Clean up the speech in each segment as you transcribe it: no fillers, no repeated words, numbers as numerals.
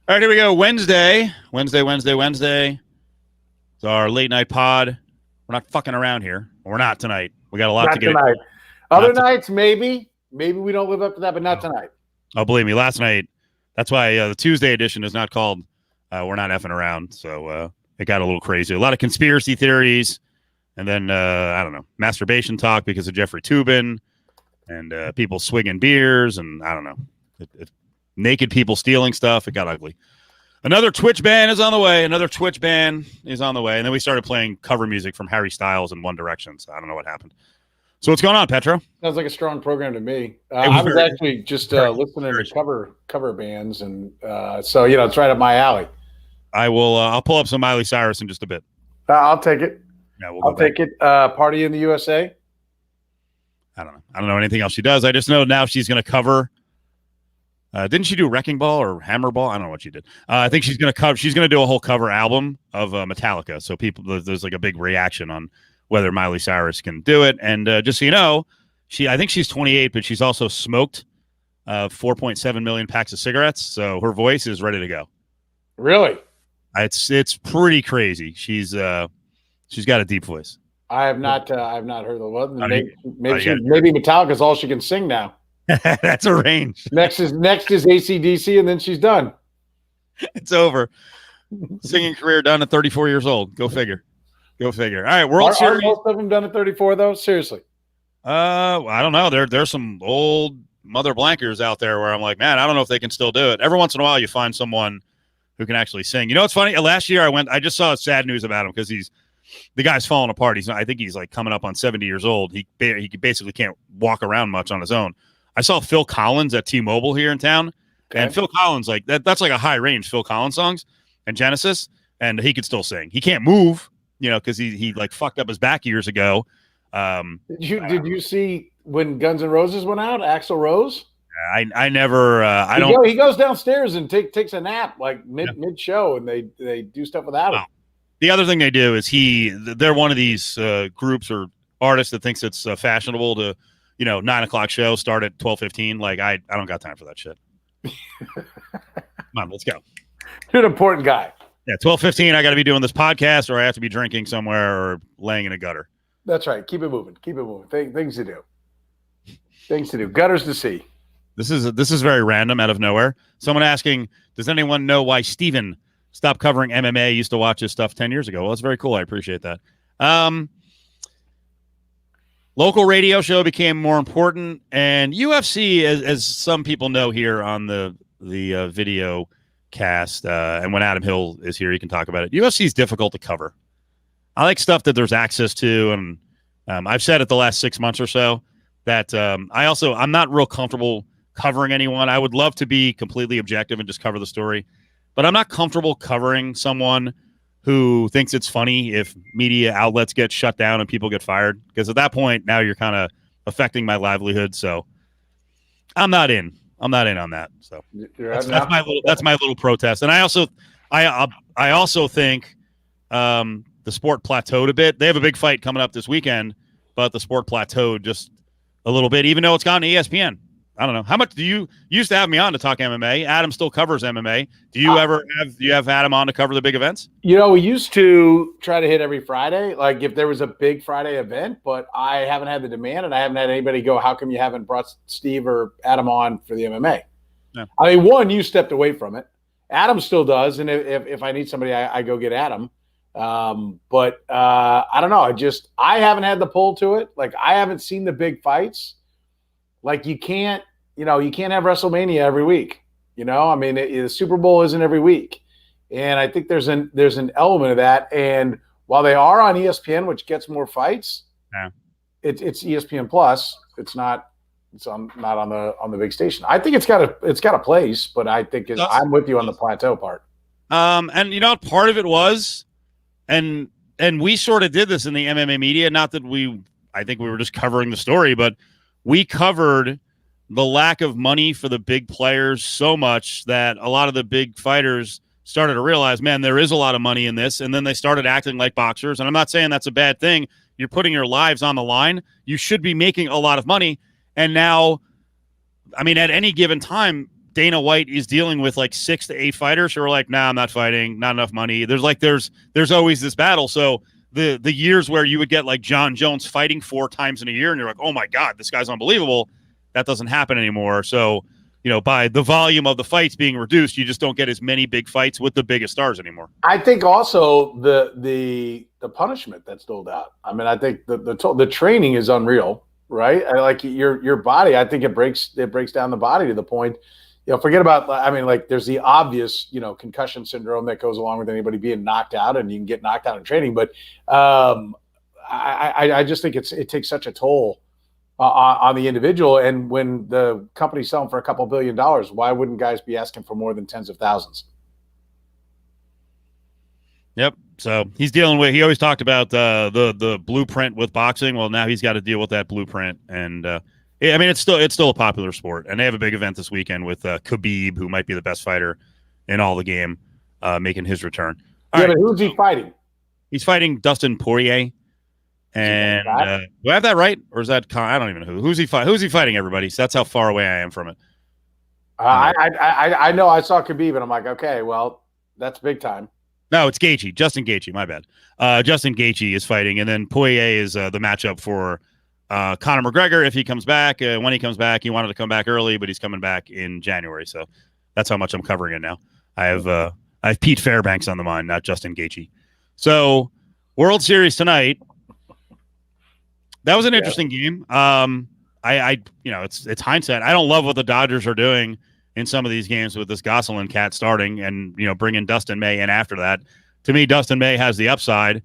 All right, here we go. Wednesday. It's our late night pod. We're not fucking around here. We're not tonight. We got a lot not to get tonight. into. Other nights, maybe we don't live up to that, but not tonight. Oh, believe me, last night. That's why the Tuesday edition is not called We're Not Effing Around. So it got a little crazy. A lot of conspiracy theories. And then, I don't know, masturbation talk because of Jeffrey Toobin and people swigging beers. And I don't know. Naked people stealing stuff. It got ugly. Another Twitch ban is on the way. And then we started playing cover music from Harry Styles and One Direction. So I don't know what happened. So what's going on, Petro? Sounds like a strong program to me. I was actually just listening to cover bands. And so, it's right up my alley. I'll pull up some Miley Cyrus in just a bit. I'll take it. Yeah, I'll take it. Party in the USA. I don't know anything else she does. I just know now she's going to cover. Didn't she do Wrecking Ball or Hammer Ball? I don't know what she did. I think she's going to cover. She's going to do a whole cover album of Metallica. So there's like a big reaction on whether Miley Cyrus can do it. And just so you know, I think she's 28, but she's also smoked 4.7 million packs of cigarettes. So her voice is ready to go. Really? It's pretty crazy. She's got a deep voice. I have not heard the one. Maybe Metallica's all she can sing now. That's a range. Next is AC/DC, and then she's done. It's over. Singing career done at 34 years old. Go figure. All right, World Series. Are most of them done at 34 though? Seriously? I don't know. There's some old mother blankers out there where I'm like, man, I don't know if they can still do it. Every once in a while, you find someone who can actually sing. You know what's funny? Last year I just saw sad news about him because the guy's falling apart. I think he's like coming up on 70 years old. He basically can't walk around much on his own. I saw Phil Collins at T-Mobile here in town, and Phil Collins, like that's like a high range Phil Collins songs and Genesis, and he could still sing. He can't move, because he like fucked up his back years ago. Did you see when Guns N' Roses went out? Axl Rose. I never. I don't. He goes downstairs and takes a nap like mid show, and they do stuff without him. The other thing they do is they're one of these groups or artists that thinks it's fashionable to. 9:00 show start at 12:15. Like I don't got time for that shit. Come on, let's go. You're an important guy. Yeah, 12:15. I got to be doing this podcast, or I have to be drinking somewhere, or laying in a gutter. That's right. Keep it moving. Things to do. Gutters to see. This is very random, out of nowhere. Someone asking, does anyone know why Steven stopped covering MMA? Used to watch his stuff 10 years ago. Well, that's very cool. I appreciate that. Local radio show became more important, and UFC, as some people know here on the video cast, and when Adam Hill is here, he can talk about it. UFC is difficult to cover. I like stuff that there's access to, and I've said it the last 6 months or so that I'm not real comfortable covering anyone. I would love to be completely objective and just cover the story, but I'm not comfortable covering someone who thinks it's funny if media outlets get shut down and people get fired. Because at that point, now you're kind of affecting my livelihood. So I'm not in on that. So that's my little protest. And I also think the sport plateaued a bit. They have a big fight coming up this weekend, but the sport plateaued just a little bit, even though it's gone to ESPN. I don't know. How much do you used to have me on to talk MMA? Adam still covers MMA. Do you have Adam on to cover the big events? We used to try to hit every Friday, like if there was a big Friday event, but I haven't had the demand, and I haven't had anybody go, how come you haven't brought Steve or Adam on for the MMA? Yeah. I mean, you stepped away from it. Adam still does, and if I need somebody, I go get Adam. But I don't know. I haven't had the pull to it. Like, I haven't seen the big fights. Like, you can't have WrestleMania every week. I mean, the Super Bowl isn't every week. And I think there's an element of that. And while they are on ESPN, which gets more fights, it's ESPN Plus. It's not on the big station. I think it's got a place, but I think I'm with you on the plateau part. And part of it was, and we sort of did this in the MMA media. Not that I think we were just covering the story, but we covered the lack of money for the big players so much that a lot of the big fighters started to realize, man, there is a lot of money in this. And then they started acting like boxers. And I'm not saying that's a bad thing. You're putting your lives on the line. You should be making a lot of money. And now, I mean, at any given time, Dana White is dealing with like 6 to 8 fighters who are like, nah, I'm not fighting, not enough money. There's always this battle. So the years where you would get like John Jones fighting 4 times in a year and you're like, oh my God, this guy's unbelievable. That doesn't happen anymore. So, by the volume of the fights being reduced, you just don't get as many big fights with the biggest stars anymore. I think also the punishment that's doled out. I mean, I think the training is unreal, right? Like your body, I think it breaks down the body to the point, forget about, I mean, like there's the obvious, concussion syndrome that goes along with anybody being knocked out, and you can get knocked out in training. But I just think it takes such a toll on the individual. And when the company's selling for a couple $1 billion, why wouldn't guys be asking for more than tens of thousands? Yep. So he always talked about the blueprint with boxing. Well, now he's got to deal with that blueprint. And I mean, it's still a popular sport, and they have a big event this weekend with Khabib, who might be the best fighter in all the game, making his return. But who's he fighting? He's fighting Dustin Poirier. And do I have that right, or is that I don't even know who's he fighting? Everybody, so that's how far away I am from it. I know I saw Khabib, and I'm like, okay, well, that's big time. No, it's Gaethje, Justin Gaethje. My bad. Justin Gaethje is fighting, and then Poirier is the matchup for Conor McGregor if he comes back. When he comes back, he wanted to come back early, but he's coming back in January. So that's how much I'm covering it now. I have Pete Fairbanks on the mind, not Justin Gaethje. So World Series tonight. That was an interesting game. It's hindsight. I don't love what the Dodgers are doing in some of these games with this Gosselin cat starting and, bringing Dustin May in after that. To me, Dustin May has the upside.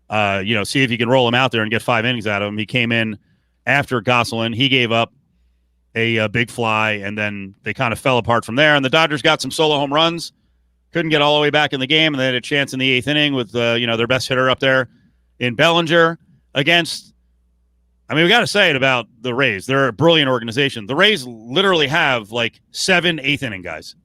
See if you can roll him out there and get 5 innings out of him. He came in after Gosselin. He gave up a big fly, and then they kind of fell apart from there. And the Dodgers got some solo home runs. Couldn't get all the way back in the game, and they had a chance in the 8th inning with, their best hitter up there in Bellinger against – I mean, we got to say it about the Rays. They're a brilliant organization. The Rays literally have like 7 8th inning guys.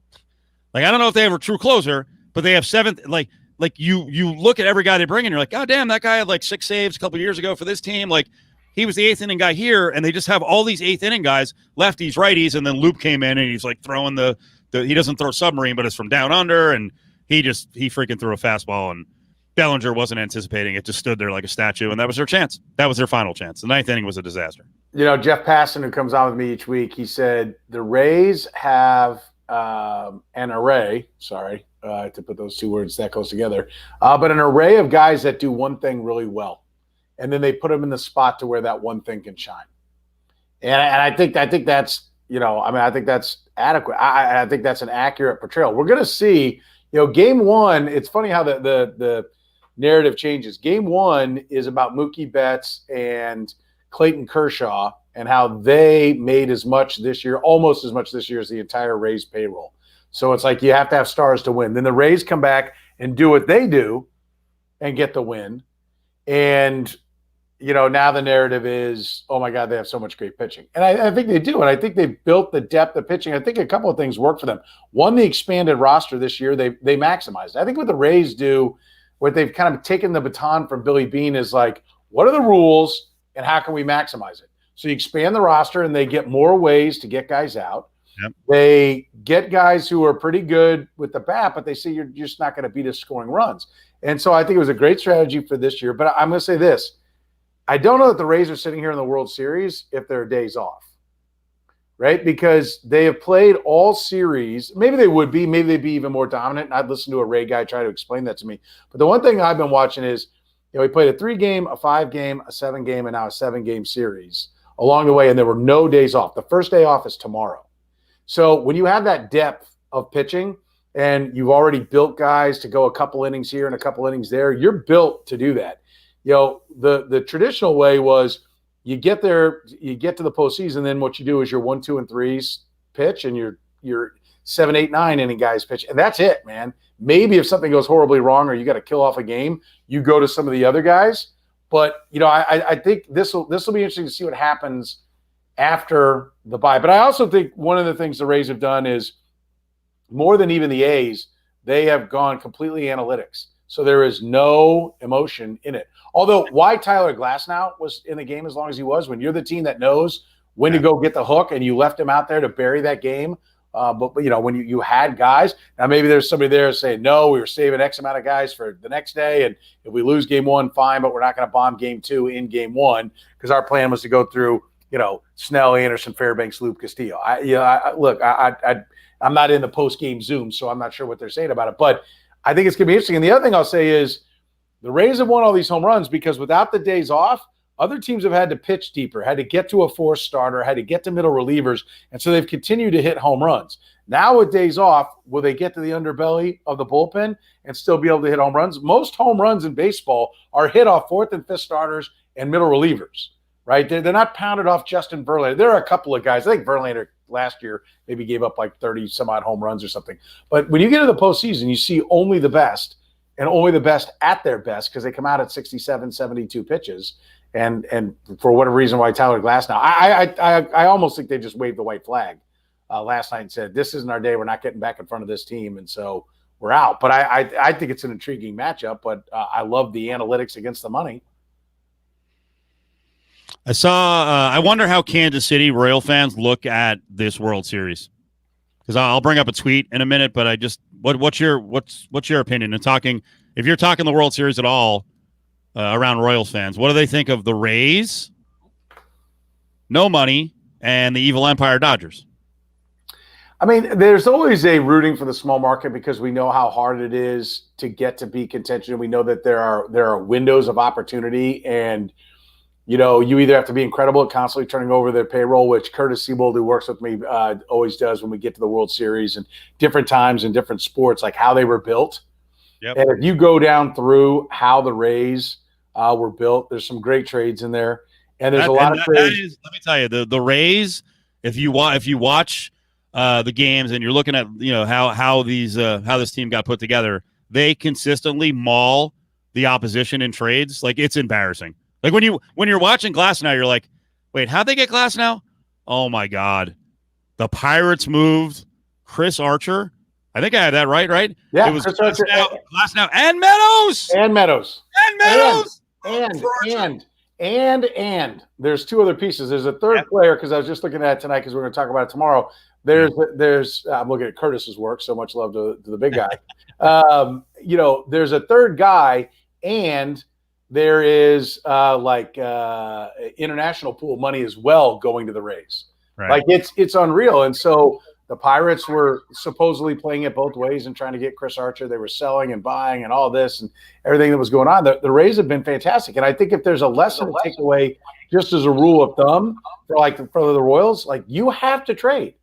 Like, I don't know if they have a true closer, but they have 7th. Like you look at every guy they bring in, you're like, God damn, that guy had like 6 saves a couple of years ago for this team. Like, he was the 8th inning guy here, and they just have all these 8th inning guys, lefties, righties, and then Loop came in and he's like throwing he doesn't throw submarine, but it's from down under, and he freaking threw a fastball, and Bellinger wasn't anticipating it, just stood there like a statue, and that was their chance. That was their final chance. The 9th inning was a disaster. Jeff Passan, who comes on with me each week, he said the Rays have an array, to put those 2 words that close together, but an array of guys that do one thing really well, and then they put them in the spot to where that one thing can shine. And I think that's, I think that's adequate. I think that's an accurate portrayal. We're going to see, game 1, it's funny how the narrative changes. Game 1 is about Mookie Betts and Clayton Kershaw and how they made almost as much this year as the entire Rays payroll. So it's like you have to have stars to win. Then the Rays come back and do what they do and get the win. And, now the narrative is, oh my God, they have so much great pitching. And I think they do. And I think they built the depth of pitching. I think a couple of things work for them. One, the expanded roster this year, they maximized. I think what the Rays do, what they've kind of taken the baton from Billy Beane is like, what are the rules and how can we maximize it? So you expand the roster and they get more ways to get guys out. Yep. They get guys who are pretty good with the bat, but they say you're just not going to beat us scoring runs. And so I think it was a great strategy for this year. But I'm going to say this. I don't know that the Rays are sitting here in the World Series if their days off. Right? Because they have played all series. Maybe they would be. Maybe they'd be even more dominant. And I'd listen to a Ray guy try to explain that to me. But the one thing I've been watching is, we played a 3-game, a 5-game, a 7-game, and now a 7-game series along the way, and there were no days off. The first day off is tomorrow. So when you have that depth of pitching and you've already built guys to go a couple innings here and a couple innings there, you're built to do that. The traditional way was you get there, you get to the postseason, then what you do is your 1, 2, and 3s pitch, and your 7, 8, 9 inning guys pitch, and that's it, man. Maybe if something goes horribly wrong or you got to kill off a game, you go to some of the other guys. But I think this will be interesting to see what happens after the bye. But I also think one of the things the Rays have done is more than even the A's, they have gone completely analytics. So there is no emotion in it. Although why Tyler Glasnow was in the game as long as he was, when you're the team that knows when to go get the hook and you left him out there to bury that game But when you had guys, now maybe there's somebody there saying, no, we were saving X amount of guys for the next day. And if we lose game one, fine, but we're not going to bomb game two in game one because our plan was to go through, Snell, Anderson, Fairbanks, Loop, Castillo. I'm not in the post-game Zoom, so I'm not sure what they're saying about it. But I think it's going to be interesting. And the other thing I'll say is the Rays have won all these home runs because without the days off, other teams have had to pitch deeper, had to get to a fourth starter, had to get to middle relievers, and so they've continued to hit home runs. Now with days off, will they get to the underbelly of the bullpen and still be able to hit home runs? Most home runs in baseball are hit off fourth and fifth starters and middle relievers, right? They're not pounded off Justin Verlander. There are a couple of guys. I think Verlander last year maybe gave up like 30-some-odd home runs or something. But when you get to the postseason, you see only the best and only the best at their best because they come out at 67, 72 pitches. And for whatever reason why Tyler Glasnow, I almost think they just waved the white flag last night and said, this isn't our day. We're not getting back in front of this team. And so we're out. But I think it's an intriguing matchup, but I love the analytics against the money. I wonder how Kansas City Royal fans look at this World Series. Because I'll bring up a tweet in a minute, but what's your opinion? And if you're talking the World Series at all, around Royals fans, what do they think of the Rays, no money, and the evil Empire Dodgers? I mean, there's always a rooting for the small market because we know how hard it is to get to be contention. We know that there are windows of opportunity, and you either have to be incredible at constantly turning over their payroll, which Curtis Siebold, who works with me, always does when we get to the World Series and different times in different sports, like how they were built. Yep. And if you go down through how the Rays were built, there's some great trades in there, and there's a lot of trades. Let me tell you, the Rays. If you watch the games and you're looking at how this team got put together, they consistently maul the opposition in trades. Like it's embarrassing. Like when you're watching Glasnow, you're like, wait, how'd they get Glasnow? Oh my God, the Pirates moved Chris Archer. I think I had that right. Yeah, it was Glasnow and Meadows. And there's two other pieces. There's a third player because I was just looking at it tonight because we're going to talk about it tomorrow. There's I'm looking at Curtis's work. So much love to the big guy. There's a third guy, and there is international pool money as well going to the Rays. Right. Like it's unreal, and so. The Pirates were supposedly playing it both ways and trying to get Chris Archer. They were selling and buying and all this and everything that was going on. The Rays have been fantastic. And I think if there's a lesson to take away just as a rule of thumb for the Royals, like you have to trade.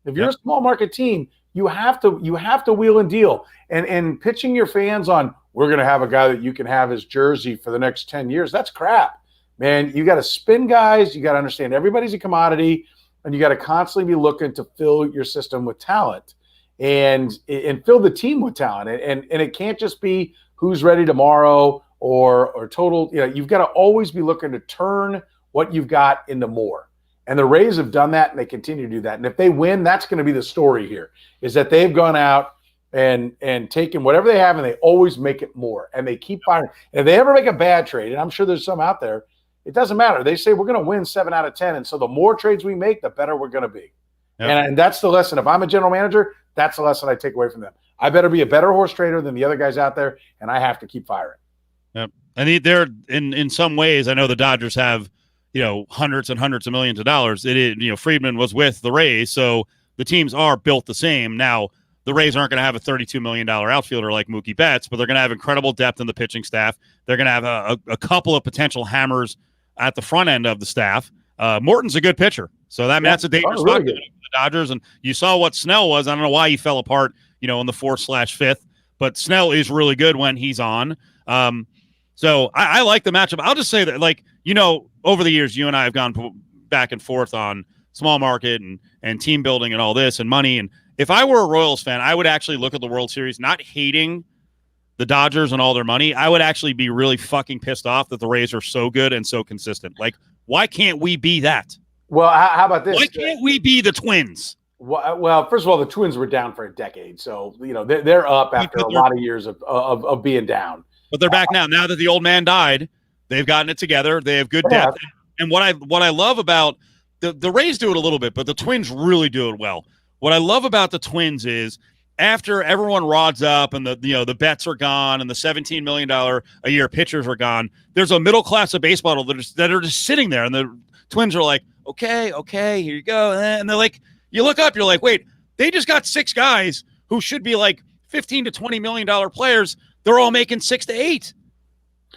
If you're a small market team, you have to wheel and deal. And pitching your fans on, we're going to have a guy that you can have his jersey for the next 10 years. That's crap, man. You got to spin guys. You got to understand everybody's a commodity. And you got to constantly be looking to fill your system with talent and fill the team with talent. And it can't just be who's ready tomorrow or total. You've got to always be looking to turn what you've got into more. And the Rays have done that, and they continue to do that. And if they win, that's going to be the story here, is that they've gone out and taken whatever they have, and they always make it more. And they keep firing. And if they ever make a bad trade, and I'm sure there's some out there, it doesn't matter. They say we're going to win 7 out of 10. And so the more trades we make, the better we're going to be. Yep. And that's the lesson. If I'm a general manager, that's the lesson I take away from them. I better be a better horse trader than the other guys out there, and I have to keep firing. Yep. And they're in some ways, I know the Dodgers have, hundreds and hundreds of millions of dollars. Friedman was with the Rays, so the teams are built the same. Now, the Rays aren't going to have a $32 million outfielder like Mookie Betts, but they're going to have incredible depth in the pitching staff. They're going to have a couple of potential hammers at the front end of the staff. Morton's a good pitcher, so that's a dangerous spot for the Dodgers. And you saw what Snell was. I don't know why he fell apart, in the 4/5, but Snell is really good when he's on. So I like the matchup. I'll just say that, over the years, you and I have gone back and forth on small market and team building and all this and money. And if I were a Royals fan, I would actually look at the World Series, not hating the Dodgers and all their money. I would actually be really fucking pissed off that the Rays are so good and so consistent. Like, why can't we be that? Well, how about this? Why can't we be the Twins? Well, first of all, the Twins were down for a decade. So, they're up after a lot of years of being down. But they're back now. Now that the old man died, they've gotten it together. They have good depth. And what I love about the Rays do it a little bit, but the Twins really do it well. what I love about the Twins is after everyone rods up and the Betts are gone and the $17 million a year pitchers are gone, there's a middle class of baseball that are just sitting there, and the Twins are like, okay, here you go, and they're like, you look up, you're like, wait, they just got 6 guys who should be like $15 to $20 million players. They're all making 6 to 8.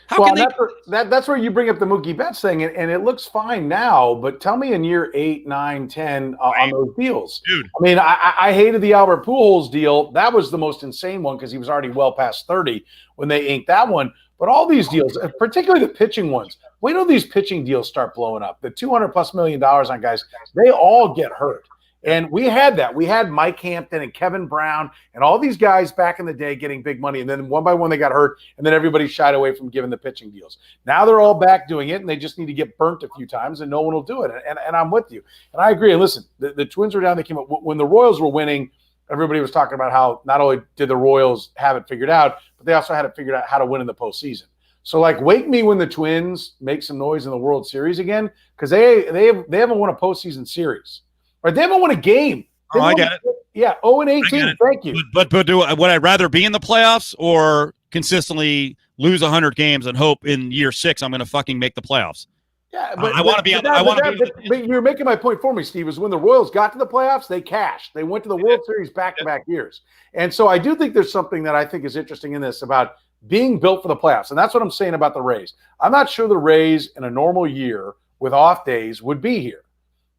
That's where you bring up the Mookie Betts thing, and it looks fine now, but tell me in year 8, 9, 10 on those deals. Dude. I mean, I hated the Albert Pujols deal. That was the most insane one because he was already well past 30 when they inked that one. But all these deals, particularly the pitching ones, wait till these pitching deals start blowing up. The $200+ million on guys, they all get hurt. And we had that. We had Mike Hampton and Kevin Brown and all these guys back in the day getting big money. And then one by one they got hurt, and then everybody shied away from giving the pitching deals. Now they're all back doing it, and they just need to get burnt a few times, and no one will do it. And I'm with you. And I agree. And listen, the Twins were down. They came up when the Royals were winning. Everybody was talking about how not only did the Royals have it figured out, but they also had it figured out how to win in the postseason. So, like, wake me when the Twins make some noise in the World Series again, because they haven't won a postseason series. Right, they haven't won a game. I get it. Yeah, 0-18. Thank you. But would I rather be in the playoffs or consistently lose 100 games and hope in year 6 I'm going to fucking make the playoffs? Yeah, but I want to be. But you're making my point for me, Steve. Is when the Royals got to the playoffs, they cashed. They went to the World Series back-to-back years, and so I do think there's something that I think is interesting in this about being built for the playoffs, and that's what I'm saying about the Rays. I'm not sure the Rays in a normal year with off days would be here.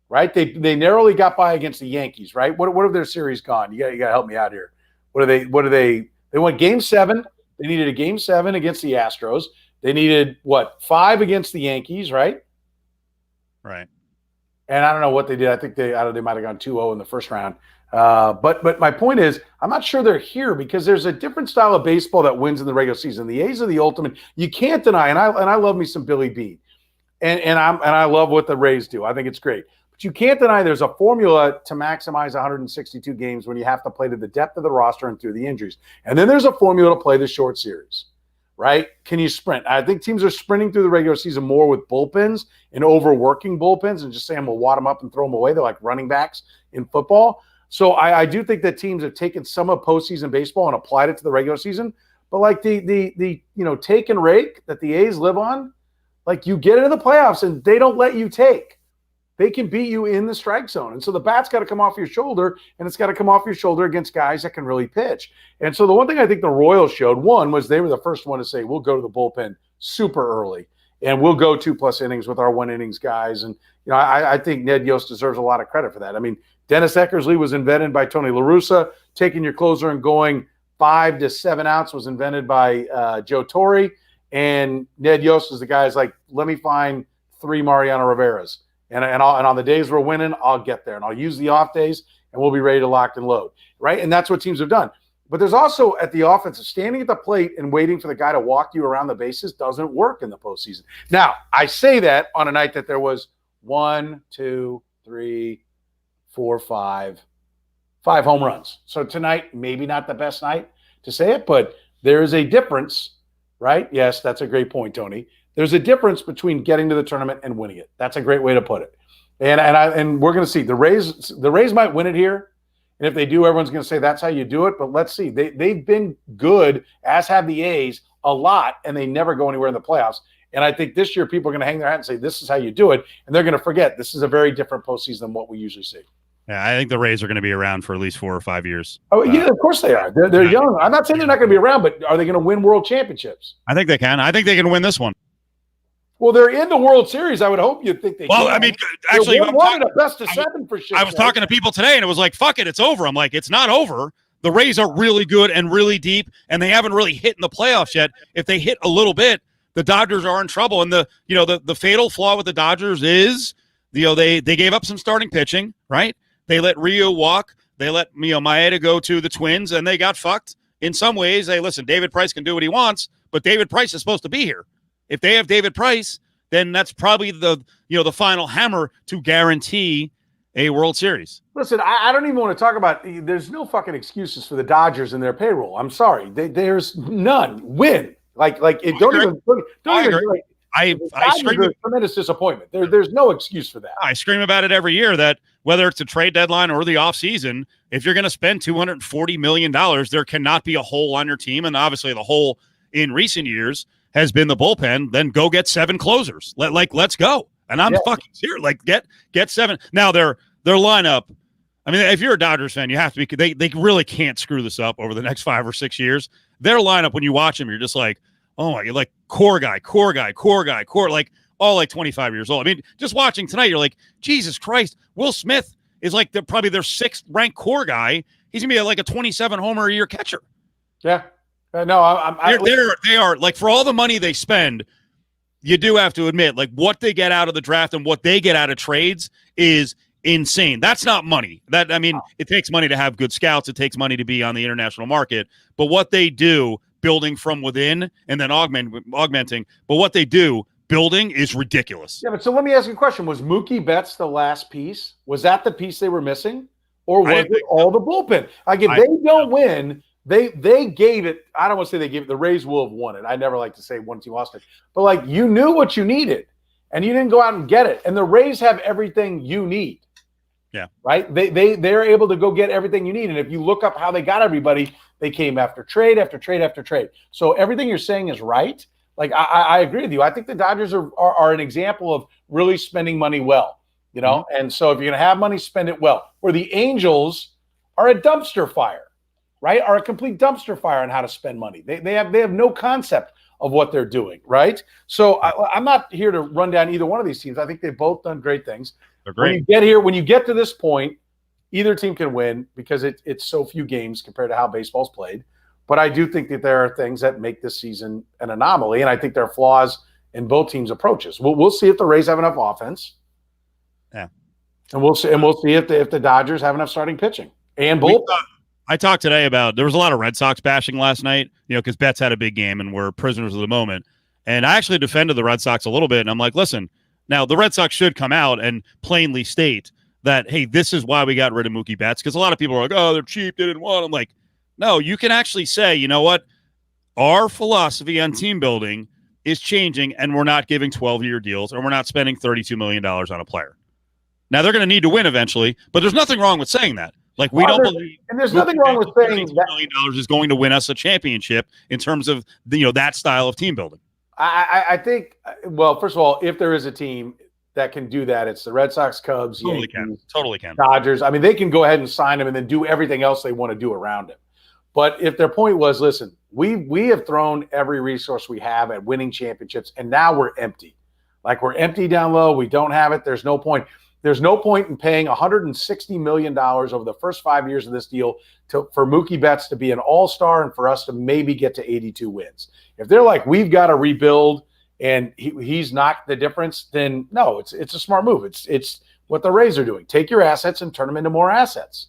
Right? They narrowly got by against the Yankees, right? What have their series gone? You got to help me out here. They went game 7. They needed a game 7 against the Astros. They needed 5 against the Yankees, right? Right. And I don't know what they did. I think they might have gone 2-0 in the first round. But my point is, I'm not sure they're here because there's a different style of baseball that wins in the regular season. The A's are the ultimate. You can't deny, and I love me some Billy Beane. And I love what the Rays do. I think it's great. But you can't deny there's a formula to maximize 162 games when you have to play to the depth of the roster and through the injuries. And then there's a formula to play the short series, right? Can you sprint? I think teams are sprinting through the regular season more with bullpens and overworking bullpens and just saying, we'll wad them up and throw them away. They're like running backs in football. So I do think that teams have taken some of postseason baseball and applied it to the regular season. But like the take and rake that the A's live on, like you get into the playoffs and they don't let you take. They can beat you in the strike zone. And so the bat's got to come off your shoulder, and it's got to come off your shoulder against guys that can really pitch. And so the one thing I think the Royals showed, one, was they were the first one to say, we'll go to the bullpen super early, and we'll go 2+ innings with our 1 innings guys. And, I think Ned Yost deserves a lot of credit for that. I mean, Dennis Eckersley was invented by Tony La Russa. Taking your closer and going 5 to 7 outs was invented by Joe Torre. And Ned Yost is the guy who's like, let me find 3 Mariano Riveras. And on the days we're winning, I'll get there. And I'll use the off days, and we'll be ready to lock and load, right? And that's what teams have done. But there's also, at the offensive, standing at the plate and waiting for the guy to walk you around the bases doesn't work in the postseason. Now, I say that on a night that there was 1, 2, 3, 4, 5 home runs. So tonight, maybe not the best night to say it, but there is a difference, right? Yes, that's a great point, Tony. There's a difference between getting to the tournament and winning it. That's a great way to put it. And we're going to see. The Rays might win it here. And if they do, everyone's going to say that's how you do it. But let's see. They've been good, as have the A's, a lot, and they never go anywhere in the playoffs. And I think this year people are going to hang their hat and say this is how you do it. And they're going to forget this is a very different postseason than what we usually see. Yeah, I think the Rays are going to be around for at least 4 or 5 years. Oh, yeah, of course they are. They're young. I'm not saying they're not going to be around, but are they going to win world championships? I think they can. I think they can win this one. Well, they're in the World Series. I would hope you'd think they can. I mean, actually, they wanted a best of 7 for shit. I was talking to people today, and it was like, fuck it, it's over. I'm like, it's not over. The Rays are really good and really deep, and they haven't really hit in the playoffs yet. If they hit a little bit, the Dodgers are in trouble. And the fatal flaw with the Dodgers is, they gave up some starting pitching, right? They let Rio walk. They let Maeda go to the Twins, and they got fucked. In some ways, listen, David Price can do what he wants, but David Price is supposed to be here. If they have David Price, then that's probably the final hammer to guarantee a World Series. Listen, I don't even want to talk about. There's no fucking excuses for the Dodgers and their payroll. I'm sorry, there's none. Win, like it. Don't even. I scream a tremendous disappointment. There's no excuse for that. I scream about it every year that whether it's a trade deadline or the offseason, if you're going to spend $240 million, there cannot be a hole on your team. And obviously the hole in recent years has been the bullpen. Then go get 7 closers. Let's go. And I'm fucking serious. Like get 7. Now their lineup. I mean, if you're a Dodgers fan, you have to be. They really can't screw this up over the next 5 or 6 years. Their lineup, when you watch them, you're just like, oh my, you're like core guy, like all like 25 years old. I mean, just watching tonight, you're like, Jesus Christ, Will Smith is like probably their 6th ranked core guy. He's gonna be like a 27 homer a year catcher. Yeah, no, they are like, for all the money they spend, you do have to admit, like, what they get out of the draft and what they get out of trades is insane. That's not money. It takes money to have good scouts. It takes money to be on the international market. But what they do, building from within and then augmenting, but what they do building is ridiculous. Yeah, but so let me ask you a question. Was Mookie Betts the last piece? Was that the piece they were missing? Or was it all the bullpen? Like, if they don't win, they gave it. I don't want to say they gave it. The Rays will have won it. I never like to say once you lost it. But, like, you knew what you needed, and you didn't go out and get it. And the Rays have everything you need. Yeah. Right? They're able to go get everything you need. And if you look up how they got everybody, they came after trade after trade after trade. So everything you're saying is right. Like, I agree with you. I think the Dodgers are an example of really spending money well, you know? Mm-hmm. And so if you're going to have money, spend it well. Where the Angels are a dumpster fire, right? Are a complete dumpster fire on how to spend money. They have no concept of what they're doing, right? So I'm not here to run down either one of these teams. I think they've both done great things. They're great. When you get to this point, either team can win because it's so few games compared to how baseball's played. But I do think that there are things that make this season an anomaly, and I think there are flaws in both teams' approaches. We'll see if the Rays have enough offense. Yeah, and we'll see if the Dodgers have enough starting pitching and both. I talked today about there was a lot of Red Sox bashing last night, because Betts had a big game and we're prisoners of the moment. And I actually defended the Red Sox a little bit, and I'm like, listen. Now, the Red Sox should come out and plainly state that, hey, this is why we got rid of Mookie Betts, because a lot of people are like, oh, they're cheap, they didn't want him. Like, no, you can actually say, you know what? Our philosophy on team building is changing, and we're not giving 12-year deals, and we're not spending $32 million on a player. Now, they're going to need to win eventually, but there's nothing wrong with saying that. Like, we don't believe – and there's nothing wrong with saying $32 million is going to win us a championship in terms of, that style of team building. I think, well, first of all, if there is a team that can do that, it's the Red Sox, Cubs, Totally can. Dodgers. I mean, they can go ahead and sign him and then do everything else they want to do around him. But if their point was, listen, we have thrown every resource we have at winning championships, and now we're empty. Like, we're empty down low. We don't have it. There's no point. There's no point in paying $160 million over the first 5 years of this deal for Mookie Betts to be an all-star and for us to maybe get to 82 wins. If they're like, we've got to rebuild and he's not the difference, then no, it's a smart move. It's what the Rays are doing. Take your assets and turn them into more assets.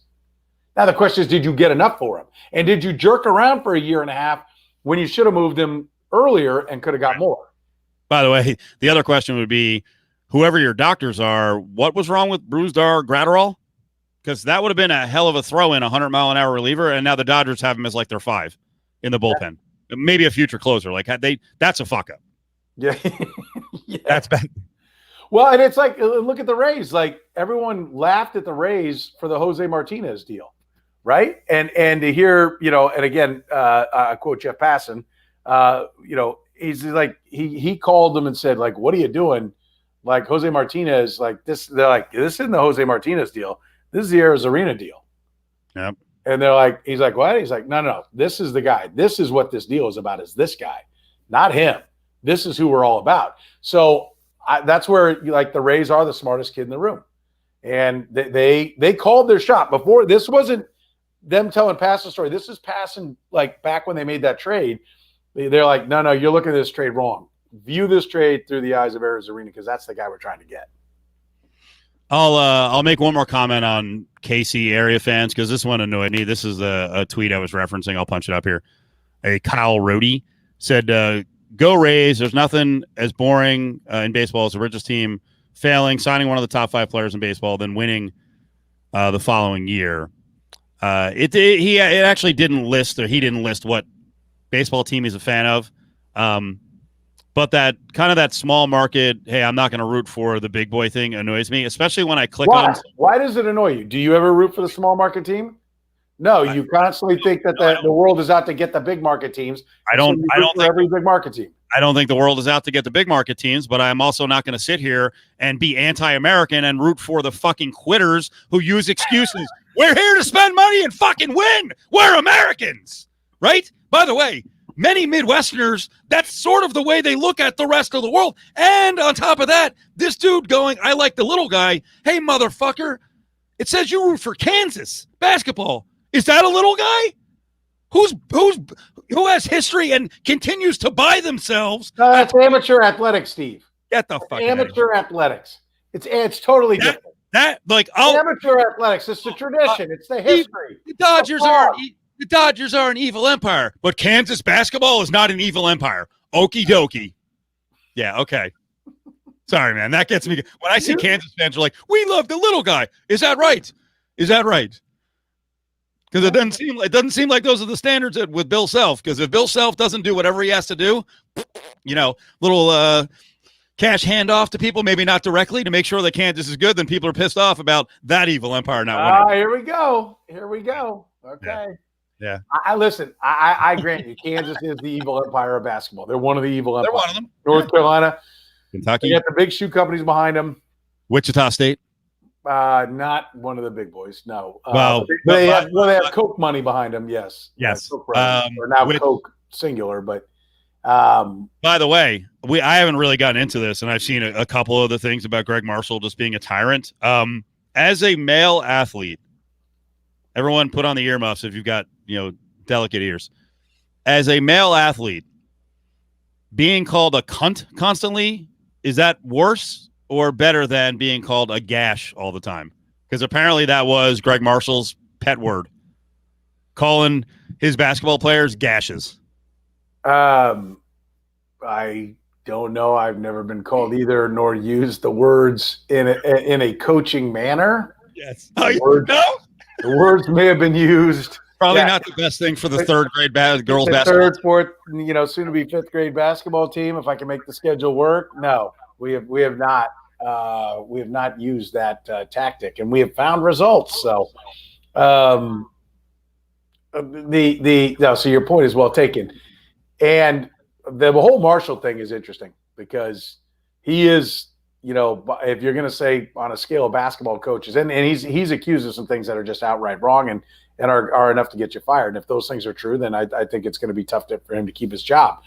Now, the question is, did you get enough for him? And did you jerk around for a year and a half when you should have moved him earlier and could have got more? By the way, the other question would be, whoever your doctors are, what was wrong with Brusdar Gratterall? Because that would have been a hell of a throw-in, 100-mile-an-hour reliever, and now the Dodgers have him as like their 5 in the bullpen. Yeah. Maybe a future closer. Like, that's a fuck-up. Yeah. Yeah. That's bad. Well, and it's like, look at the Rays. Like, everyone laughed at the Rays for the Jose Martinez deal, right? And to hear, and again, I quote Jeff Passan, he's like, he called them and said, like, what are you doing? Like, Jose Martinez, like this, they're like, this isn't the Jose Martinez deal. This is the Arizarena deal. Yep. And they're like, he's like, what? He's like, no. This is the guy. This is what this deal is about, is this guy, not him. This is who we're all about. So that's where, like, the Rays are the smartest kid in the room. And they called their shot before. This wasn't them telling Passan's story. This is Passan, like, back when they made that trade. They're like, no, you're looking at this trade wrong. View this trade through the eyes of Arizarena, because that's the guy we're trying to get. I'll make one more comment on KC area fans, because this one annoyed me. This is a tweet I was referencing. I'll punch it up here. A Kyle Rohde said, go Rays. There's nothing as boring in baseball as the richest team failing, signing one of the top 5 players in baseball, then winning the following year. He actually didn't list, or he didn't list what baseball team he's a fan of. But that small market, hey, I'm not going to root for the big boy thing annoys me, especially when I click on. Why does it annoy you? Do you ever root for the small market team? No, you constantly think that the world is out to get the big market teams. I don't think every big market team. I don't think the world is out to get the big market teams, but I'm also not going to sit here and be anti-American and root for the fucking quitters who use excuses. We're here to spend money and fucking win. We're Americans, right? By the way, many Midwesterners, that's sort of the way they look at the rest of the world. And on top of that, this dude going, I like the little guy. Hey, motherfucker, it says you root for Kansas basketball. Is that a little guy? Who has history and continues to buy themselves? No, that's amateur athletics, Steve. Get the fuck amateur athletics. It's totally different. Amateur athletics. It's the tradition. It's the history. The Dodgers are an evil empire, but Kansas basketball is not an evil empire. Okie dokie. Yeah, okay. Sorry, man. That gets me. When I see Kansas fans are like, we love the little guy. Is that right? Because it doesn't seem like those are the standards with Bill Self. Because if Bill Self doesn't do whatever he has to do, little cash handoff to people, maybe not directly, to make sure that Kansas is good, then people are pissed off about that evil empire not winning. Here we go. Okay. Yeah. I grant you, Kansas is the evil empire of basketball. They're one of the evil empires. They're one of them. North Carolina, Kentucky. You got the big shoe companies behind them. Wichita State. Not one of the big boys. No. They have Coke money behind them. Yes. Coke or now Coke singular, but. By the way, I haven't really gotten into this, and I've seen a couple of the things about Greg Marshall just being a tyrant. As a male athlete, everyone put on the earmuffs if you've got delicate ears. As a male athlete, being called a cunt constantly, is that worse or better than being called a gash all the time? Because apparently that was Greg Marshall's pet word, calling his basketball players gashes. I don't know. I've never been called either, nor used the words in a coaching manner. Yes. The words may have been used. Probably not the best thing for the third grade girls basketball. Third, fourth, soon to be fifth grade basketball team. If I can make the schedule work, no, we have not used that tactic, and we have found results. So, so your point is well taken. And the whole Marshall thing is interesting because he is, if you're going to say on a scale of basketball coaches, and he's accused of some things that are just outright wrong and are enough to get you fired. And if those things are true, then I think it's going to be tough for him to keep his job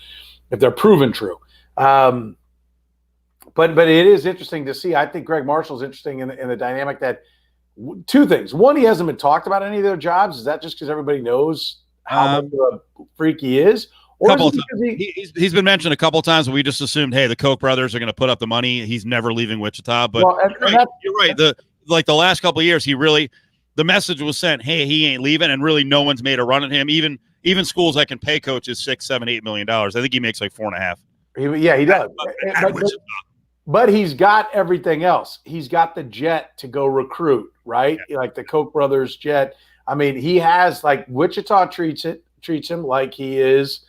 if they're proven true. But it is interesting to see. I think Greg Marshall's interesting in the dynamic that two things. One, he hasn't been talked about any of their jobs. Is that just because everybody knows how much of a freak he is? He's been mentioned a couple of times, but we just assumed, hey, the Koch brothers are going to put up the money. He's never leaving Wichita. But you're right. The last couple of years, the message was sent, hey, he ain't leaving, and really no one's made a run at him. Even schools that can pay coaches $6, $7, $8 million. I think he makes like $4.5. Yeah, he does. But he's got everything else. He's got the jet to go recruit, right? Yeah. Like the Koch brothers jet. I mean, he has Wichita treats him like he is.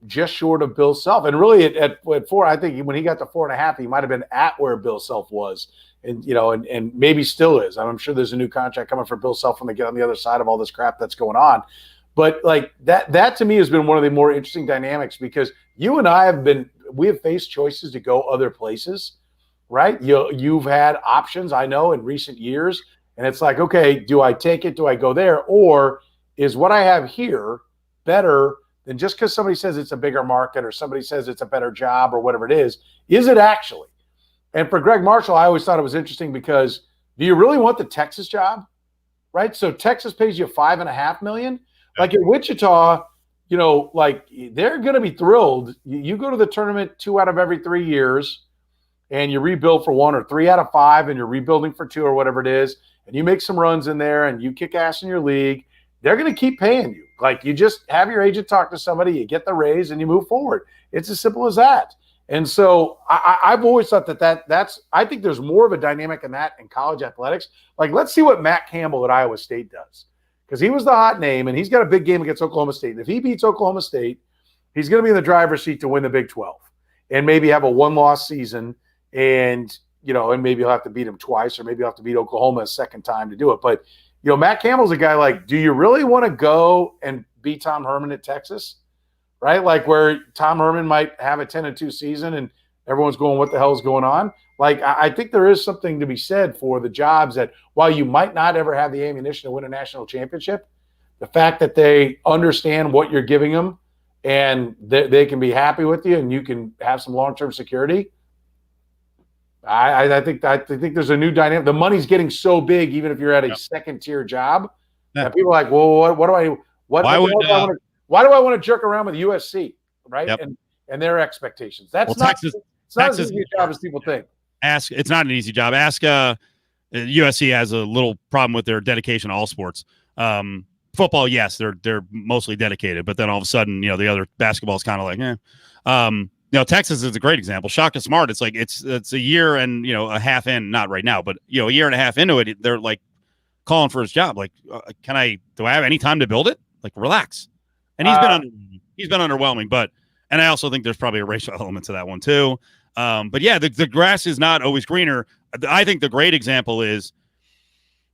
Just short of Bill Self. And really at 4, I think when he got to 4.5, he might have been at where Bill Self was and maybe still is. I'm sure there's a new contract coming for Bill Self when they get on the other side of all this crap that's going on. But that to me has been one of the more interesting dynamics because you and I we have faced choices to go other places, right? You've had options, I know, in recent years. And it's like, okay, do I take it? Do I go there? Or is what I have here better than just because somebody says it's a bigger market or somebody says it's a better job or whatever it is it actually? And for Greg Marshall, I always thought it was interesting because do you really want the Texas job? Right? So Texas pays you $5.5 million. Like at Wichita, they're going to be thrilled. You go to the tournament 2 out of every 3 years and you rebuild for 1 or 3 out of 5 and you're rebuilding for 2 or whatever it is. And you make some runs in there and you kick ass in your league. They're going to keep paying you. You just have your agent talk to somebody, you get the raise, and you move forward. It's as simple as that. And so I've always thought that's – I think there's more of a dynamic in that in college athletics. Let's see what Matt Campbell at Iowa State does because he was the hot name, and he's got a big game against Oklahoma State. And if he beats Oklahoma State, he's going to be in the driver's seat to win the Big 12. and maybe have a 1-loss season, and and maybe you'll have to beat him twice, or maybe you'll have to beat Oklahoma a second time to do it. But Matt Campbell's a guy like, do you really want to go and beat Tom Herman at Texas? Right? Like where Tom Herman might have a 10-2 season and everyone's going, what the hell is going on? Like, I think there is something to be said for the jobs that while you might not ever have the ammunition to win a national championship, the fact that they understand what you're giving them and they can be happy with you and you can have some long-term security. I think there's a new dynamic. The money's getting so big, even if you're at a second-tier job, that people are like, well, why do I want to jerk around with USC, right? Yep. And their expectations. That's not Texas, it's not as easy a job as people think. It's not an easy job. USC has a little problem with their dedication to all sports. Football, yes, they're mostly dedicated, but then all of a sudden, the other basketball is kind of like, Texas is a great example. Shaka Smart, it's like it's a year and a half in, not right now, but a year and a half into it, they're like calling for his job. Like, do I have any time to build it? Like, relax. And he's been underwhelming, and I also think there's probably a racial element to that one too. But yeah, the grass is not always greener. I think the great example is,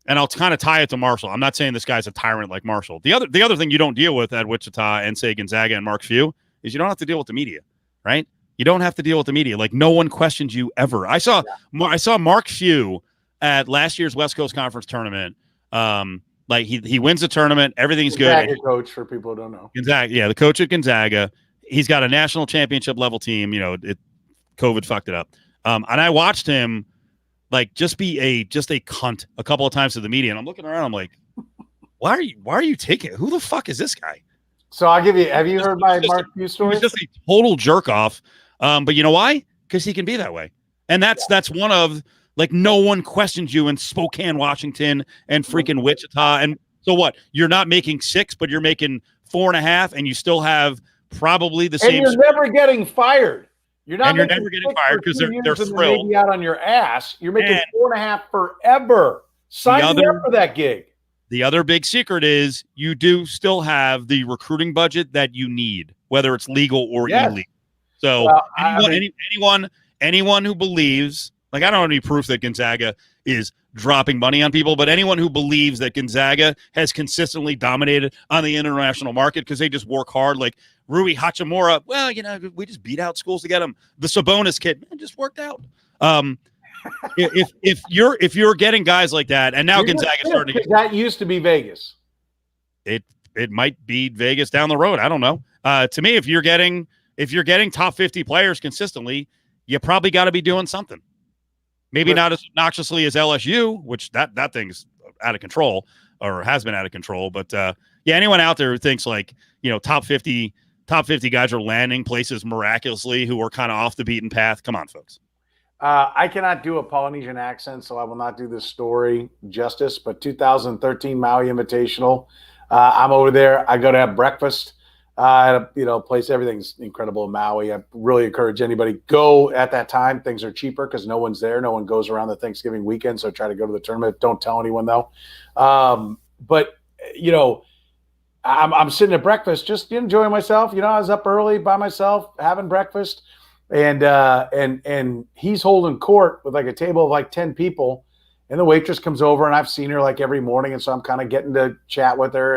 and I'll kind of tie it to Marshall. I'm not saying this guy's a tyrant like Marshall. The other thing you don't deal with at Wichita and say Gonzaga and Mark Few is you don't have to deal with the media, right? You don't have to deal with the media. Like, no one questions you ever. I saw Mark Few at last year's West Coast Conference tournament. Like he wins the tournament, everything's Gonzaga good. Coach, for people who don't know. Gonzaga, yeah, the coach at Gonzaga. He's got a national championship level team. COVID fucked it up. And I watched him like just be a cunt a couple of times to the media. And I'm looking around, I'm like, why are you taking it? Who the fuck is this guy? So I'll give you. Have you heard my Mark Few story? He's just a total jerk off. But you know why? Because he can be that way, and that's one of. Like, no one questions you in Spokane, Washington, and freaking Wichita. And so what? You're not making 6, but you're making 4.5, and you still have probably the same. And you're never getting fired. You're never getting fired because they're thrilled. Maybe out on your ass. You're making 4.5 forever. Sign me up for that gig. The other big secret is you do still have the recruiting budget that you need, whether it's legal or illegal. So anyone who believes. Like, I don't have any proof that Gonzaga is dropping money on people, but anyone who believes that Gonzaga has consistently dominated on the international market because they just work hard, like Rui Hachimura, well, we just beat out schools to get him. The Sabonis kid, man, just worked out. If you're getting guys like that, and now Gonzaga's starting to get, that used to be Vegas. It might be Vegas down the road. I don't know. To me, if you're getting top 50 players consistently, you probably got to be doing something. Maybe not as obnoxiously as LSU, which that thing's out of control or has been out of control. But anyone out there who thinks like, top 50 guys are landing places miraculously who are kind of off the beaten path. Come on, folks. I cannot do a Polynesian accent, so I will not do this story justice. But 2013 Maui Invitational, I'm over there. I go to have breakfast. At a place, everything's incredible in Maui. I really encourage anybody go at that time. Things are cheaper because no one's there. No one goes around the Thanksgiving weekend, so try to go to the tournament. Don't tell anyone though. But I'm sitting at breakfast, just enjoying myself. I was up early by myself having breakfast, and he's holding court with like a table of like 10 people, and the waitress comes over, and I've seen her like every morning, and so I'm kind of getting to chat with her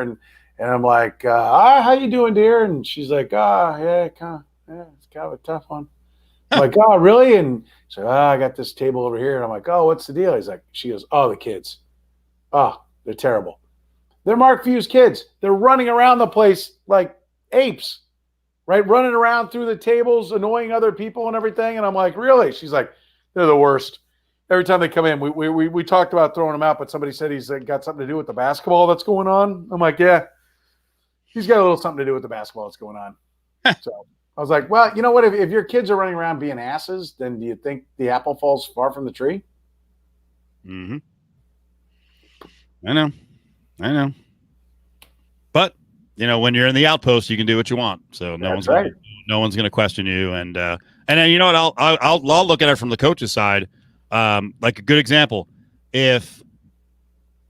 and I'm like, how you doing, dear? And she's like, it's kind of a tough one. I'm like, oh, really? And she's like, I got this table over here. And I'm like, oh, what's the deal? She goes, oh, the kids. Oh, they're terrible. They're Mark Few's kids. They're running around the place like apes, right? Running around through the tables, annoying other people and everything. And I'm like, really? She's like, they're the worst. Every time they come in, we talked about throwing them out, but somebody said he's got something to do with the basketball that's going on. I'm like, yeah. He's got a little something to do with the basketball that's going on. So I was like, well, you know what? If your kids are running around being asses, then do you think the apple falls far from the tree? Mm-hmm. I know. But, when you're in the outpost, you can do what you want. So no one's going to question you. And then, you know what? I'll look at it from the coach's side. Like a good example.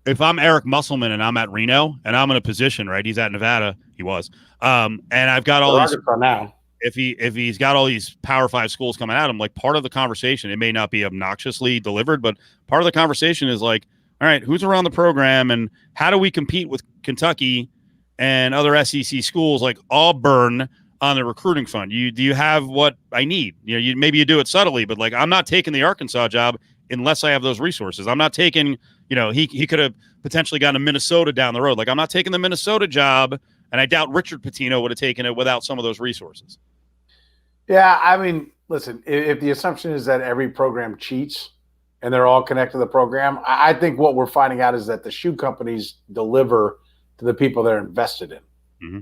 If I'm Eric Musselman and I'm at Reno and I'm in a position, right? He's at Nevada. He was. And I've got all these. Now. if he's got all these Power 5 schools coming at him, like part of the conversation, it may not be obnoxiously delivered, but part of the conversation is like, all right, who's around the program and how do we compete with Kentucky and other SEC schools like Auburn on the recruiting fund? Do you have what I need? Maybe you do it subtly, but like, I'm not taking the Arkansas job unless I have those resources. I'm not taking, he could have potentially gotten to Minnesota down the road. Like, I'm not taking the Minnesota job, and I doubt Richard Pitino would have taken it without some of those resources. Yeah, I mean, listen, if the assumption is that every program cheats and they're all connected to the program, I think what we're finding out is that the shoe companies deliver to the people they're invested in. Mm-hmm.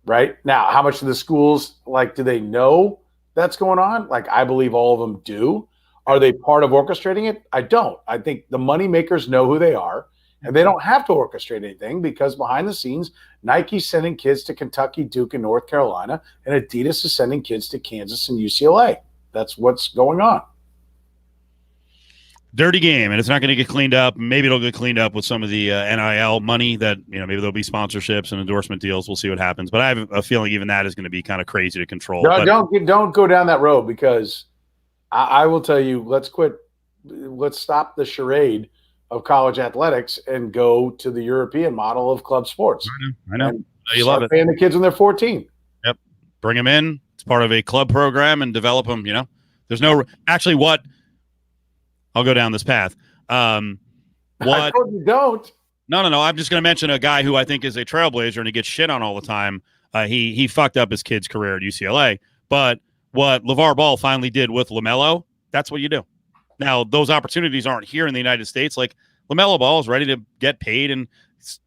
Right? Now, how much of the schools, do they know that's going on? I believe all of them do. Are they part of orchestrating it? I don't. I think the money makers know who they are, and they don't have to orchestrate anything because behind the scenes, Nike's sending kids to Kentucky, Duke, and North Carolina, and Adidas is sending kids to Kansas and UCLA. That's what's going on. Dirty game, and it's not going to get cleaned up. Maybe it'll get cleaned up with some of the NIL money that, maybe there'll be sponsorships and endorsement deals. We'll see what happens. But I have a feeling even that is going to be kind of crazy to control. Don't go down that road because I will tell you, let's quit. Let's stop the charade of college athletics and go to the European model of club sports. I know. You love it. Paying the kids when they're 14. Yep. Bring them in. It's part of a club program and develop them. There's no actually what. I'll go down this path. I told you don't. No. I'm just going to mention a guy who I think is a trailblazer and he gets shit on all the time. He fucked up his kid's career at UCLA. But what LeVar Ball finally did with LaMelo, that's what you do. Now, those opportunities aren't here in the United States. Like, LaMelo Ball is ready to get paid and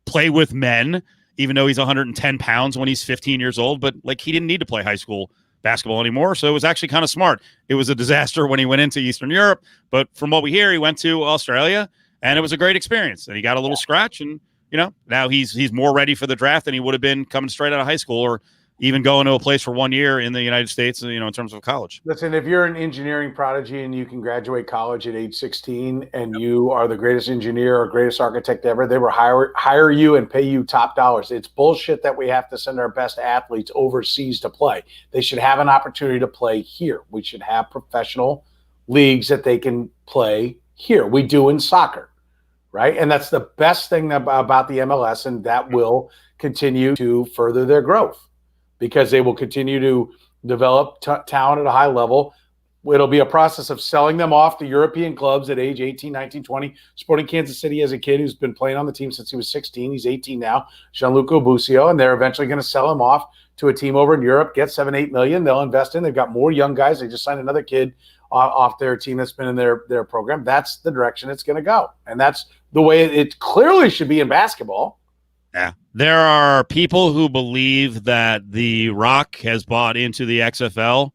play with men, even though he's 110 pounds when he's 15 years old. But, he didn't need to play high school basketball anymore, so it was actually kind of smart. It was a disaster when he went into Eastern Europe, but from what we hear, he went to Australia, and it was a great experience. And he got a little scratch, and now he's more ready for the draft than he would have been coming straight out of high school or even going to a place for 1 year in the United States, in terms of college. Listen, if you're an engineering prodigy and you can graduate college at age 16 and you are the greatest engineer or greatest architect ever, they will hire you and pay you top dollars. It's bullshit that we have to send our best athletes overseas to play. They should have an opportunity to play here. We should have professional leagues that they can play here. We do in soccer, right? And that's the best thing about the MLS, and that will continue to further their growth, because they will continue to develop talent at a high level. It'll be a process of selling them off to European clubs at age 18, 19, 20. Sporting Kansas City has a kid who's been playing on the team since he was 16. He's 18 now, Gianluca Busio, and they're eventually going to sell him off to a team over in Europe, get $7-8 million. They'll invest in. They've got more young guys. They just signed another kid off their team that's been in their program. That's the direction it's going to go. And that's the way it clearly should be in basketball. Yeah. There are people who believe that The Rock has bought into the XFL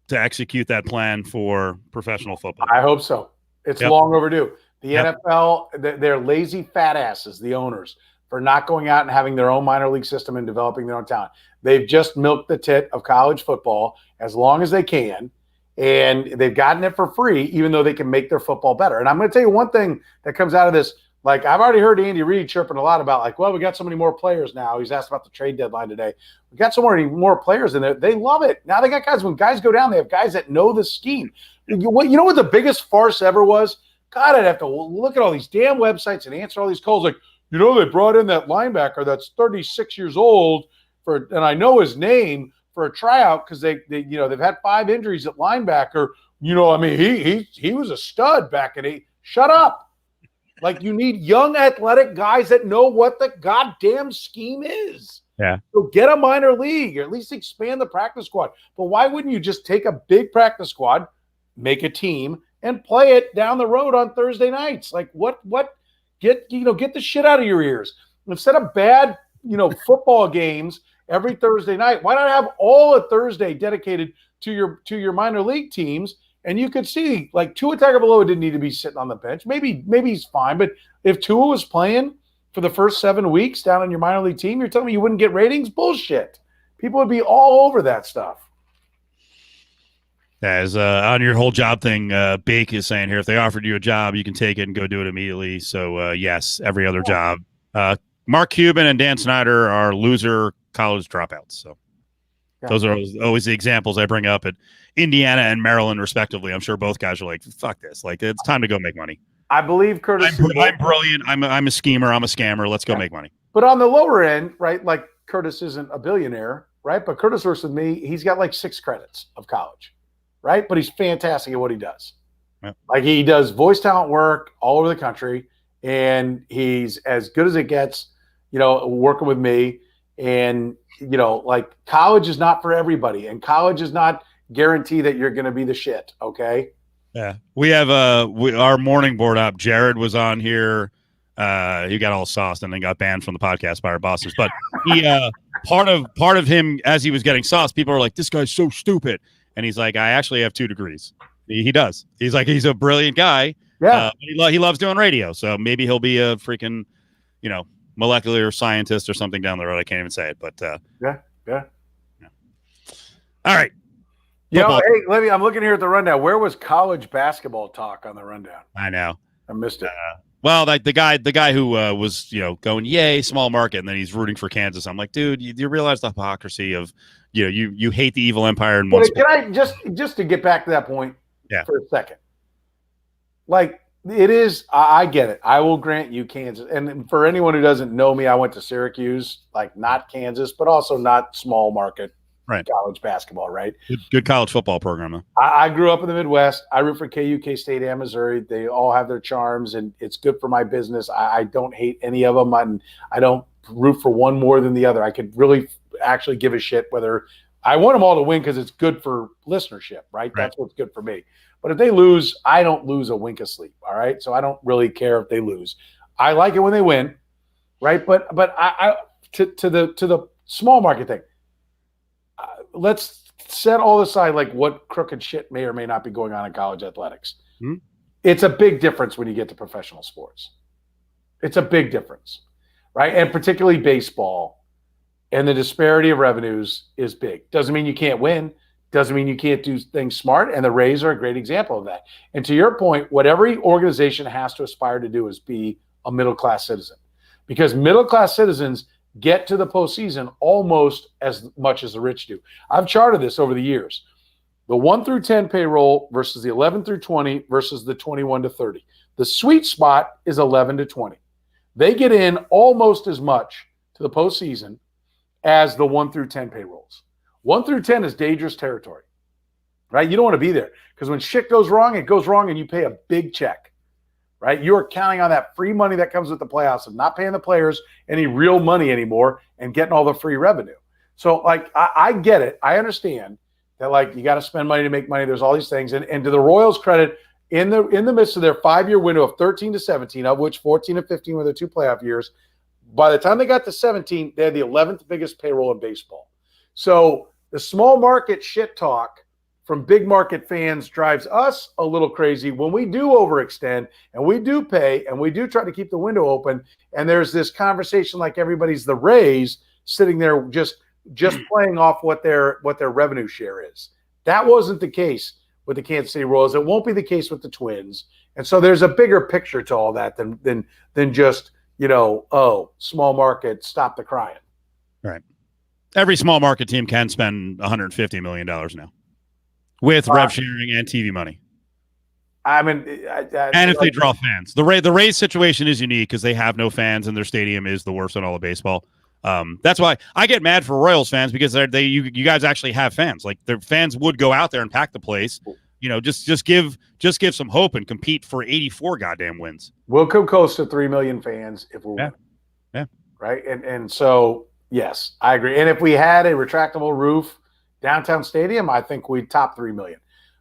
to execute that plan for professional football. I hope so. It's long overdue. The NFL, they're lazy fat asses, the owners, for not going out and having their own minor league system and developing their own talent. They've just milked the tit of college football as long as they can, and they've gotten it for free, even though they can make their football better. And I'm going to tell you one thing that comes out of this. I've already heard Andy Reid chirping a lot about, we got so many more players now. He's asked about the trade deadline today. We got so many more players in there. They love it. Now they got guys. When guys go down, they have guys that know the scheme. You know what the biggest farce ever was? God, I'd have to look at all these damn websites and answer all these calls. They brought in that linebacker that's 36 years old and I know his name, for a tryout because they've had 5 injuries at linebacker. He was a stud back in 8. Shut up. You need young athletic guys that know what the goddamn scheme is. Yeah. So get a minor league, or at least expand the practice squad. But why wouldn't you just take a big practice squad, make a team, and play it down the road on Thursday nights? Get the shit out of your ears. Instead of bad, football games every Thursday night, why not have all a Thursday dedicated to your minor league teams? And you could see, Tua Tagovailoa didn't need to be sitting on the bench. Maybe he's fine. But if Tua was playing for the first 7 weeks down on your minor league team, you're telling me you wouldn't get ratings? Bullshit. People would be all over that stuff. As on your whole job thing, Bake is saying here, if they offered you a job, you can take it and go do it immediately. So, yes, every other job. Mark Cuban and Dan Snyder are loser college dropouts. So, Yeah. Those are always the examples I bring up at Indiana and Maryland, respectively. I'm sure both guys are like, fuck this. Like, it's time to go make money. I believe Curtis. I'm brilliant. I'm a schemer. I'm a scammer. Let's go make money. But on the lower end, right, like Curtis isn't a billionaire, right? But Curtis works with me. He's got like 6 credits of college, right? But he's fantastic at what he does. Yep. Like he does voice talent work all over the country, and he's as good as it gets, working with me. And, like college is not for everybody, and college is not guaranteed that you're going to be the shit. Okay. Yeah. We have our morning board up. Jared was on here. He got all sauced and then got banned from the podcast by our bosses. But he, part of him, as he was getting sauced, people are like, this guy's so stupid. And he's like, I actually have 2 degrees. He does. He's like, he's a brilliant guy. Yeah. He loves doing radio. So maybe he'll be a freaking, molecular scientist or something down the road. I can't even say it, but yeah. All right. Hey, I'm looking here at the rundown. Where was college basketball talk on the rundown? I know. I missed it. Well, like the guy who was, going, yay, small market, and then he's rooting for Kansas. I'm like, dude, you realize the hypocrisy of, you hate the evil empire in one sport. Can I just to get back to that point for a second? Like, it is, I get it. I will grant you Kansas. And for anyone who doesn't know me, I went to Syracuse, like not Kansas, but also not small market college basketball, right? Good college football program, though. I grew up in the Midwest. I root for KU, K-State, and Missouri. They all have their charms, and it's good for my business. I don't hate any of them, and I don't root for one more than the other. I could really actually give a shit whether I want them all to win because it's good for listenership, right? That's what's good for me. But if they lose, I don't lose a wink of sleep, all right? So I don't really care if they lose. I like it when they win, right? But I to the small market thing, let's set all aside like what crooked shit may or may not be going on in college athletics. Mm-hmm. It's a big difference when you get to professional sports. It's a big difference, right? And particularly baseball, and the disparity of revenues is big. Doesn't mean you can't win. Doesn't mean you can't do things smart, and the Rays are a great example of that. And to your point, what every organization has to aspire to do is be a middle-class citizen, because middle-class citizens get to the postseason almost as much as the rich do. I've charted this over the years. The 1 through 10 payroll versus the 11 through 20 versus the 21 to 30. The sweet spot is 11 to 20. They get in almost as much to the postseason as the 1 through 10 payrolls. 1 through 10 is dangerous territory, right? You don't want to be there because when shit goes wrong, it goes wrong and you pay a big check, right? You're counting on that free money that comes with the playoffs and not paying the players any real money anymore and getting all the free revenue. So, like, I get it. I understand that, like, you got to spend money to make money. There's all these things. And to the Royals' credit, in the midst of their 5-year window of 13 to 17, of which 14 and 15 were their 2 playoff years, by the time they got to 17, they had the 11th biggest payroll in baseball. So the small market shit talk from big market fans drives us a little crazy when we do overextend and we do pay and we do try to keep the window open. And there's this conversation like everybody's the Rays sitting there just playing off what their revenue share is. That wasn't the case with the Kansas City Royals. It won't be the case with the Twins. And so there's a bigger picture to all that than just, small market, stop the crying. Right. Every small market team can spend $150 million now with rev sharing and TV money. I mean, and if they draw fans, the Rays situation is unique because they have no fans and their stadium is the worst in all of baseball. That's why I get mad for Royals fans because you guys actually have fans. Like their fans would go out there and pack the place. Just give some hope and compete for 84 goddamn wins. We'll come close to 3 million fans if we're winning. Yeah. Right. And so. Yes, I agree. And if we had a retractable roof downtown stadium, I think we'd top 3 million.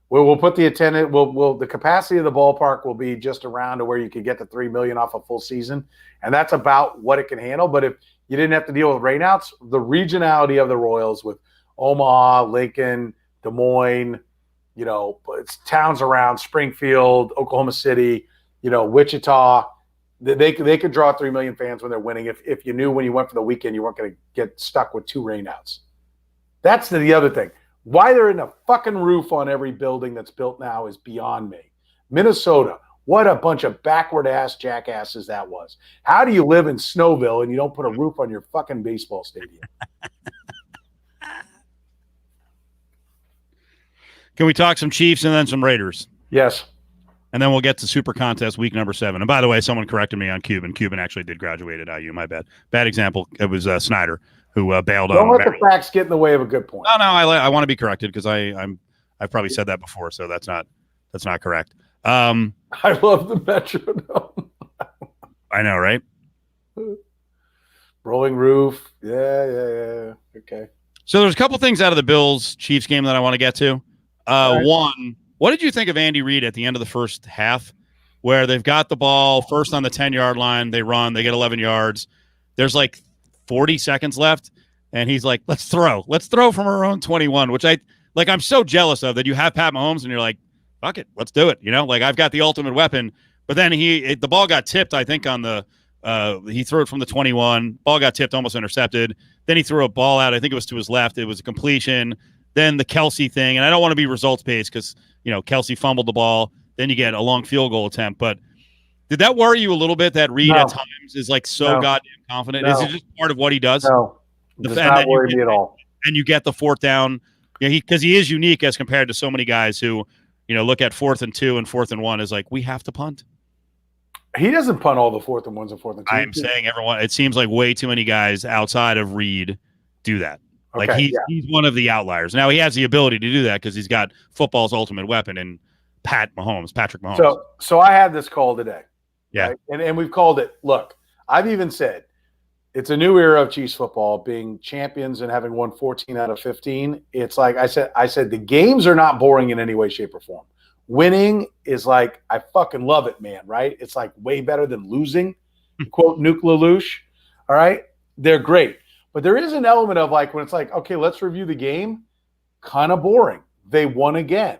We'll put the attendance. The capacity of the ballpark will be just around to where you could get to 3 million off a full season, and that's about what it can handle. But if you didn't have to deal with rainouts, the regionality of the Royals with Omaha, Lincoln, Des Moines, it's towns around Springfield, Oklahoma City, Wichita. They could draw 3 million fans when they're winning if you knew when you went for the weekend you weren't going to get stuck with 2 rainouts. That's the other thing. Why they're in a fucking roof on every building that's built now is beyond me. Minnesota, what a bunch of backward-ass jackasses that was. How do you live in Snowville and you don't put a roof on your fucking baseball stadium? Can we talk some Chiefs and then some Raiders? Yes. And then we'll get to Super Contest week number 7. And by the way, someone corrected me on Cuban. Cuban actually did graduate at IU. My bad. Bad example. It was Snyder who bailed on. Don't let the facts get in the way of a good point. No, I want to be corrected because I've probably said that before, so that's not correct. I love the Metrodome. I know, right? Rolling roof. Yeah. Okay. So there's a couple things out of the Bills-Chiefs game that I want to get to. Right. One, what did you think of Andy Reid at the end of the first half where they've got the ball first on the 10-yard line, they run, they get 11 yards. There's like 40 seconds left, and he's like, let's throw from our own 21, which I'm so jealous of that you have Pat Mahomes and you're like, fuck it, let's do it. Like I've got the ultimate weapon. But then the ball got tipped, I think, on the he threw it from the 21. Ball got tipped, almost intercepted. Then he threw a ball out. I think it was to his left. It was a completion. Then the Kelsey thing, and I don't want to be results-based because, Kelsey fumbled the ball. Then you get a long field goal attempt. But did that worry you a little bit that Reid at times is like so goddamn confident? Is it just part of what he does? No, it does not worry me at all. And you get the fourth down. Because he is unique as compared to so many guys who, look at 4th and 2 and 4th and 1 is like, we have to punt. He doesn't punt all the 4th and 1s and 4th and 2s. I'm saying everyone. It seems like way too many guys outside of Reid do that. Like he's one of the outliers. Now he has the ability to do that because he's got football's ultimate weapon in Patrick Mahomes. So I had this call today. Yeah, right? And we've called it. Look, I've even said it's a new era of Chiefs football, being champions and having won 14 out of 15. It's like I said the games are not boring in any way, shape, or form. Winning is like, I fucking love it, man, right? It's like way better than losing, quote, Nuke Lelouch, all right? They're great. But there is an element of like when it's like, okay, let's review the game, kind of boring. They won again,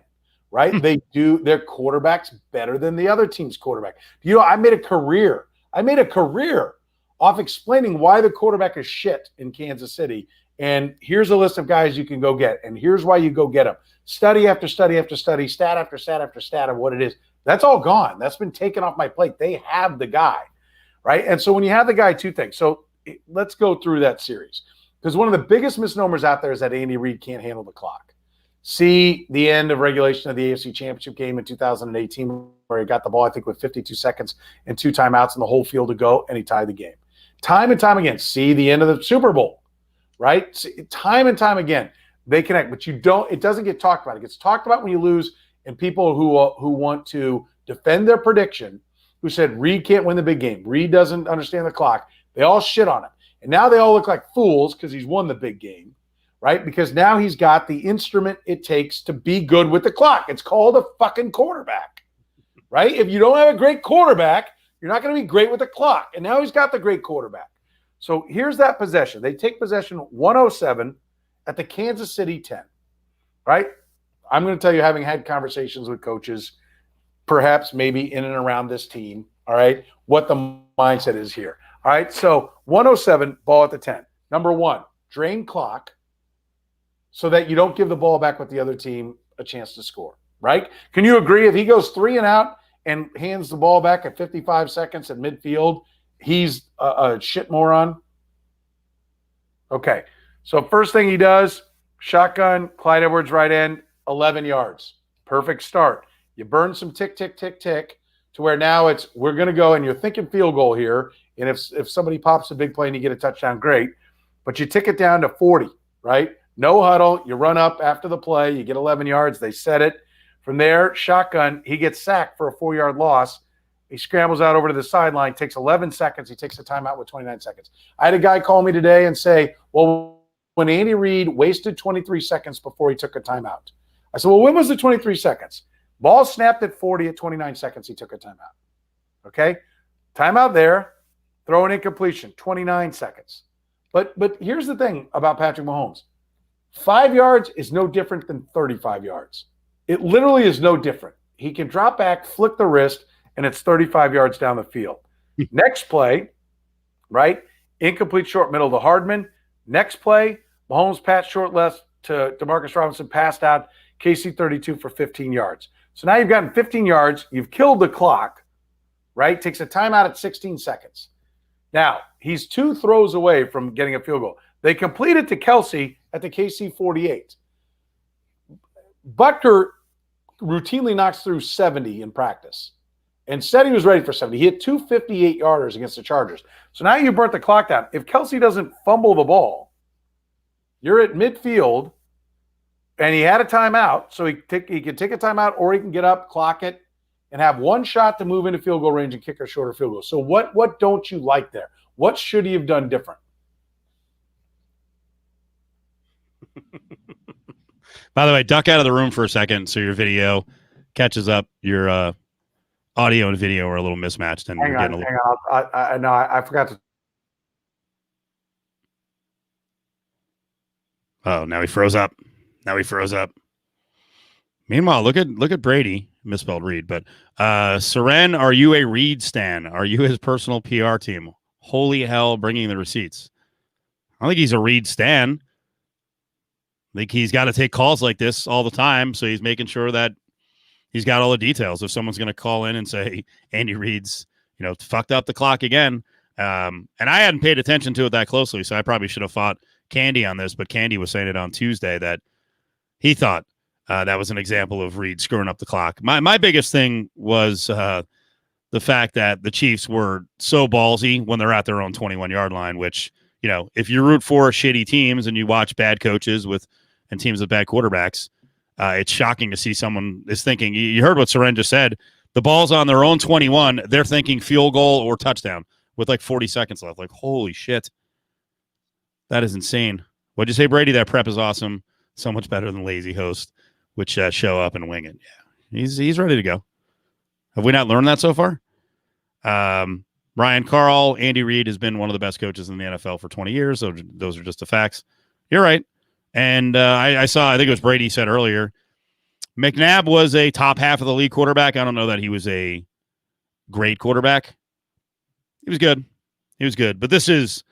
right? They do their quarterback's better than the other team's quarterback. I made a career off explaining why the quarterback is shit in Kansas City. And here's a list of guys you can go get. And here's why you go get them. Study after study after study, stat after stat after stat of what it is. That's all gone. That's been taken off my plate. They have the guy, right? And so when you have the guy, two things. So let's go through that series. Because one of the biggest misnomers out there is that Andy Reid can't handle the clock. See the end of regulation of the AFC Championship game in 2018 where he got the ball, I think, with 52 seconds and 2 timeouts and the whole field to go, and he tied the game. Time and time again. See the end of the Super Bowl, right? Time and time again. They connect, but it doesn't get talked about. It gets talked about when you lose, and people who want to defend their prediction, who said Reid can't win the big game. Reid doesn't understand the clock. They all shit on him. And now they all look like fools because he's won the big game, right? Because now he's got the instrument it takes to be good with the clock. It's called a fucking quarterback, right? If you don't have a great quarterback, you're not going to be great with the clock. And now he's got the great quarterback. So here's that possession. They take possession 107 at the Kansas City 10, right? I'm going to tell you, having had conversations with coaches, perhaps maybe in and around this team, all right, what the mindset is here. All right, so 107, ball at the 10. Number 1, drain clock so that you don't give the ball back with the other team a chance to score, right? Can you agree if he goes 3 and out and hands the ball back at 55 seconds at midfield, he's a shit moron? Okay, so first thing he does, shotgun, Clyde Edwards right end, 11 yards. Perfect start. You burn some tick, tick, tick, tick to where now we're going to go, and you're thinking field goal here. And if somebody pops a big play and you get a touchdown, great. But you tick it down to 40, right? No huddle. You run up after the play. You get 11 yards. They set it. From there, shotgun, he gets sacked for a 4-yard loss. He scrambles out over to the sideline, takes 11 seconds. He takes a timeout with 29 seconds. I had a guy call me today and say, well, when Andy Reid wasted 23 seconds before he took a timeout. I said, well, when was the 23 seconds? Ball snapped at 40 at 29 seconds. He took a timeout. Okay? Timeout there. Throw an incompletion, 29 seconds. But here's the thing about Patrick Mahomes. 5 yards is no different than 35 yards. It literally is no different. He can drop back, flick the wrist, and it's 35 yards down the field. Next play, right? Incomplete short middle to Hardman. Next play, Mahomes passed short left to Demarcus Robinson, passed out, KC 32 for 15 yards. So now you've gotten 15 yards. You've killed the clock, right? Takes a timeout at 16 seconds. Now, he's 2 throws away from getting a field goal. They completed to Kelsey at the KC 48. Butker routinely knocks through 70 in practice and said he was ready for 70. He hit 2 58-yarders against the Chargers. So now you burnt the clock down. If Kelsey doesn't fumble the ball, you're at midfield, and he had a timeout, so he can take a timeout or he can get up, clock it, and have one shot to move into field goal range and kick a shorter field goal. So what don't you like there? What should he have done different? By the way, duck out of the room for a second so your video catches up. Your audio and video are a little mismatched. And hang on. I forgot to. Oh, now he froze up. Meanwhile, look at Brady, misspelled Reed, but Soren, are you a Reed stan? Are you his personal PR team? Holy hell, bringing the receipts. I don't think he's a Reed stan. I think he's got to take calls like this all the time, so he's making sure that he's got all the details. If someone's going to call in and say Andy Reid's, fucked up the clock again, and I hadn't paid attention to it that closely, so I probably should have fought Candy on this, but Candy was saying it on Tuesday that he thought that was an example of Reid screwing up the clock. My biggest thing was the fact that the Chiefs were so ballsy when they're at their own 21-yard line, which, if you root for shitty teams and you watch bad coaches and teams with bad quarterbacks, it's shocking to see someone is thinking. You heard what Soren just said. The ball's on their own 21. They're thinking field goal or touchdown with like 40 seconds left. Like, holy shit. That is insane. What'd you say, Brady? That prep is awesome. So much better than lazy host, which show up and wing it. Yeah, he's ready to go. Have we not learned that so far? Ryan Carl, Andy Reid has been one of the best coaches in the NFL for 20 years. So those are just the facts. You're right. And I think it was Brady said earlier, McNabb was a top half of the league quarterback. I don't know that he was a great quarterback. He was good. But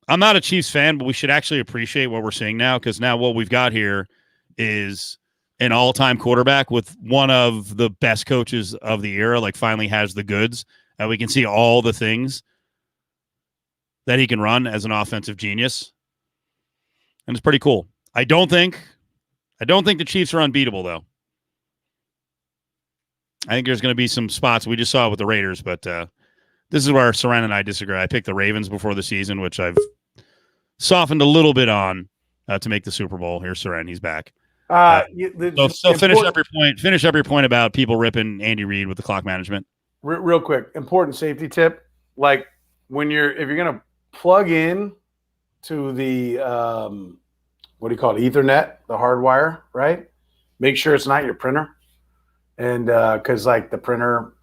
I'm not a Chiefs fan, but we should actually appreciate what we're seeing now, because now what we've got here is an all-time quarterback with one of the best coaches of the era, like finally has the goods. We can see all the things that he can run as an offensive genius. And it's pretty cool. I don't think the Chiefs are unbeatable, though. I think there's going to be some spots. We just saw it with the Raiders, but this is where Soren and I disagree. I picked the Ravens before the season, which I've softened a little bit on to make the Super Bowl. Here's Soren. He's back. So finish up your point. Finish up your point about people ripping Andy Reid with the clock management. Real quick, important safety tip. Like if you're going to plug in to the what do you call it? Ethernet, the hardwire, right? Make sure it's not your printer. And because like the printer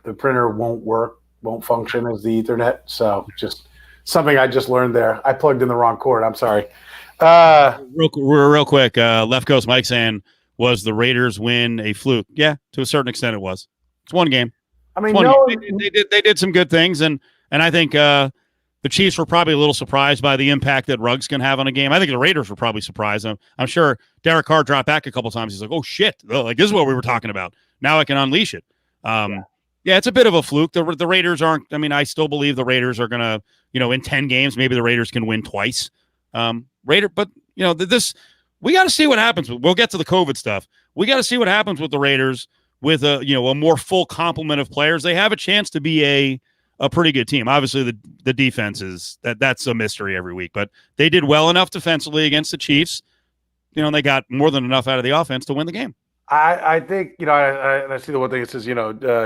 won't function as the Ethernet. So just something I just learned there. I plugged in the wrong cord. I'm sorry. Real quick, Left Coast Mike saying, was the Raiders win a fluke? Yeah, to a certain extent it was. It's one game. I mean, they did some good things, and I think the Chiefs were probably a little surprised by the impact that Ruggs can have on a game. I think the Raiders were probably surprised. I'm sure Derek Carr dropped back a couple times. He's like, oh, shit. Like, this is what we were talking about. Now I can unleash it. Yeah, it's a bit of a fluke. The Raiders aren't – I mean, I still believe the Raiders are going to, in 10 games, maybe the Raiders can win twice. But, we got to see what happens. We'll get to the COVID stuff. We got to see what happens with the Raiders with a more full complement of players. They have a chance to be a pretty good team. Obviously, the defense is that's a mystery every week, but they did well enough defensively against the Chiefs. And they got more than enough out of the offense to win the game. I think, I see the one thing that says,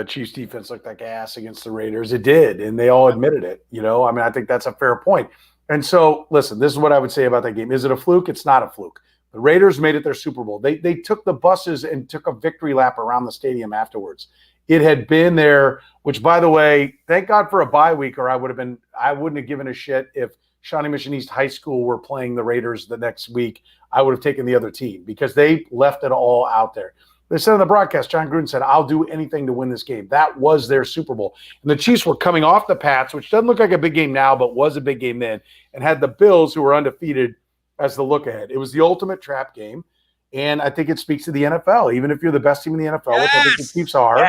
Chiefs defense looked like ass against the Raiders. It did, and they all admitted it. I think that's a fair point. And so, listen, this is what I would say about that game. Is it a fluke? It's not a fluke. The Raiders made it their Super Bowl. They took the buses and took a victory lap around the stadium afterwards. It had been there, which, by the way, thank God for a bye week, or I wouldn't have given a shit if Shawnee Mission East High School were playing the Raiders the next week. I would have taken the other team because they left it all out there. They said on the broadcast, John Gruden said, I'll do anything to win this game. That was their Super Bowl. And the Chiefs were coming off the Pats, which doesn't look like a big game now, but was a big game then, and had the Bills, who were undefeated, as the look ahead. It was the ultimate trap game. And I think it speaks to the NFL. Even if you're the best team in the NFL, which I think the Chiefs are,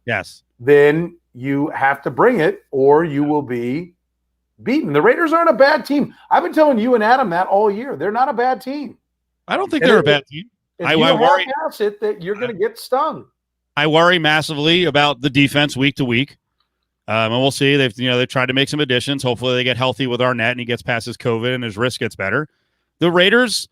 yes, then you have to bring it or you will be beaten. The Raiders aren't a bad team. I've been telling you and Adam that all year. They're not a bad team. I don't think they're a bad team. If you half-ass it, that you're going to get stung. I worry massively about the defense week to week. And we'll see. They've tried to make some additions. Hopefully they get healthy with Arnett and he gets past his COVID and his wrist gets better. The Raiders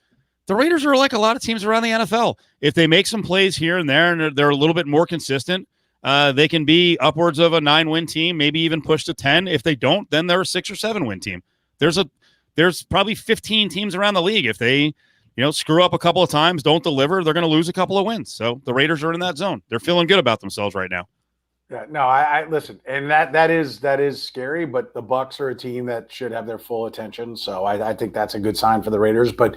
are like a lot of teams around the NFL. If they make some plays here and there and they're a little bit more consistent, they can be upwards of a 9-win team, maybe even push to 10. If they don't, then they're a 6 or 7-win team. There's probably 15 teams around the league. If they, screw up a couple of times, don't deliver, they're going to lose a couple of wins. So the Raiders are in that zone. They're feeling good about themselves right now. Yeah, no, I listen, and that is scary, but the Bucs are a team that should have their full attention. So I think that's a good sign for the Raiders. But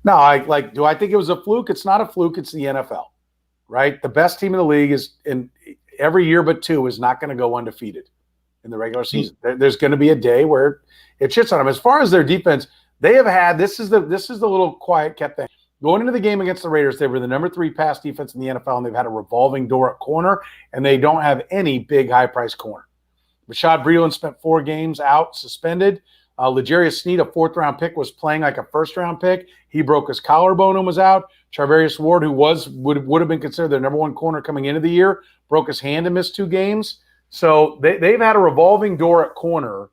no, do I think it was a fluke? It's not a fluke. It's the NFL, right? The best team in the league is in every year but 2 is not going to go undefeated in the regular season. There's going to be a day where it shits on them. As far as their defense, they have had this is the little quiet kept thing. Going into the game against the Raiders, they were the number 3 pass defense in the NFL, and they've had a revolving door at corner, and they don't have any big high-priced corner. Rashad Breeland spent 4 games out, suspended. L'Jarius Sneed, a 4th-round pick, was playing like a first-round pick. He broke his collarbone and was out. Charvarius Ward, who would have been considered their number 1 corner coming into the year, broke his hand and missed 2 games. So they've had a revolving door at corner,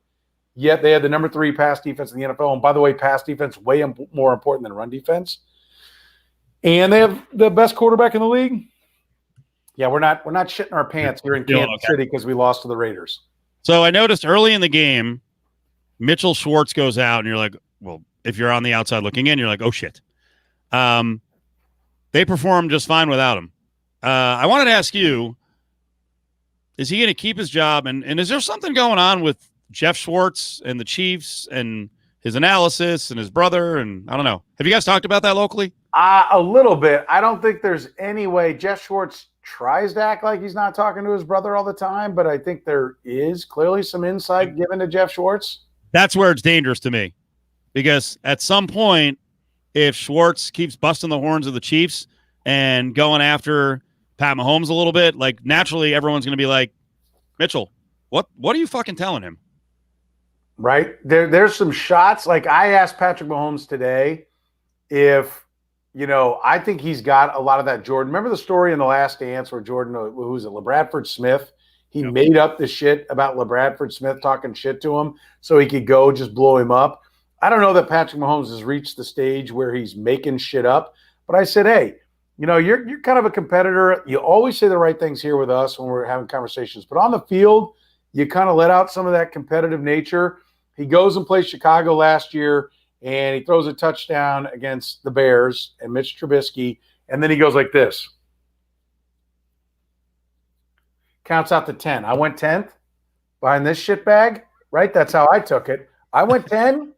yet they had the number 3 pass defense in the NFL. And by the way, pass defense way more important than run defense. And they have the best quarterback in the league. Yeah, we're not shitting our pants here in Kansas City because we lost to the Raiders. So I noticed early in the game, Mitchell Schwartz goes out, and you're like, well, if you're on the outside looking in, you're like, oh shit. They performed just fine without him. I wanted to ask you, is he going to keep his job? And is there something going on with Jeff Schwartz and the Chiefs and his analysis and his brother? And I don't know. Have you guys talked about that locally? A little bit. I don't think there's any way. Jeff Schwartz tries to act like he's not talking to his brother all the time, but I think there is clearly some insight given to Jeff Schwartz. That's where it's dangerous to me, because at some point, if Schwartz keeps busting the horns of the Chiefs and going after Pat Mahomes a little bit, like naturally everyone's going to be like, Mitchell, what are you fucking telling him? Right. There's some shots. Like I asked Patrick Mahomes today if, I think he's got a lot of that Jordan. Remember the story in The Last Dance where Jordan, who's it, LeBradford Smith? He made up the shit about LeBradford Smith talking shit to him so he could go just blow him up. I don't know that Patrick Mahomes has reached the stage where he's making shit up, but I said, hey, you're kind of a competitor. You always say the right things here with us when we're having conversations, but on the field, you kind of let out some of that competitive nature. He goes and plays Chicago last year, and he throws a touchdown against the Bears and Mitch Trubisky, and then he goes like this. Counts out to 10. I went 10th behind this shitbag, right? That's how I took it. I went 10.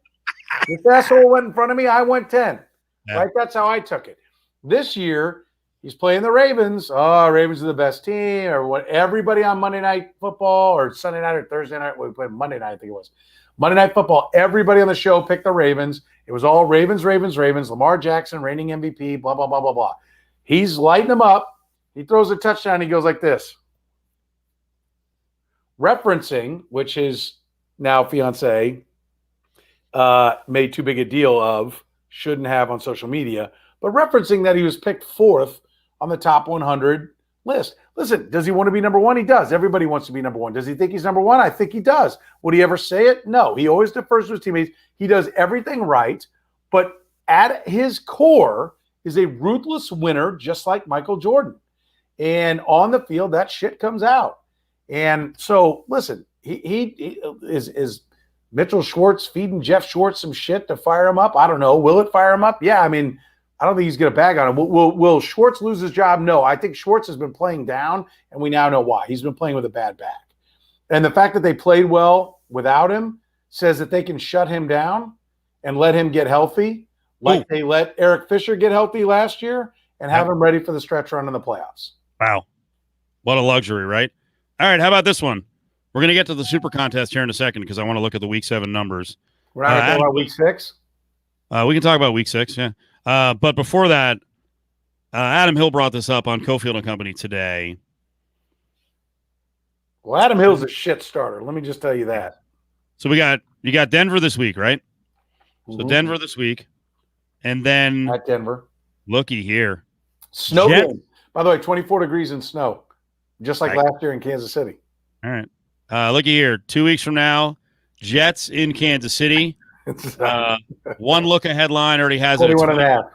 This asshole went in front of me. I went 10. Yeah. Right? That's how I took it. This year, he's playing the Ravens. Oh, Ravens are the best team. Or what? Everybody on Monday Night Football or Sunday night or Thursday night. We played Monday night, I think it was. Monday Night Football, everybody on the show picked the Ravens. It was all Ravens, Ravens, Ravens. Lamar Jackson, reigning MVP, blah, blah, blah, blah, blah. He's lighting them up. He throws a touchdown. He goes like this. Referencing, which his now fiance made too big a deal of, shouldn't have on social media, but referencing that he was picked 4th on the top 100 list. Listen, does he want to be number 1? He does. Everybody wants to be number 1. Does he think he's number 1? I think he does. Would he ever say it? No. He always defers to his teammates. He does everything right, but at his core is a ruthless winner, just like Michael Jordan. And on the field, that shit comes out. And so, listen, he is Mitchell Schwartz feeding Jeff Schwartz some shit to fire him up? I don't know. Will it fire him up? Yeah, I mean, I don't think he's going to bag on him. Will Schwartz lose his job? No. I think Schwartz has been playing down, and we now know why. He's been playing with a bad back. And the fact that they played well without him says that they can shut him down and let him get healthy, like they let Eric Fisher get healthy last year, and have him ready for the stretch run in the playoffs. Wow. What a luxury, right? All right, how about this one? We're going to get to the Supercontest here in a second because I want to look at the Week 7 numbers. We're not going to talk about Week 6? We can talk about Week 6, yeah. But before that, Adam Hill brought this up on Cofield and Company today. Well, Adam Hill's a shit starter. Let me just tell you that. So you got Denver this week, right? So Denver this week, and then at Denver. Looky here, Snow Jets. game. By the way, 24 degrees in snow, just like last year in Kansas City. All right. Looky here. 2 weeks from now, Jets in Kansas City. One look ahead line already has 21 and a half.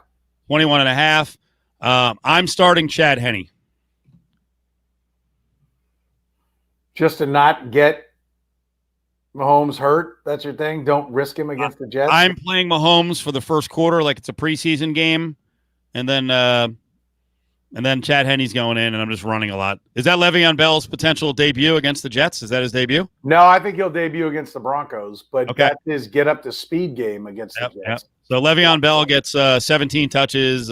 21 and a half. I'm starting Chad Henne. Just to not get Mahomes hurt, that's your thing? Don't risk him against the Jets? I'm playing Mahomes for the first quarter like it's a preseason game, and then Chad Henne's going in, and I'm just running a lot. Is that Le'Veon Bell's potential debut against the Jets? Is that his debut? No, I think he'll debut against the Broncos, but that's his get-up-to-speed game against the Jets. Yep. So Le'Veon Bell gets 17 touches.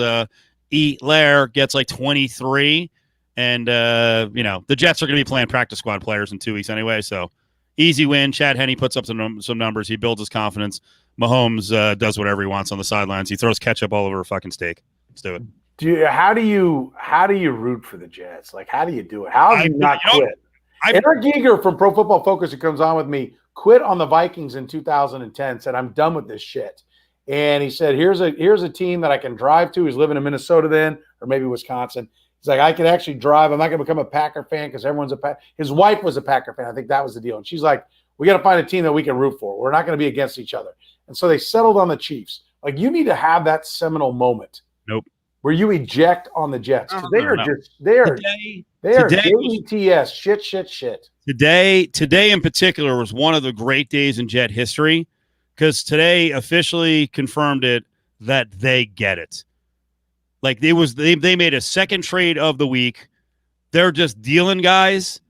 Lair gets like 23. And, the Jets are going to be playing practice squad players in 2 weeks anyway. So easy win. Chad Henne puts up some numbers. He builds his confidence. Mahomes does whatever he wants on the sidelines. He throws ketchup all over a fucking steak. Let's do it. How do you root for the Jets? Like, how do you do it? How do you not quit? Eric Eager from Pro Football Focus, who comes on with me, quit on the Vikings in 2010, said, I'm done with this shit. And he said, here's a team that I can drive to. He's living in Minnesota then, or maybe Wisconsin. He's like, I can actually drive. I'm not going to become a Packer fan because everyone's his wife was a Packer fan. I think that was the deal. And she's like, we got to find a team that we can root for. We're not going to be against each other. And so they settled on the Chiefs. Like, you need to have that seminal moment. Nope. Where you eject on the Jets. They are JETS, shit. Today in particular was one of the great days in Jet history because today officially confirmed it that they get it. Like they made a second trade of the week. They're just dealing guys.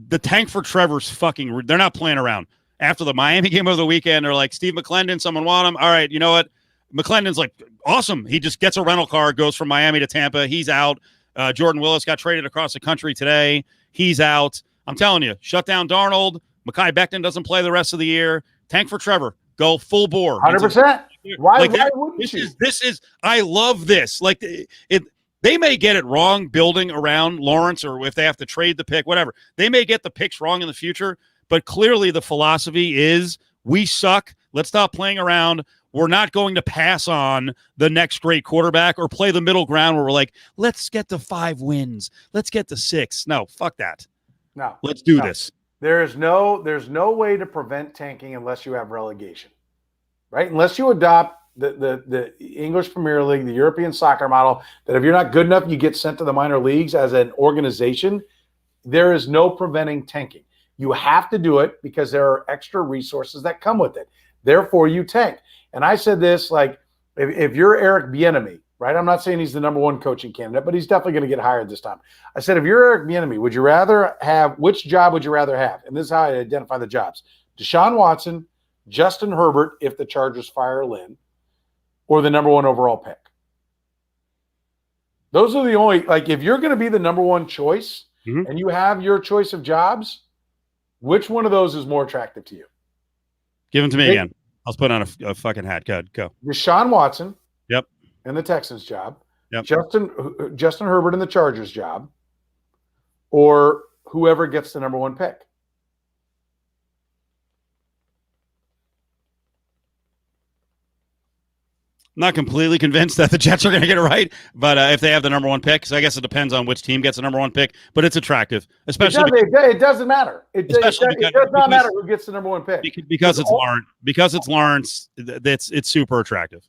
The tank for Trevor's fucking. They're not playing around. After the Miami game of the weekend, they're like, Steve McClendon, someone want him. All right, you know what? McClendon's like, awesome. He just gets a rental car, goes from Miami to Tampa. He's out. Jordan Willis got traded across the country today. He's out. I'm telling you, shut down Darnold. Mekhi Becton doesn't play the rest of the year. Tank for Trevor. Go full bore. 100%. Why wouldn't you? This is. I love this. Like they may get it wrong building around Lawrence, or if they have to trade the pick, whatever. They may get the picks wrong in the future, but clearly the philosophy is we suck. Let's stop playing around. We're not going to pass on the next great quarterback or play the middle ground where we're like, let's get to 5 wins. Let's get to 6. No, fuck that. No. Let's do this. There's no way to prevent tanking unless you have relegation, right? Unless you adopt the English Premier League, the European soccer model, that if you're not good enough, you get sent to the minor leagues as an organization. There is no preventing tanking. You have to do it because there are extra resources that come with it. Therefore, you tank. And I said this, like, if you're Eric Bieniemy, right? I'm not saying he's the number one coaching candidate, but he's definitely going to get hired this time. I said, if you're Eric Bieniemy, which job would you rather have? And this is how I identify the jobs. Deshaun Watson, Justin Herbert, if the Chargers fire Lynn, or the number one overall pick. Those are the only, like, if you're going to be the number one choice and you have your choice of jobs, which one of those is more attractive to you? Give them to me again. I'll put on a fucking hat. Go. Deshaun Watson. Yep. In the Texans job. Yep. Justin Herbert in the Chargers job. Or whoever gets the number one pick. Not completely convinced that the Jets are going to get it right, but if they have the number one pick, so I guess it depends on which team gets the number one pick, but it's attractive, especially it doesn't matter. It does not matter who gets the number one pick. Because it's Lawrence. Because it's Lawrence, it's super attractive.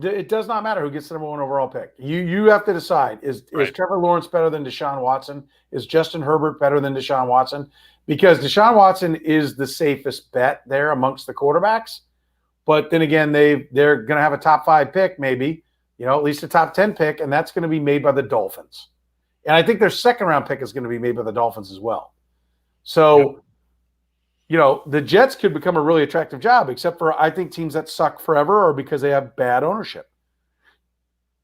It does not matter who gets the number one overall pick. You have to decide, is Trevor Lawrence better than Deshaun Watson? Is Justin Herbert better than Deshaun Watson? Because Deshaun Watson is the safest bet there amongst the quarterbacks. But then again, they're going to have a top 5 pick, maybe, at least a top 10 pick, and that's going to be made by the Dolphins. And I think their second round pick is going to be made by the Dolphins as well. So, the Jets could become a really attractive job, except for I think teams that suck forever or because they have bad ownership.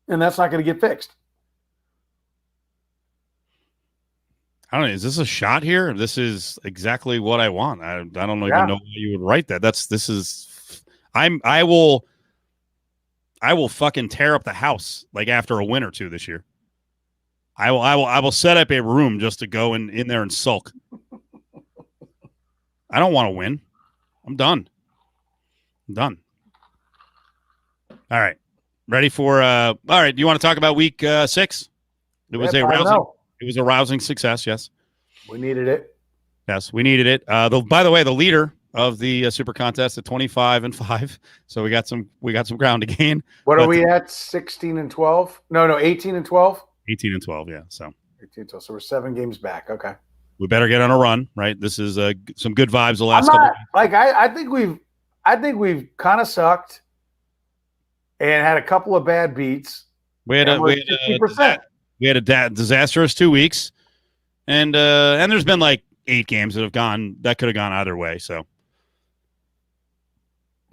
And that's not going to get fixed. I don't know. Is this a shot here? This is exactly what I want. I don't even know why you would write that. I will fucking tear up the house like after a win or two this year. I will set up a room just to go in there and sulk. I don't want to win. I'm done. All right. Ready for all right, do you want to talk about week 6? It was a rousing. It was a rousing success. Yes, we needed it. Yes, we needed it. By the way, the leader of the Super Contest at 25-5. So we got some ground to gain. What are we at? 16-12? No, 18-12. 18-12. Yeah. So 18-12. So we're 7 games back. Okay. We better get on a run, right? This is some good vibes the last couple. I think we've kind of sucked and had a couple of bad beats. We had a disastrous 2 weeks, and there's been like 8 games that could have gone either way. So,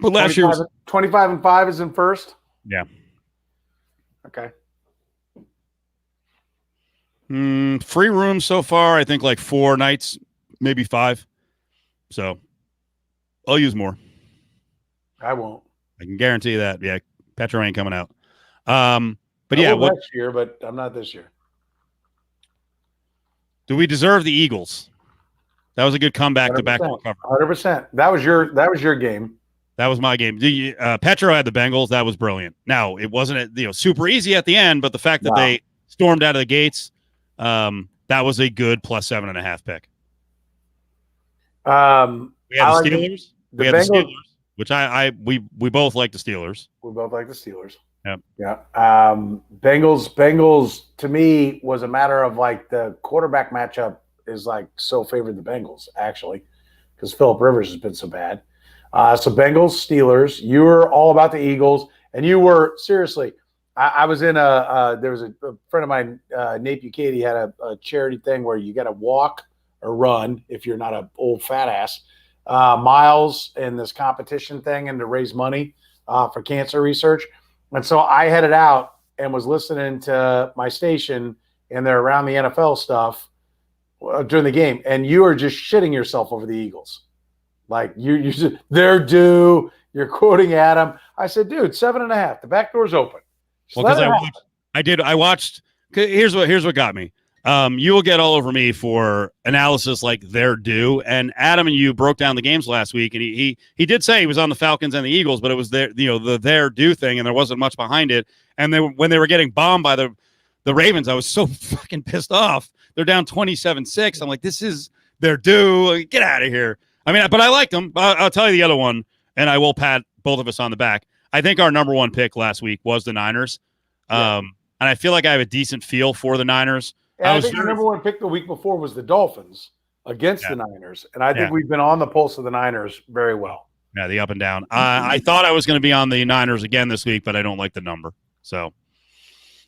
but last year 25-5 is in first. Yeah. Okay. Free rooms so far, I think like 4 nights, maybe 5. So I'll use more. I won't. I can guarantee that. Yeah, Petro ain't coming out. But yeah, next year, but I'm not this year. Do we deserve the Eagles? That was a good comeback to back cover. 100%. That was your game. That was my game. Petro had the Bengals. That was brilliant. Now it wasn't super easy at the end, but the fact that they stormed out of the gates, that was a good +7.5 pick. We had the Steelers. We had the Steelers, which we both like the Steelers. We both like the Steelers. Yeah. Yeah. Bengals to me was a matter of like the quarterback matchup is like so favored the Bengals actually because Phillip Rivers has been so bad. So Bengals, Steelers, you were all about the Eagles and you were seriously. I was in there was a friend of mine, Nate Bucati, had a charity thing where you got to walk or run if you're not an old fat ass miles in this competition thing and to raise money for cancer research. And so I headed out and was listening to my station and they're around the NFL stuff during the game. And you are just shitting yourself over the Eagles. Like they're due. You're quoting Adam. I said, dude, 7.5. The back door's open. Well, because I watched. Here's what got me. You will get all over me for analysis like they're due. And Adam and you broke down the games last week, and he did say he was on the Falcons and the Eagles, but it was their due thing, and there wasn't much behind it. And when they were getting bombed by the Ravens, I was so fucking pissed off. They're down 27-6. I'm like, this is their due. Get out of here. I mean, but I liked them. I'll tell you the other one, and I will pat both of us on the back. I think our number 1 pick last week was the Niners. And I feel like I have a decent feel for the Niners. I think the number 1 pick the week before was the Dolphins against the Niners. And I think we've been on the pulse of the Niners very well. Yeah, the up and down. I thought I was going to be on the Niners again this week, but I don't like the number. So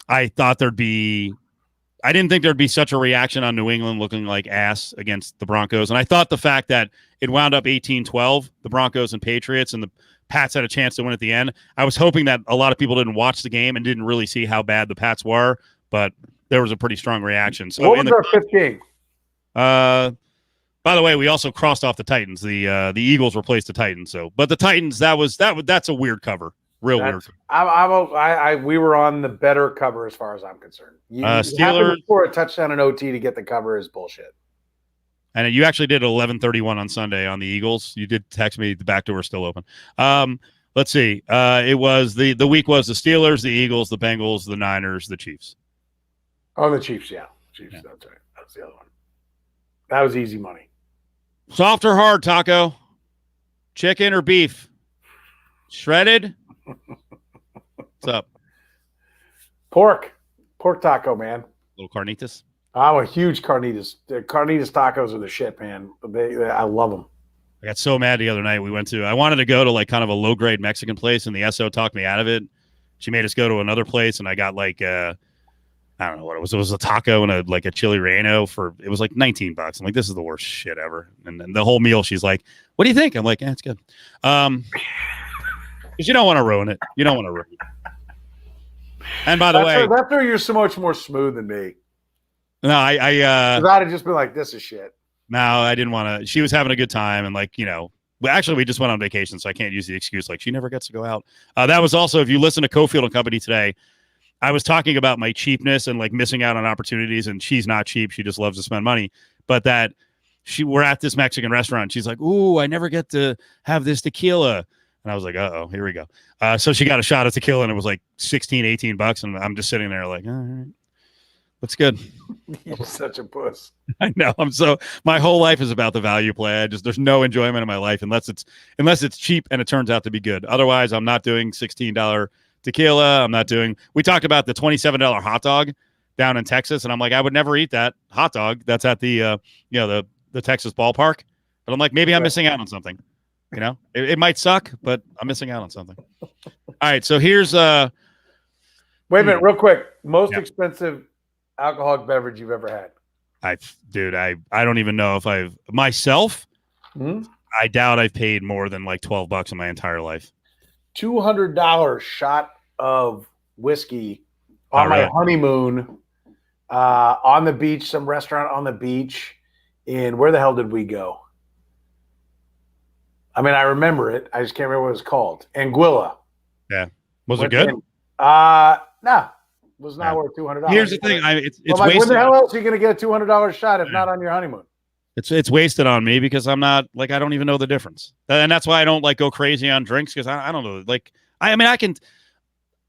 I thought I didn't think there'd be such a reaction on New England looking like ass against the Broncos. And I thought the fact that it wound up 18-12, the Broncos and Patriots, and the Pats had a chance to win at the end. I was hoping that a lot of people didn't watch the game and didn't really see how bad the Pats were, but there was a pretty strong reaction. So what was our 5th game? By the way, we also crossed off the Titans. The Eagles replaced the Titans. So, but the Titans, that's a weird cover. Weird. We were on the better cover as far as I'm concerned. Steelers score a touchdown in OT to get the cover is bullshit. And you actually did 11:31 on Sunday on the Eagles. You did text me the back door was still open. Let's see. It was the week was the Steelers, the Eagles, the Bengals, the Niners, the Chiefs. Oh, the Chiefs, yeah. Chiefs, yeah. That's right. That's the other one. That was easy money. Soft or hard, Taco? Chicken or beef? Shredded? What's up? Pork taco, man. Little carnitas? I'm a huge carnitas. The carnitas tacos are the shit, man. I love them. I got so mad the other night. I wanted to go to like kind of a low grade Mexican place, and the SO talked me out of it. She made us go to another place, and I got like I don't know what it was. It was a taco and a chili relleno it was like $19. I'm like, this is the worst shit ever. And then the whole meal, she's like, "What do you think?" I'm like, "It's good." Because you don't want to ruin it. You don't want to ruin it. And by the way, that's where you're so much more smooth than me. No, I'd have just been like, this is shit. No, I didn't want to. She was having a good time, and actually, we just went on vacation, so I can't use the excuse like she never gets to go out. That was also, if you listen to Cofield and Company today, I was talking about my cheapness and like missing out on opportunities, and she's not cheap. She just loves to spend money. But that we're at this Mexican restaurant. She's like, "Ooh, I never get to have this tequila." And I was like, "Uh-oh, here we go." So she got a shot of tequila, and it was like $16, $18, and I'm just sitting there like, all right. That's good. You're such a puss. I know. My whole life is about the value play. There's no enjoyment in my life unless it's cheap and it turns out to be good. Otherwise, I'm not doing $16 tequila. We talked about the $27 hot dog down in Texas, and I'm like, I would never eat that hot dog. That's at the the Texas ballpark. But I'm like, maybe I'm missing out on something. It might suck, but I'm missing out on something. All right, so here's wait a minute, real quick. Most expensive alcoholic beverage you've ever had? I don't even know if I've myself. I doubt I've paid more than like $12 in my entire life. $200 shot of whiskey on my honeymoon on the beach, some restaurant on the beach. And where the hell did we go? I mean, I remember it. I just can't remember what it was called. Anguilla. Yeah. Was it good? No. Was not worth $200. Here's the thing. It's wasted. When the hell else are you going to get a $200 shot if not on your honeymoon? It's wasted on me because I'm not like, I don't even know the difference. And that's why I don't like go crazy on drinks because I don't know. Like, I can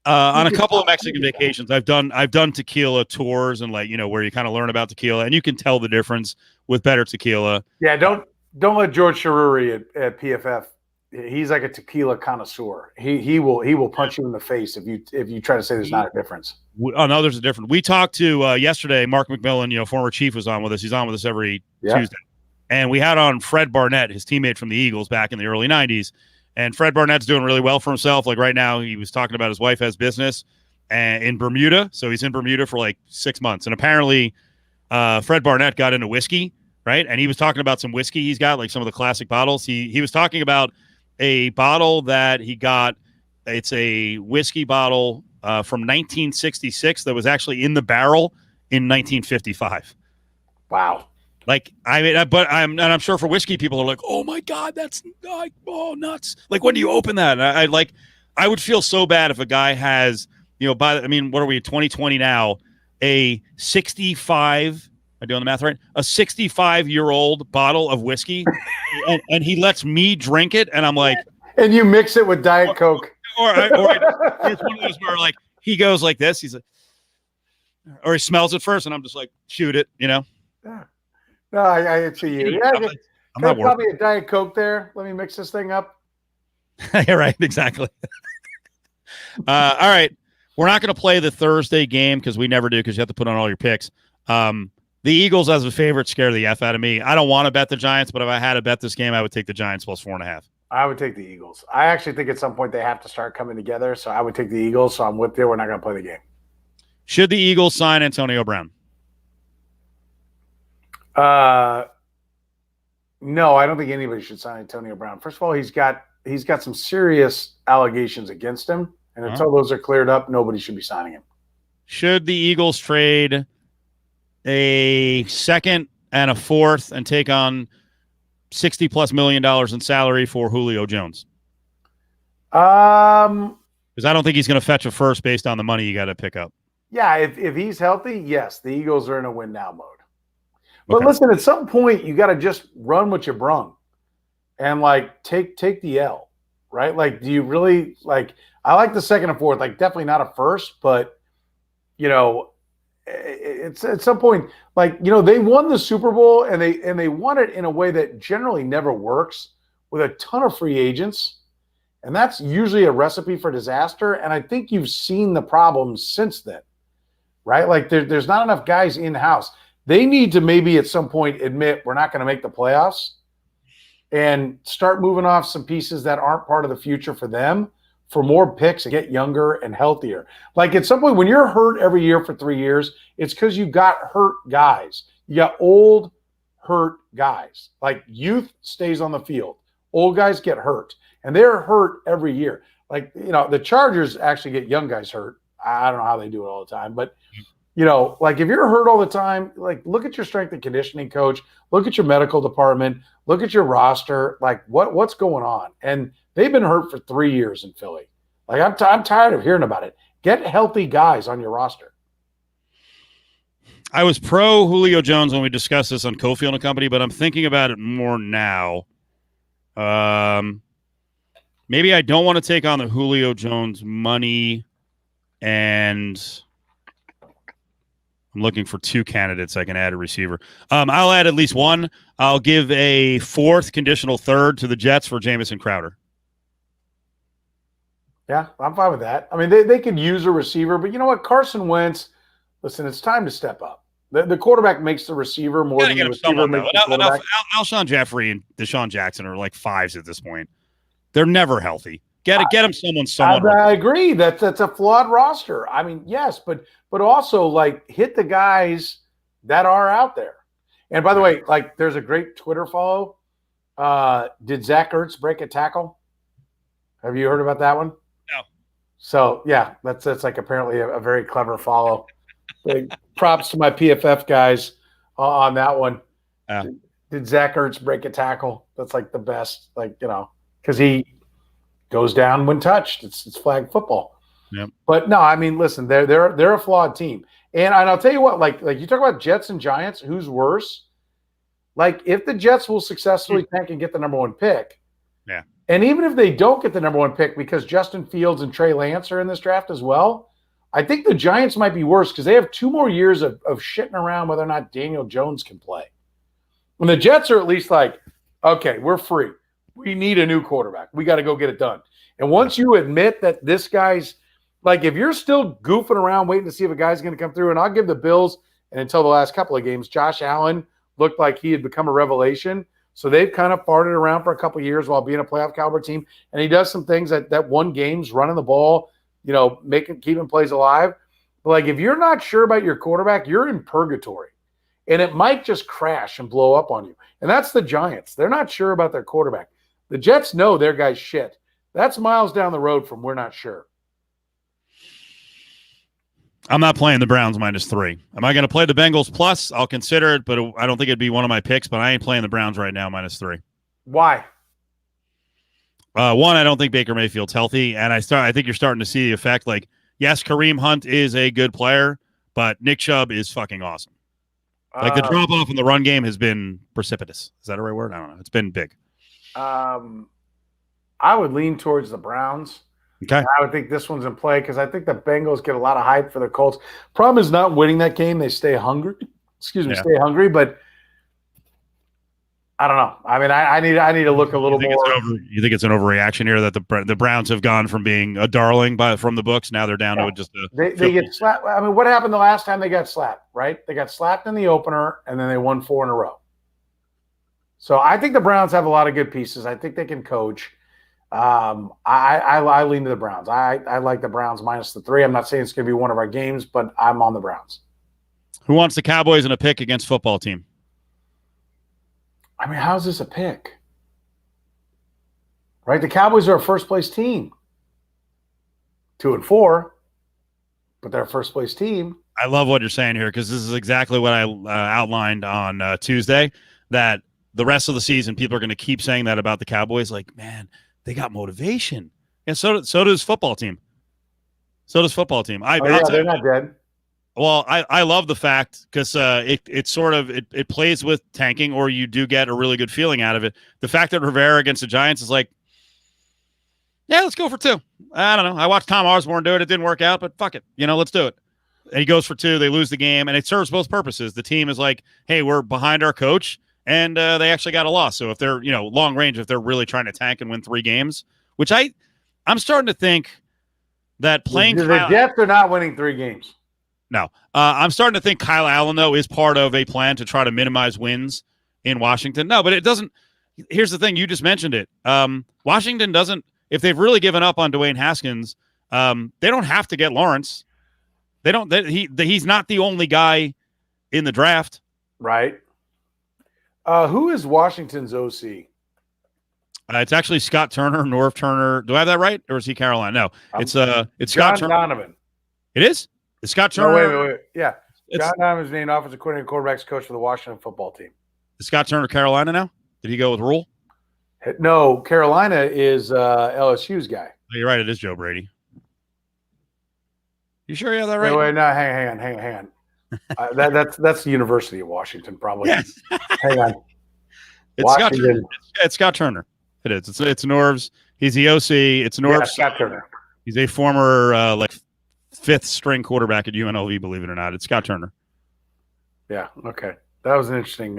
on a couple of Mexican vacations, I've done tequila tours and like, where you kind of learn about tequila and you can tell the difference with better tequila. Yeah. Don't let George Cheruri at PFF. He's like a tequila connoisseur. He will punch you in the face if you try to say there's not a difference. Oh no, there's a difference. We talked to yesterday. Mark McMillan, former chief, was on with us. He's on with us every Tuesday, and we had on Fred Barnett, his teammate from the Eagles back in the early '90s. And Fred Barnett's doing really well for himself. Like right now, he was talking about his wife has business in Bermuda, so he's in Bermuda for like 6 months. And apparently, Fred Barnett got into whiskey, right? And he was talking about some whiskey he's got, like some of the classic bottles. He was talking about a bottle that he got. It's a whiskey bottle from 1966 that was actually in the barrel in 1955. Wow. Like, I'm sure for whiskey people are like, oh my God, that's like, nuts. Like, when do you open that? And I would feel so bad if a guy has, what are we, 2020 now, a 65, am I doing the math right? A 65-year-old bottle of whiskey and he lets me drink it. And I'm like, and you mix it with Diet Coke. Or it's one of those where like, he goes like this. He's like, or he smells it first. And I'm just like, shoot it, Yeah. No, I see you. Yeah, I'm not probably a Diet Coke there. Let me mix this thing up. Yeah, right. Exactly. All right. We're not going to play the Thursday game because we never do because you have to put on all your picks. The Eagles as a favorite scare the F out of me. I don't want to bet the Giants, but if I had to bet this game, I would take the Giants plus 4.5. I would take the Eagles. I actually think at some point they have to start coming together, so I would take the Eagles. So I'm with you. We're not going to play the game. Should the Eagles sign Antonio Brown? No, I don't think anybody should sign Antonio Brown. First of all, he's got some serious allegations against him, and until those are cleared up, nobody should be signing him. Should the Eagles trade a second and a fourth and take on $60+ million in salary for Julio Jones? Because I don't think he's going to fetch a first based on the money you got to pick up. Yeah, if he's healthy, yes, the Eagles are in a win now mode. But listen, at some point, you got to just run what you brung and, like, take the L, right? Like, do you really, like, I like the second and fourth, like, definitely not a first, but, it's at some point, like, they won the Super Bowl and they won it in a way that generally never works with a ton of free agents. And that's usually a recipe for disaster. And I think you've seen the problems since then, right? Like, there's not enough guys in-house. They need to maybe at some point admit we're not going to make the playoffs and start moving off some pieces that aren't part of the future for them for more picks and get younger and healthier. Like, at some point when you're hurt every year for 3 years, it's because you got hurt guys. You got old, hurt guys. Like, youth stays on the field. Old guys get hurt. And they're hurt every year. Like, the Chargers actually get young guys hurt. I don't know how they do it all the time, but like, if you're hurt all the time, like, look at your strength and conditioning coach, look at your medical department, look at your roster, like, what's going on? And they've been hurt for 3 years in Philly. Like, I'm tired of hearing about it. Get healthy guys on your roster. I was pro Julio Jones when we discussed this on Cofield and Company, but I'm thinking about it more now. Maybe I don't want to take on the Julio Jones money and I'm looking for 2 candidates I can add a receiver. I'll add at least one. I'll give a 4th conditional 3rd to the Jets for Jamison Crowder. Yeah, I'm fine with that. I mean, they could use a receiver, but you know what? Carson Wentz, listen, it's time to step up. The quarterback makes the receiver more than the receiver makes the quarterback. Alshon Jeffrey and Deshaun Jackson are like 5s at this point. They're never healthy. Get him someone. I agree. That's a flawed roster. I mean, yes, but also like hit the guys that are out there. And by the way, like there's a great Twitter follow. Did Zach Ertz break a tackle? Have you heard about that one? No. So yeah, that's like apparently a very clever follow. Big props to my PFF guys on that one. Did Zach Ertz break a tackle? That's like the best, like, you know, because he goes down when touched. It's flag football. Yep. But no, I mean, listen, they're a flawed team. And I'll tell you what, like you talk about Jets and Giants, who's worse? Like if the Jets will successfully tank and get the number 1 pick. Yeah. And even if they don't get the number 1 pick because Justin Fields and Trey Lance are in this draft as well, I think the Giants might be worse because they have 2 more years of shitting around whether or not Daniel Jones can play. When the Jets are at least like, okay, we're free. We need a new quarterback. We got to go get it done. And once you admit that this guy's like, if you're still goofing around waiting to see if a guy's going to come through, and I'll give the Bills, and until the last couple of games, Josh Allen looked like he had become a revelation. So they've kind of farted around for a couple of years while being a playoff caliber team. And he does some things that won games, running the ball, you know, keeping plays alive. But like, if you're not sure about your quarterback, you're in purgatory. And it might just crash and blow up on you. And that's the Giants. They're not sure about their quarterback. The Jets know their guy's shit. That's miles down the road from we're not sure. I'm not playing the Browns -3. Am I going to play the Bengals plus? I'll consider it, but I don't think it'd be one of my picks, but I ain't playing the Browns right now -3. Why? One, I don't think Baker Mayfield's healthy, and I think you're starting to see the effect. Like, yes, Kareem Hunt is a good player, but Nick Chubb is fucking awesome. Like the drop off in the run game has been precipitous. Is that a right word? I don't know. It's been big. I would lean towards the Browns. Okay. I would think this one's in play because I think the Bengals get a lot of hype for the Colts. Problem is not winning that game. They stay hungry. Stay hungry, but I don't know. I mean, I need to look a little more. You think it's an overreaction here that the Browns have gone from being a darling from the books, now they're down to just a. They get slapped. I mean, what happened the last time they got slapped? Right? They got slapped in the opener, and then they won 4 in a row. So I think the Browns have a lot of good pieces. I think they can coach. I lean to the Browns. I like the Browns -3. I'm not saying it's going to be one of our games, but I'm on the Browns. Who wants the Cowboys in a pick against football team? I mean, how's this a pick? Right? The Cowboys are a first-place team. 2-4, but they're a first-place team. I love what you're saying here because this is exactly what I outlined on Tuesday, that the rest of the season people are going to keep saying that about the Cowboys. Like, man, they got motivation. And so does football team. They're not dead. Well, I love the fact because it sort of it plays with tanking, or you do get a really good feeling out of it. The fact that Rivera against the Giants is like, yeah, let's go for 2. I don't know. I watched Tom Osborne do it. It didn't work out, but fuck it. You know, let's do it. And he goes for 2. They lose the game, and it serves both purposes. The team is like, hey, we're behind our coach, and they actually got a loss. So if they're, you know, long range, if they're really trying to tank and win 3 games, which I'm starting to think that playing the Jets are not winning 3 games. No. I'm starting to think Kyle Allen, though, is part of a plan to try to minimize wins in Washington. No, but it doesn't. Here's the thing. You just mentioned it. Washington doesn't – if they've really given up on Dwayne Haskins, they don't have to get Lawrence. They don't – he's not the only guy in the draft. Right. Who is Washington's OC? It's actually Scott Turner, Norv Turner. Do I have that right? Or is he Carolina? No. It's Scott Turner. Donovan. It is? Is Scott Turner? No, wait. Yeah. John Donovan's named offensive coordinator, quarterbacks coach for the Washington football team. Is Scott Turner Carolina now? Did he go with Rule? No, Carolina is LSU's guy. Oh, you're right. It is Joe Brady. You sure you have that right? Wait, no, hang on. That's the University of Washington, probably. Yes. Hang on. It's Scott Turner. It is. It's Norv's. He's the OC. It's Norv's. Yeah, Scott Turner. He's a former 5th string quarterback at UNLV, believe it or not. It's Scott Turner. Yeah. Okay. That was an interesting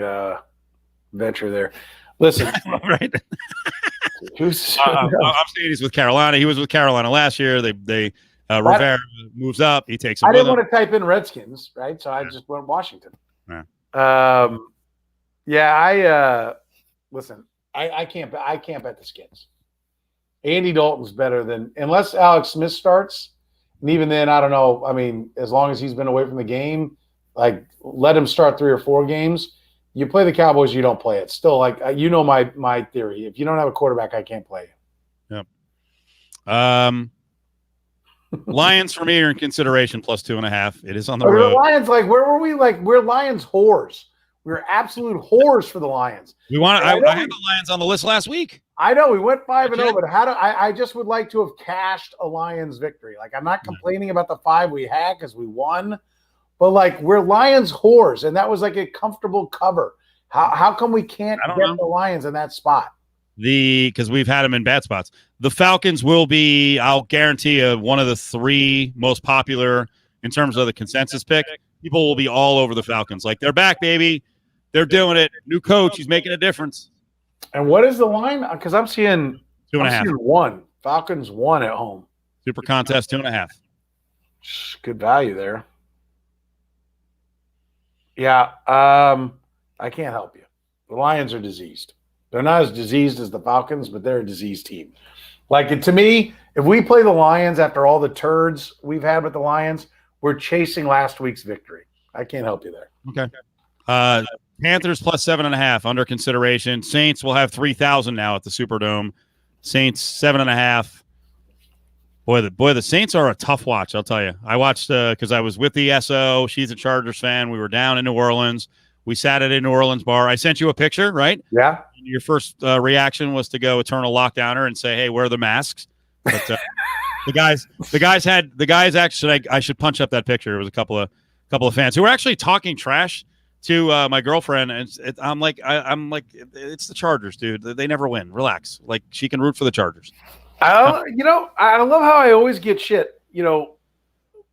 venture there. Listen, right? who's I'm saying he's with Carolina. He was with Carolina last year. Rivera moves up. He takes him I with didn't him. want to type in Redskins, right? So I just went Washington. Yeah. I listen. I can't bet the Skins. Andy Dalton's better than unless Alex Smith starts, and even then, I don't know. I mean, as long as he's been away from the game, like let him start 3 or 4 games. You play the Cowboys, you don't play it. Still, like my theory. If you don't have a quarterback, I can't play you. Yep. Lions for me are in consideration +2.5. It is on the The road. Lions, like where were we? Like we're Lions whores. We're absolute whores for the Lions. I had the Lions on the list last week. I know we went 5-0, but I just would like to have cashed a Lions victory. Like I'm not complaining about the 5 we had because we won, but like we're Lions whores, and that was like a comfortable cover. How come we can't get the Lions in that spot? Because we've had them in bad spots. The Falcons will be, I'll guarantee you, one of the 3 most popular in terms of the consensus pick. People will be all over the Falcons. Like they're back, baby. They're doing it. New coach, he's making a difference. And what is the line? Because I'm seeing 2.5. 1. Falcons 1 at home. Supercontest 2.5. Good value there. Yeah, I can't help you. The Lions are diseased. They're not as diseased as the Falcons, but they're a diseased team. Like to me, if we play the Lions after all the turds we've had with the Lions, we're chasing last week's victory. I can't help you there. Okay. Panthers +7.5 under consideration. Saints will have 3,000 now at the Superdome. Saints 7.5. Boy, the Saints are a tough watch. I'll tell you. I watched because I was with the SO. She's a Chargers fan. We were down in New Orleans. We sat at a New Orleans bar. I sent you a picture, right? Yeah. Your first reaction was to go eternal lockdowner and say, "Hey, wear the masks." But the guys actually. I should punch up that picture. It was a couple of fans who were actually talking trash to my girlfriend, and I'm like, it's the Chargers, dude. They never win. Relax. Like she can root for the Chargers. I love how I always get shit.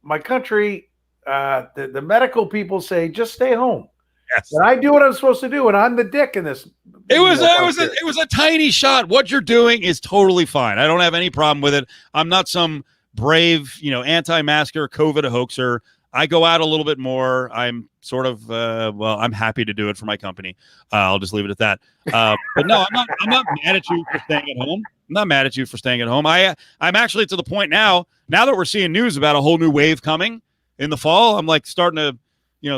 My country, the medical people say just stay home. Yes. And I do what I'm supposed to do, and I'm the dick in this. It was a tiny shot. What you're doing is totally fine. I don't have any problem with it. I'm not some brave, anti-masker, COVID hoaxer. I go out a little bit more. I'm sort of, I'm happy to do it for my company. I'll just leave it at that. But no, I'm not mad at you for staying at home. I'm not mad at you for staying at home. I'm actually to the point now that we're seeing news about a whole new wave coming in the fall. I'm like starting to,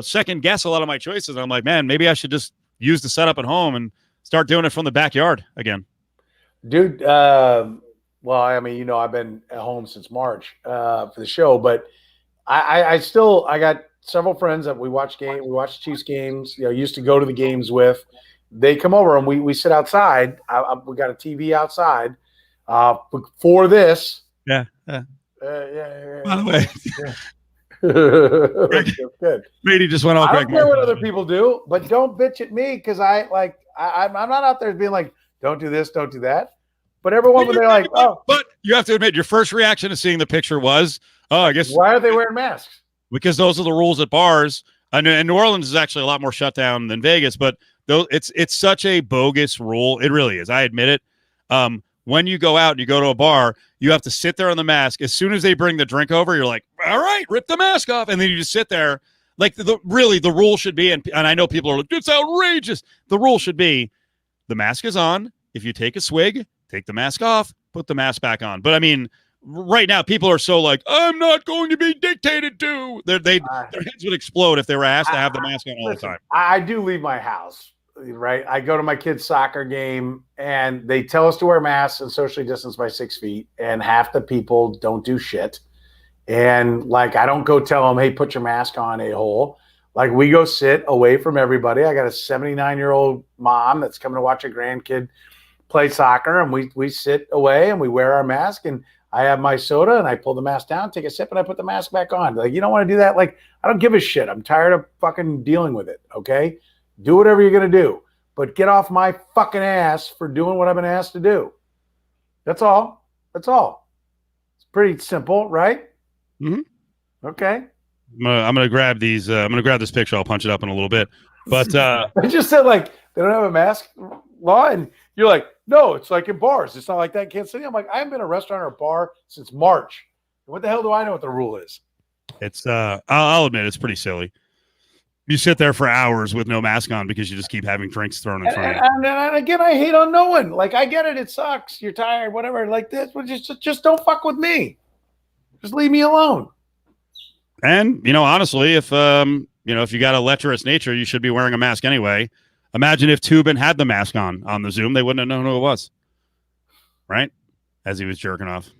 second guess a lot of my choices. I'm like, man, maybe I should just use the setup at home and start doing it from the backyard again. Dude, well, I mean, I've been at home since March for the show, but I got several friends that we watch Chiefs games, used to go to the games with. They come over and we sit outside. We got a TV outside for this. Yeah. Yeah. By the way. Yeah. Good. Brady just went all. I don't care what other people do, but don't bitch at me because I'm not out there being like, don't do this, don't do that. But everyone they're like, oh. But you have to admit, your first reaction to seeing the picture was, oh, I guess. Why are they wearing masks? Because those are the rules at bars. And New Orleans is actually a lot more shut down than Vegas, but it's such a bogus rule. It really is. I admit it. When you go out and you go to a bar, you have to sit there on the mask. As soon as they bring the drink over, you're like, all right, rip the mask off. And then you just sit there. Like, the rule should be, and I know people are like, it's outrageous. The rule should be the mask is on. If you take a swig, take the mask off, put the mask back on. But, I mean, right now, people are so like, I'm not going to be dictated to. Their heads would explode if they were asked to have the mask on all the time. I do leave my house. Right. I go to my kid's soccer game and they tell us to wear masks and socially distance by 6 feet. And half the people don't do shit. And like, I don't go tell them, hey, put your mask on, a-hole. Like we go sit away from everybody. I got a 79-year-old mom that's coming to watch a grandkid play soccer. And we sit away and we wear our mask and I have my soda and I pull the mask down, take a sip and I put the mask back on. Like, you don't want to do that. Like, I don't give a shit. I'm tired of fucking dealing with it. Okay. Do whatever you're going to do, but get off my fucking ass for doing what I've been asked to do. That's all. It's pretty simple, right? Mm-hmm. Okay. I'm gonna grab these. I'm gonna grab this picture. I'll punch it up in a little bit. But I just said like they don't have a mask law, and you're like, no, it's like in bars. It's not like that in Kansas City. I'm like, I haven't been in a restaurant or a bar since March. What the hell do I know what the rule is? it's I'll admit it's pretty silly. You sit there for hours with no mask on because you just keep having drinks thrown in front of you. And again, I hate unknowing. Like I get it, it sucks. You're tired, whatever. Like this, but just don't fuck with me. Just leave me alone. And honestly, if if you got a lecherous nature, you should be wearing a mask anyway. Imagine if Tubin had the mask on the Zoom, they wouldn't have known who it was, right? As he was jerking off.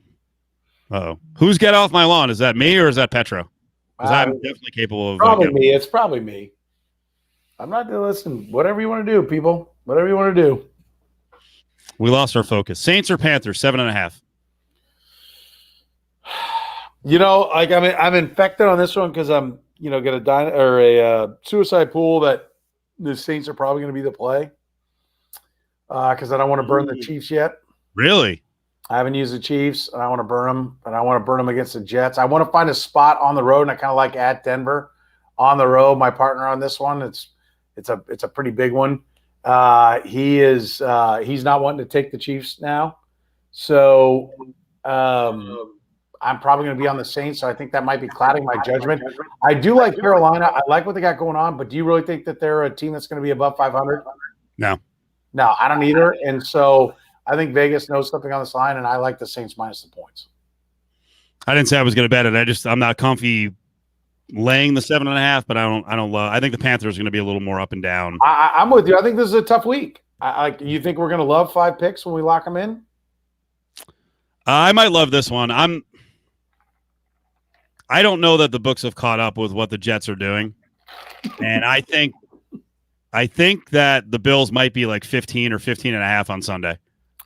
Uh-oh. Who's get off my lawn? Is that me or is that Petro? Because I'm definitely capable of. Probably me. It's probably me. I'm not going to listen. Whatever you want to do, people. Whatever you want to do. We lost our focus. Saints or Panthers? 7.5. Like I'm infected on this one because I'm, get a suicide pool that the Saints are probably going to be the play. Because I don't want to burn the Chiefs yet. Really? I haven't used the Chiefs, and I want to burn them, and I want to burn them against the Jets. I want to find a spot on the road, and I kind of like at Denver on the road. My partner on this one, it's a pretty big one. He's not wanting to take the Chiefs now, so I'm probably going to be on the Saints. So I think that might be clouding my judgment. I do like Carolina. I like what they got going on, but do you really think that they're a team that's going to be above 500? No, I don't either, and so. I think Vegas knows something on this line, and I like the Saints minus the points. I didn't say I was going to bet it. I'm not comfy laying the 7.5, but I don't love. I think the Panthers are going to be a little more up and down. I'm with you. I think this is a tough week. You think we're going to love 5 picks when we lock them in? I might love this one. I don't know that the books have caught up with what the Jets are doing, and I think that the Bills might be like 15 or 15.5 on Sunday.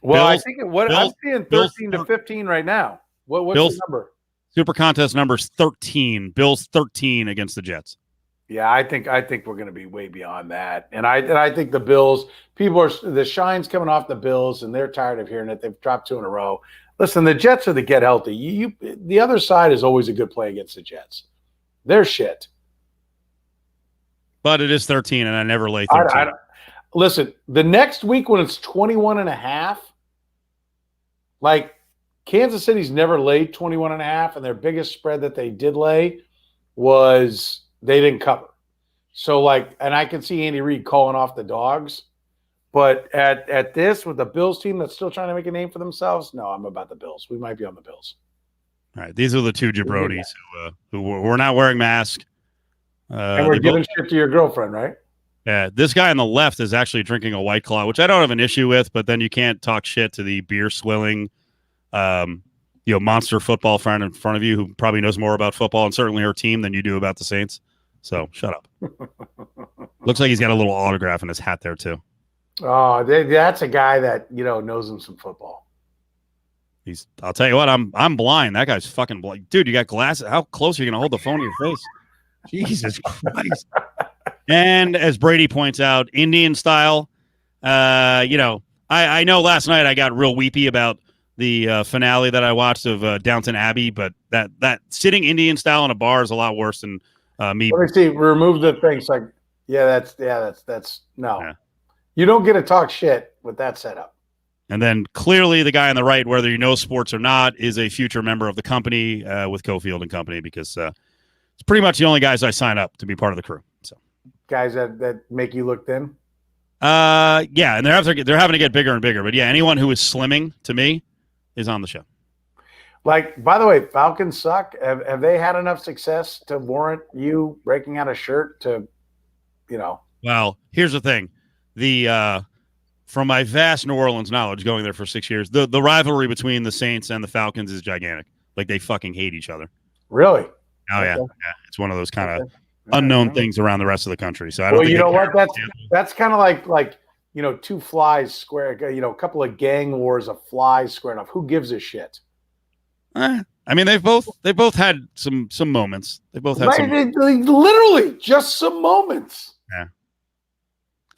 Well, I think I'm seeing 13 to 15 right now. What's the number? Supercontest number's 13. Bills 13 against the Jets. Yeah, I think we're going to be way beyond that. And I think the Bills, the shine's coming off the Bills, and they're tired of hearing it. They've dropped 2 in a row. Listen, the Jets are the get healthy. The other side is always a good play against the Jets. They're shit. But it is 13, and I never lay 13. Listen, the next week when it's 21.5, like Kansas City's never laid 21.5, and their biggest spread that they did lay was they didn't cover. So and I can see Andy Reid calling off the dogs, but at this with the Bills team that's still trying to make a name for themselves, no, I'm about the Bills. We might be on the Bills. All right, these are the two jabronis who were not wearing masks. And we're giving shit to your girlfriend, right? Yeah, this guy on the left is actually drinking a White Claw, which I don't have an issue with, but then you can't talk shit to the beer swilling, monster football friend in front of you who probably knows more about football and certainly her team than you do about the Saints. So shut up. Looks like he's got a little autograph in his hat there too. Oh, that's a guy that knows him some football. I'll tell you what, I'm blind. That guy's fucking blind, dude. You got glasses. How close are you gonna hold the phone to your face? Jesus Christ. And as Brady points out, Indian style. I know last night I got real weepy about the finale that I watched of Downton Abbey, but that sitting Indian style in a bar is a lot worse than me. Let me see. Remove the things like, that's no. Yeah. You don't get to talk shit with that setup. And then clearly the guy on the right, whether you know sports or not, is a future member of the company with Cofield and Company because it's pretty much the only guys I sign up to be part of the crew. So guys that make you look thin. Yeah, and they're having to get bigger and bigger. But yeah, anyone who is slimming to me is on the show. Like, by the way, Falcons suck. Have they had enough success to warrant you breaking out a shirt to, Well, here's the thing. From my vast New Orleans knowledge going there for 6 years, the rivalry between the Saints and the Falcons is gigantic. Like, they fucking hate each other. Really? Oh, okay. Yeah. It's one of those kind of unknown things around the rest of the country. So I don't think you know what? That's kind of like two flies square, a couple of gang wars of flies squaring off. Who gives a shit? I mean, they've both had some moments. They both had some literally just some moments. Yeah.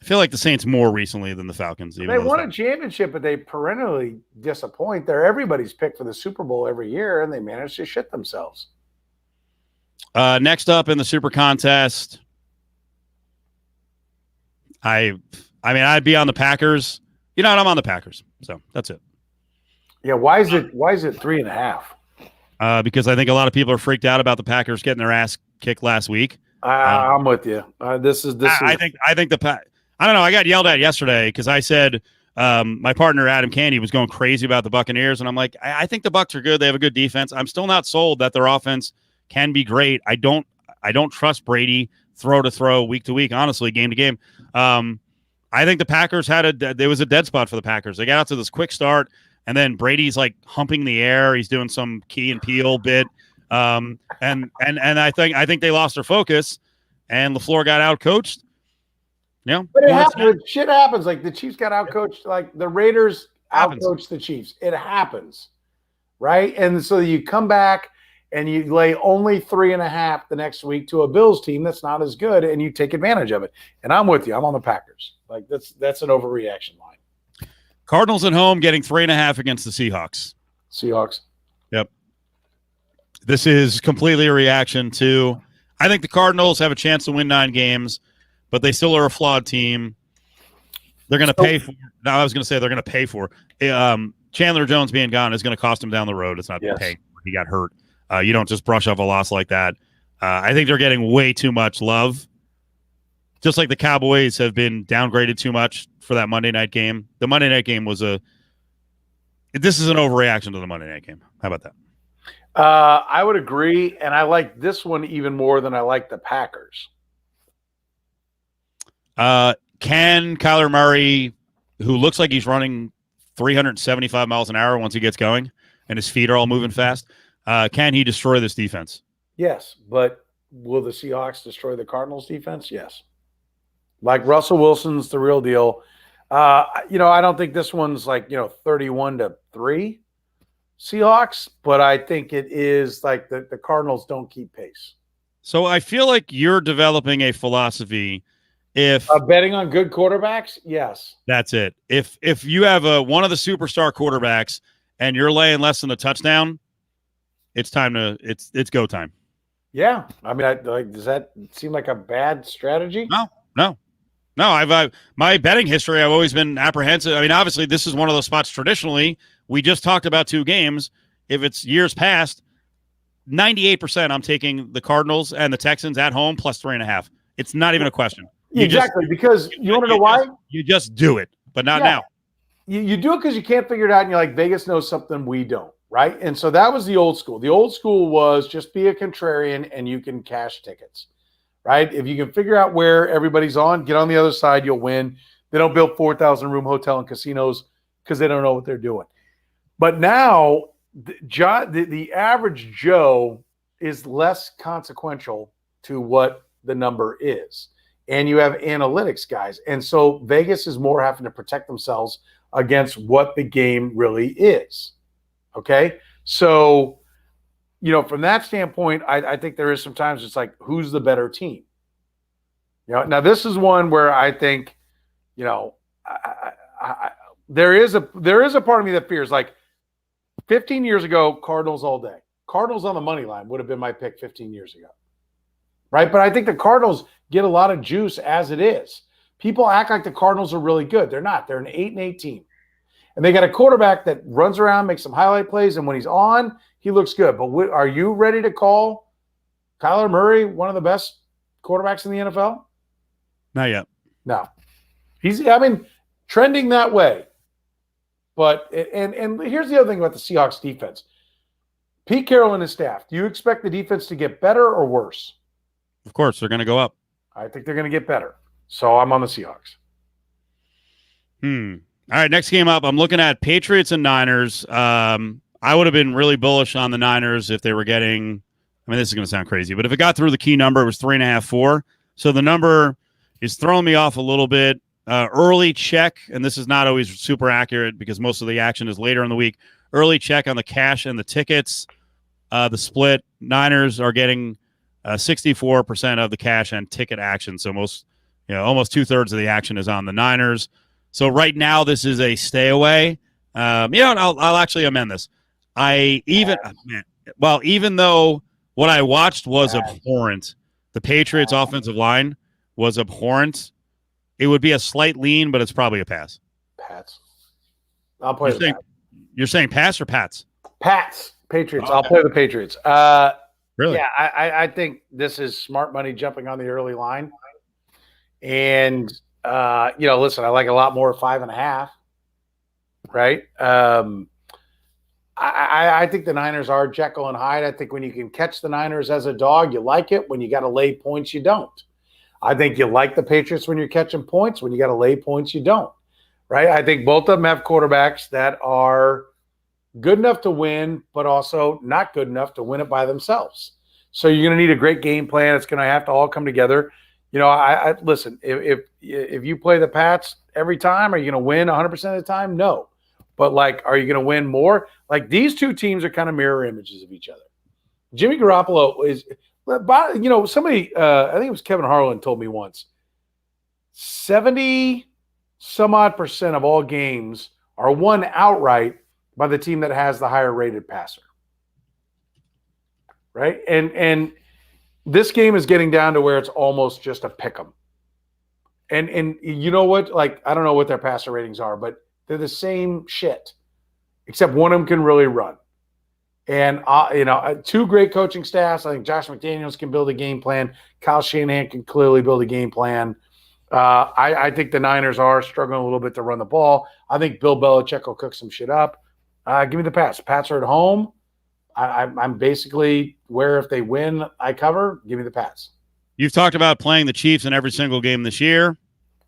I feel like the Saints more recently than the Falcons. They won a championship, but they perennially disappoint. They're everybody's pick for the Super Bowl every year, and they manage to shit themselves. Next up in the Super Contest, I mean, I'd be on the Packers. You know what? I'm on the Packers. So that's it. Yeah. Why is it 3.5? Because I think a lot of people are freaked out about the Packers getting their ass kicked last week. I'm with you. This is. I think I don't know. I got yelled at yesterday because I said my partner Adam Candy was going crazy about the Buccaneers, and I'm like, I think the Bucs are good. They have a good defense. I'm still not sold that their offense can be great. I don't trust Brady throw to throw, week to week. Honestly, game to game. I think the Packers there was a dead spot for the Packers. They got out to this quick start, and then Brady's like humping the air. He's doing some Key and Peele bit. And I think they lost their focus, and LaFleur got out coached. Yeah, but it happens. Shit happens. Like the Chiefs got out coached. Like the Raiders out coached the Chiefs. It happens, right? And so you come back and you lay only 3.5 the next week to a Bills team that's not as good, and you take advantage of it. And I'm with you. I'm on the Packers. Like that's an overreaction line. Cardinals at home getting 3.5 against the Seahawks. Seahawks. Yep. This is completely a reaction to. I think the Cardinals have a chance to win 9 games, but they still are a flawed team. They're going to pay for. Now I was going to say they're going to pay for. Chandler Jones being gone is going to cost him down the road. It's not paying. He got hurt. You don't just brush off a loss like that. I think they're getting way too much love. Just like the Cowboys have been downgraded too much for that Monday night game. The Monday night game was this is an overreaction to the Monday night game. How about that? I would agree, and I like this one even more than I like the Packers. Can Kyler Murray, who looks like he's running 375 miles an hour once he gets going, and his feet are all moving fast, can he destroy this defense? Yes, but will the Seahawks destroy the Cardinals defense? Yes. Like Russell Wilson's the real deal. I don't think this one's 31-3 Seahawks, but I think it is like the Cardinals don't keep pace. So I feel like you're developing a philosophy. If betting on good quarterbacks, yes, that's it. If you have one of the superstar quarterbacks and you're laying less than a touchdown, it's go time. Yeah, I mean, does that seem like a bad strategy? No. My betting history, I've always been apprehensive. I mean, obviously, this is one of those spots. Traditionally, we just talked about 2 games. If it's years past, 98%, I'm taking the Cardinals and the Texans at home plus 3.5. It's not even a question. Because you want to know why? You just do it, but not now. You do it because you can't figure it out, and you're like, Vegas knows something we don't, right? And so that was the old school. The old school was just be a contrarian, and you can cash tickets. Right? If you can figure out where everybody's on, get on the other side, you'll win. They don't build 4,000-room hotel and casinos because they don't know what they're doing. But now, the average Joe is less consequential to what the number is. And you have analytics guys. And so Vegas is more having to protect themselves against what the game really is. Okay? So from that standpoint, I think there is sometimes it's like, who's the better team? Now this is one where I think, there is a part of me that fears, like 15 years ago, Cardinals all day. Cardinals on the money line would have been my pick 15 years ago. Right? But I think the Cardinals get a lot of juice as it is. People act like the Cardinals are really good. They're not. They're an 8-8 team. And they got a quarterback that runs around, makes some highlight plays, and when he's on, he looks good. But are you ready to call Kyler Murray one of the best quarterbacks in the NFL? Not yet. No. He's trending that way. But and here's the other thing about the Seahawks defense. Pete Carroll and his staff, do you expect the defense to get better or worse? Of course, they're going to go up. I think they're going to get better. So I'm on the Seahawks. All right, next game up, I'm looking at Patriots and Niners. I would have been really bullish on the Niners if they were getting – this is going to sound crazy, but if it got through the key number, it was 3.5, 4. So the number is throwing me off a little bit. Early check, and this is not always super accurate because most of the action is later in the week. Early check on the cash and the tickets. The split, Niners are getting 64% of the cash and ticket action. So almost 2/3 of the action is on the Niners. So right now, this is a stay away. I'll actually amend this. Even though What I watched was abhorrent. The Patriots' offensive line was abhorrent. It would be a slight lean, but it's probably a pass. Pats. I'll play the Pats. You're saying pass or Pats? Pats. Patriots. Okay. I'll play the Patriots. Really? Yeah, I think this is smart money jumping on the early line. And, listen, I like a lot more at 5.5. Right? I think the Niners are Jekyll and Hyde. I think when you can catch the Niners as a dog, you like it. When you got to lay points, you don't. I think you like the Patriots when you're catching points. When you got to lay points, you don't. Right? I think both of them have quarterbacks that are good enough to win, but also not good enough to win it by themselves. So you're going to need a great game plan. It's going to have to all come together. I listen, if you play the Pats every time, are you going to win 100% of the time? No. But, are you going to win more? These two teams are kind of mirror images of each other. Jimmy Garoppolo is, somebody, I think it was Kevin Harlan told me once, 70-some-odd% of all games are won outright by the team that has the higher rated passer. Right? And this game is getting down to where it's almost just a pick 'em. And you know what? I don't know what their passer ratings are, but they're the same shit, except one of them can really run. And, two great coaching staffs. I think Josh McDaniels can build a game plan. Kyle Shanahan can clearly build a game plan. I think the Niners are struggling a little bit to run the ball. I think Bill Belichick will cook some shit up. Give me the Pats. Pats are at home. I'm basically where if they win, I cover. Give me the Pats. You've talked about playing the Chiefs in every single game this year.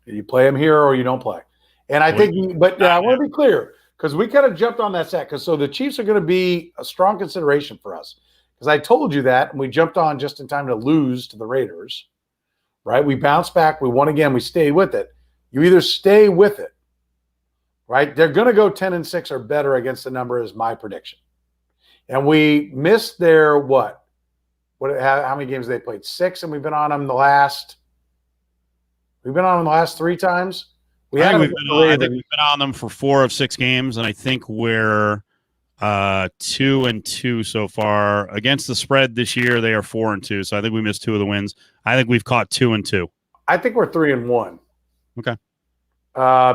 You play them here or you don't play. And I think, I want to be clear because we kind of jumped on that set. So the Chiefs are going to be a strong consideration for us because I told you that and we jumped on just in time to lose to the Raiders. Right? We bounced back. We won again. We stayed with it. You either stay with it. Right? They're going to go 10-6 or better against the number is my prediction. And we missed their what? How many games they played? 6, and we've been on them the last 3 times. I think we've been on them for 4 of 6 games, and I think we're 2-2 so far. Against the spread this year, they are 4-2. So I think we missed 2 of the wins. I think we've caught 2-2. I think we're 3-1. Okay.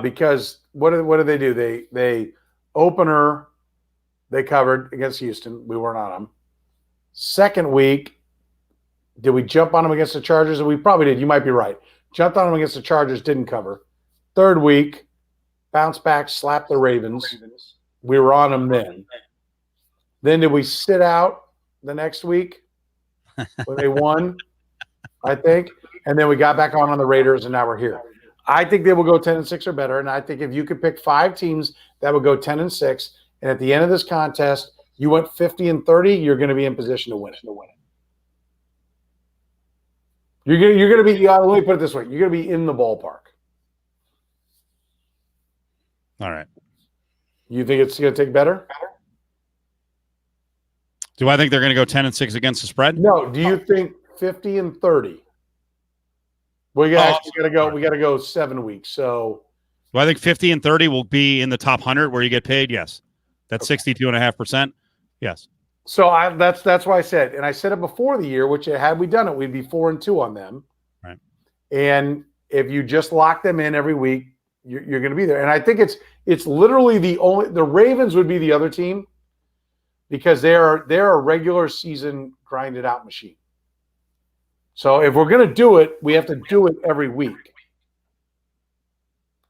Because what did they do? They opener. They covered against Houston. We weren't on them. Second week, did we jump on them against the Chargers? And we probably did. You might be right. Jumped on them against the Chargers, didn't cover. Third week, bounced back, slapped the Ravens. We were on them then. Then did we sit out the next week when they won, I think? And then we got back on the Raiders, and now we're here. I think they will go 10-6 or better. And I think if you could pick 5 teams that would go 10-6, and at the end of this contest, you went 50-30, you're going to be in position to win it. You're going to be. Let me put it this way: you're going to be in the ballpark. All right. You think it's going to take better? Do I think they're going to go 10-6 against the spread? No. Do you think 50-30? We got to go 7 weeks. So, do I think 50-30 will be in the top 100 where you get paid? Yes. That's 62.5%. Yes. So that's why I said, and I said it before the year, which had we done it, we'd be 4-2 on them. Right. And if you just lock them in every week, you're going to be there. And I think it's literally the Ravens would be the other team because they're a regular season grinded out machine. So if we're going to do it, we have to do it every week.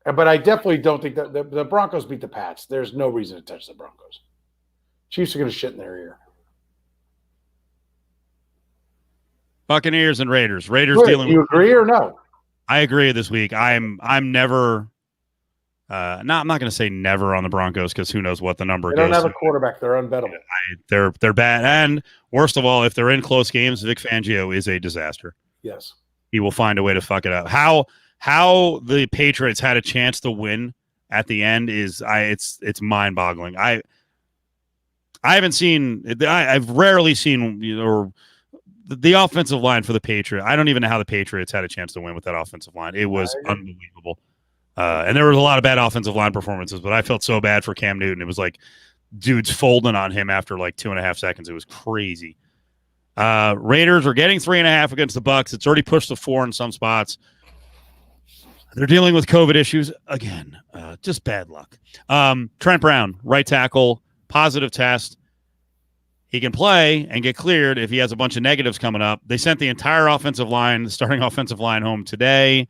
But I definitely don't think that the Broncos beat the Pats. There's no reason to touch the Broncos. Chiefs are going to shit in their ear. Buccaneers and Raiders. Do you agree or no? I agree this week. I'm never I'm not going to say never on the Broncos because who knows what the number goes. They don't have a quarterback. They're unbettable. They're bad. And worst of all, if they're in close games, Vic Fangio is a disaster. Yes. He will find a way to fuck it up. How the Patriots had a chance to win at the end is it's mind-boggling. I haven't seen I've rarely seen or the offensive line for the Patriots. I don't even know how the Patriots had a chance to win with that offensive line. It was unbelievable. And there was a lot of bad offensive line performances, but I felt so bad for Cam Newton. It was like dudes folding on him after like 2.5 seconds. It was crazy. Raiders are getting 3.5 against the Bucs. It's already pushed to 4 in some spots. They're dealing with COVID issues again. Just bad luck. Trent Brown, right tackle, positive test. He can play and get cleared if he has a bunch of negatives coming up. They sent the entire offensive line, the starting offensive line, home today.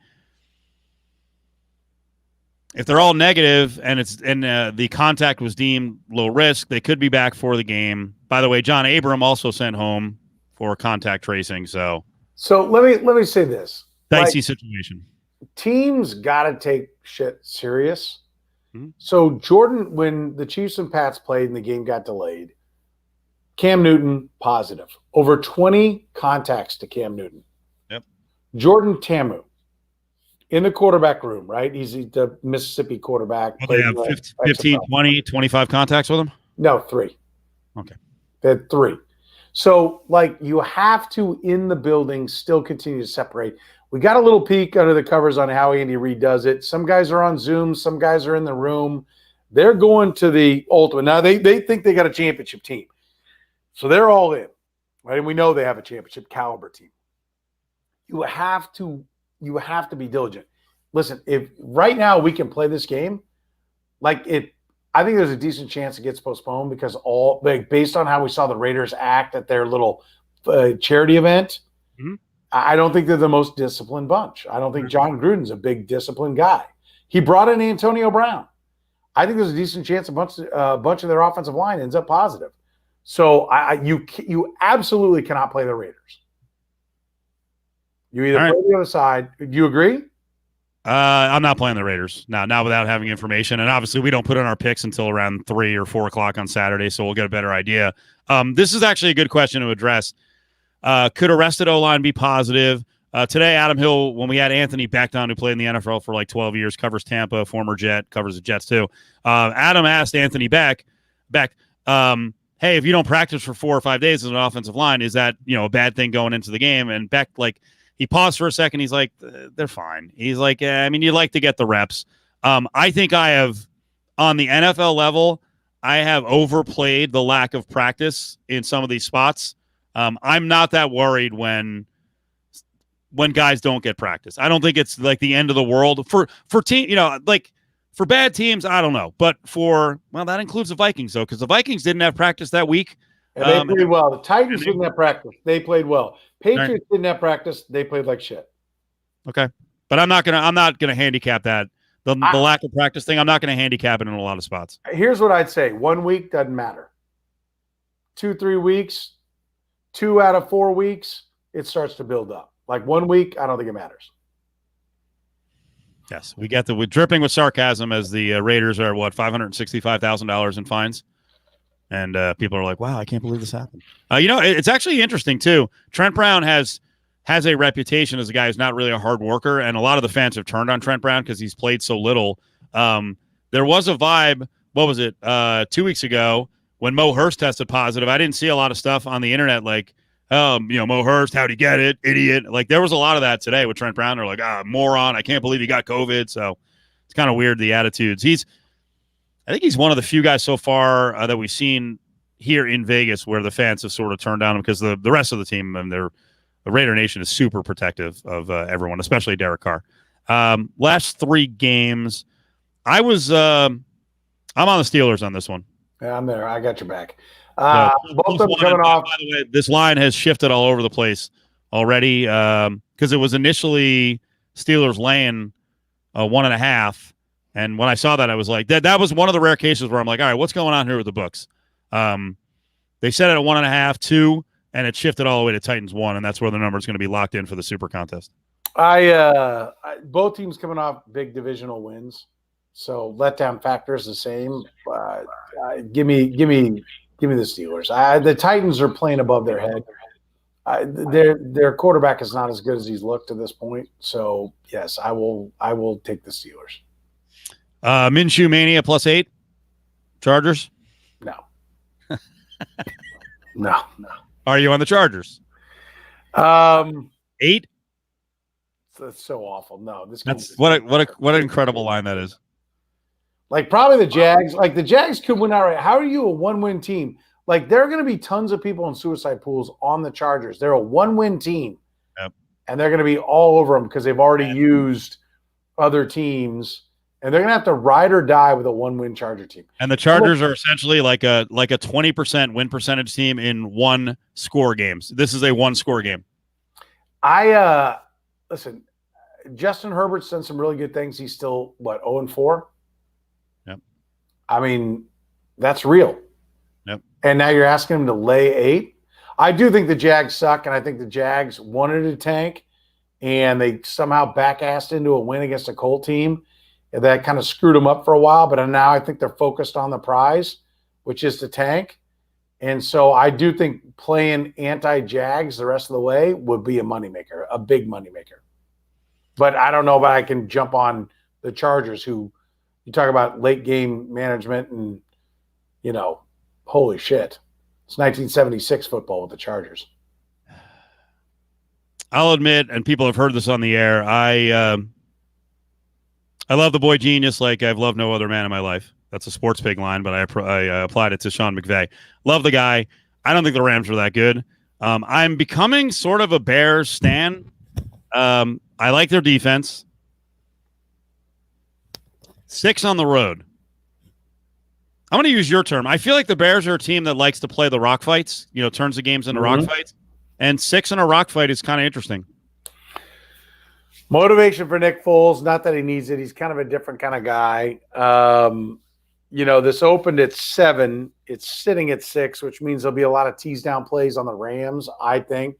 If they're all negative and the contact was deemed low risk, they could be back for the game. By the way, John Abram also sent home for contact tracing. So let me say this: dicey situation. Teams got to take shit serious. Mm-hmm. So Jordan, when the Chiefs and Pats played and the game got delayed, Cam Newton positive, over 20 contacts to Cam Newton. Yep. Jordan Ta'amu in the quarterback room, right? He's the Mississippi quarterback. They have 15, 20, 25 contacts with him? No, 3. Okay. They had 3. So, you have to, in the building, still continue to separate. We got a little peek under the covers on how Andy Reid does it. Some guys are on Zoom. Some guys are in the room. They're going to the ultimate. Now, they think they got a championship team. So they're all in, right? And we know they have a championship caliber team. You have to be diligent. Listen, if right now we can play this game, I think there's a decent chance it gets postponed because based on how we saw the Raiders act at their little charity event, mm-hmm. I don't think they're the most disciplined bunch. I don't think John Gruden's a big disciplined guy. He brought in Antonio Brown. I think there's a decent chance a bunch of their offensive line ends up positive. So you absolutely cannot play the Raiders. You either play the other side. Do you agree? I'm not playing the Raiders now without having information. And obviously we don't put in our picks until around 3 or 4 o'clock on Saturday. So we'll get a better idea. This is actually a good question to address. Could arrested O-line be positive? Today, Adam Hill, when we had Anthony Beck on, who played in the NFL for 12 years, covers Tampa, former Jet, covers the Jets too. Adam asked Anthony Beck, hey, if you don't practice for 4 or 5 days as an offensive line, is that, a bad thing going into the game? And Beck, he paused for a second. He's like, they're fine. He's like, you'd like to get the reps. I think I have, on the NFL level, I have overplayed the lack of practice in some of these spots. I'm not that worried when guys don't get practice. I don't think it's the end of the world for team, for bad teams. I don't know, but that includes the Vikings though, because the Vikings didn't have practice that week. And they played well. The Titans didn't have practice. They played well. Patriots didn't have practice. They played like shit. Okay, but I'm not gonna handicap that the lack of practice thing. I'm not gonna handicap it in a lot of spots. Here's what I'd say: 1 week doesn't matter. 2-3 weeks, 2 out of 4 weeks, it starts to build up. 1 week, I don't think it matters. Yes, we're dripping with sarcasm as the Raiders are $565,000 in fines, and people are like, "Wow, I can't believe this happened." It's actually interesting too. Trent Brown has a reputation as a guy who's not really a hard worker, and a lot of the fans have turned on Trent Brown because he's played so little. There was a vibe. What was it? 2 weeks ago when Mo Hurst tested positive. I didn't see a lot of stuff on the internet Mo Hurst, how'd he get it? Idiot. There was a lot of that today with Trent Brown. They're like, moron. I can't believe he got COVID. So it's kind of weird, the attitudes. I think he's one of the few guys so far that we've seen here in Vegas where the fans have sort of turned on him because the rest of the team and the Raider Nation is super protective of everyone, especially Derek Carr. Last 3 games, I'm on the Steelers on this one. Yeah, I'm there. I got your back. Both of them coming off. By the way, this line has shifted all over the place already because it was initially Steelers laying 1.5, and when I saw that, I was like, that was one of the rare cases where I'm like, all right, what's going on here with the books? They set it at 1.5, 2, and it shifted all the way to Titans 1, and that's where the number is going to be locked in for the Supercontest. Both teams coming off big divisional wins, so letdown factor is the same. Give me the Steelers. The Titans are playing above their head. Their quarterback is not as good as he's looked to this point. So yes, I will take the Steelers. Minshew Mania +8. Chargers? No. No. Are you on the Chargers? 8? That's so awful. No, that's what an incredible line that is. Probably the Jags. The Jags could win outright. How are you a 1-win team? Like, there are going to be tons of people in suicide pools on the Chargers. They're a one-win team, and they're going to be all over them because they've already used other teams, and they're going to have to ride or die with a one-win Charger team. And the Chargers are essentially like a 20% win percentage team in one-score games. This is a one-score game. Listen, Justin Herbert's done some really good things. He's still, 0-4? Yep. I mean, that's real. Yep. And now you're asking him to lay 8? I do think the Jags suck, and I think the Jags wanted to tank, and they somehow back-assed into a win against a Colt team. That kind of screwed them up for a while, but now I think they're focused on the prize, which is to tank. And so I do think playing anti-Jags the rest of the way would be a moneymaker, a big moneymaker. But I don't know if I can jump on the Chargers, who you talk about late game management and, holy shit. It's 1976 football with the Chargers. I'll admit, and people have heard this on the air, I love the boy genius like I've loved no other man in my life. That's a sports pig line, but I applied it to Sean McVay. Love the guy. I don't think the Rams are that good. I'm becoming sort of a Bears stan. I like their defense. 6 on the road. I'm going to use your term. I feel like the Bears are a team that likes to play the rock fights, turns the games into rock fights. And 6 in a rock fight is kind of interesting. Motivation for Nick Foles, not that he needs it. He's kind of a different kind of guy. This opened at 7. It's sitting at 6, which means there'll be a lot of tease down plays on the Rams, I think.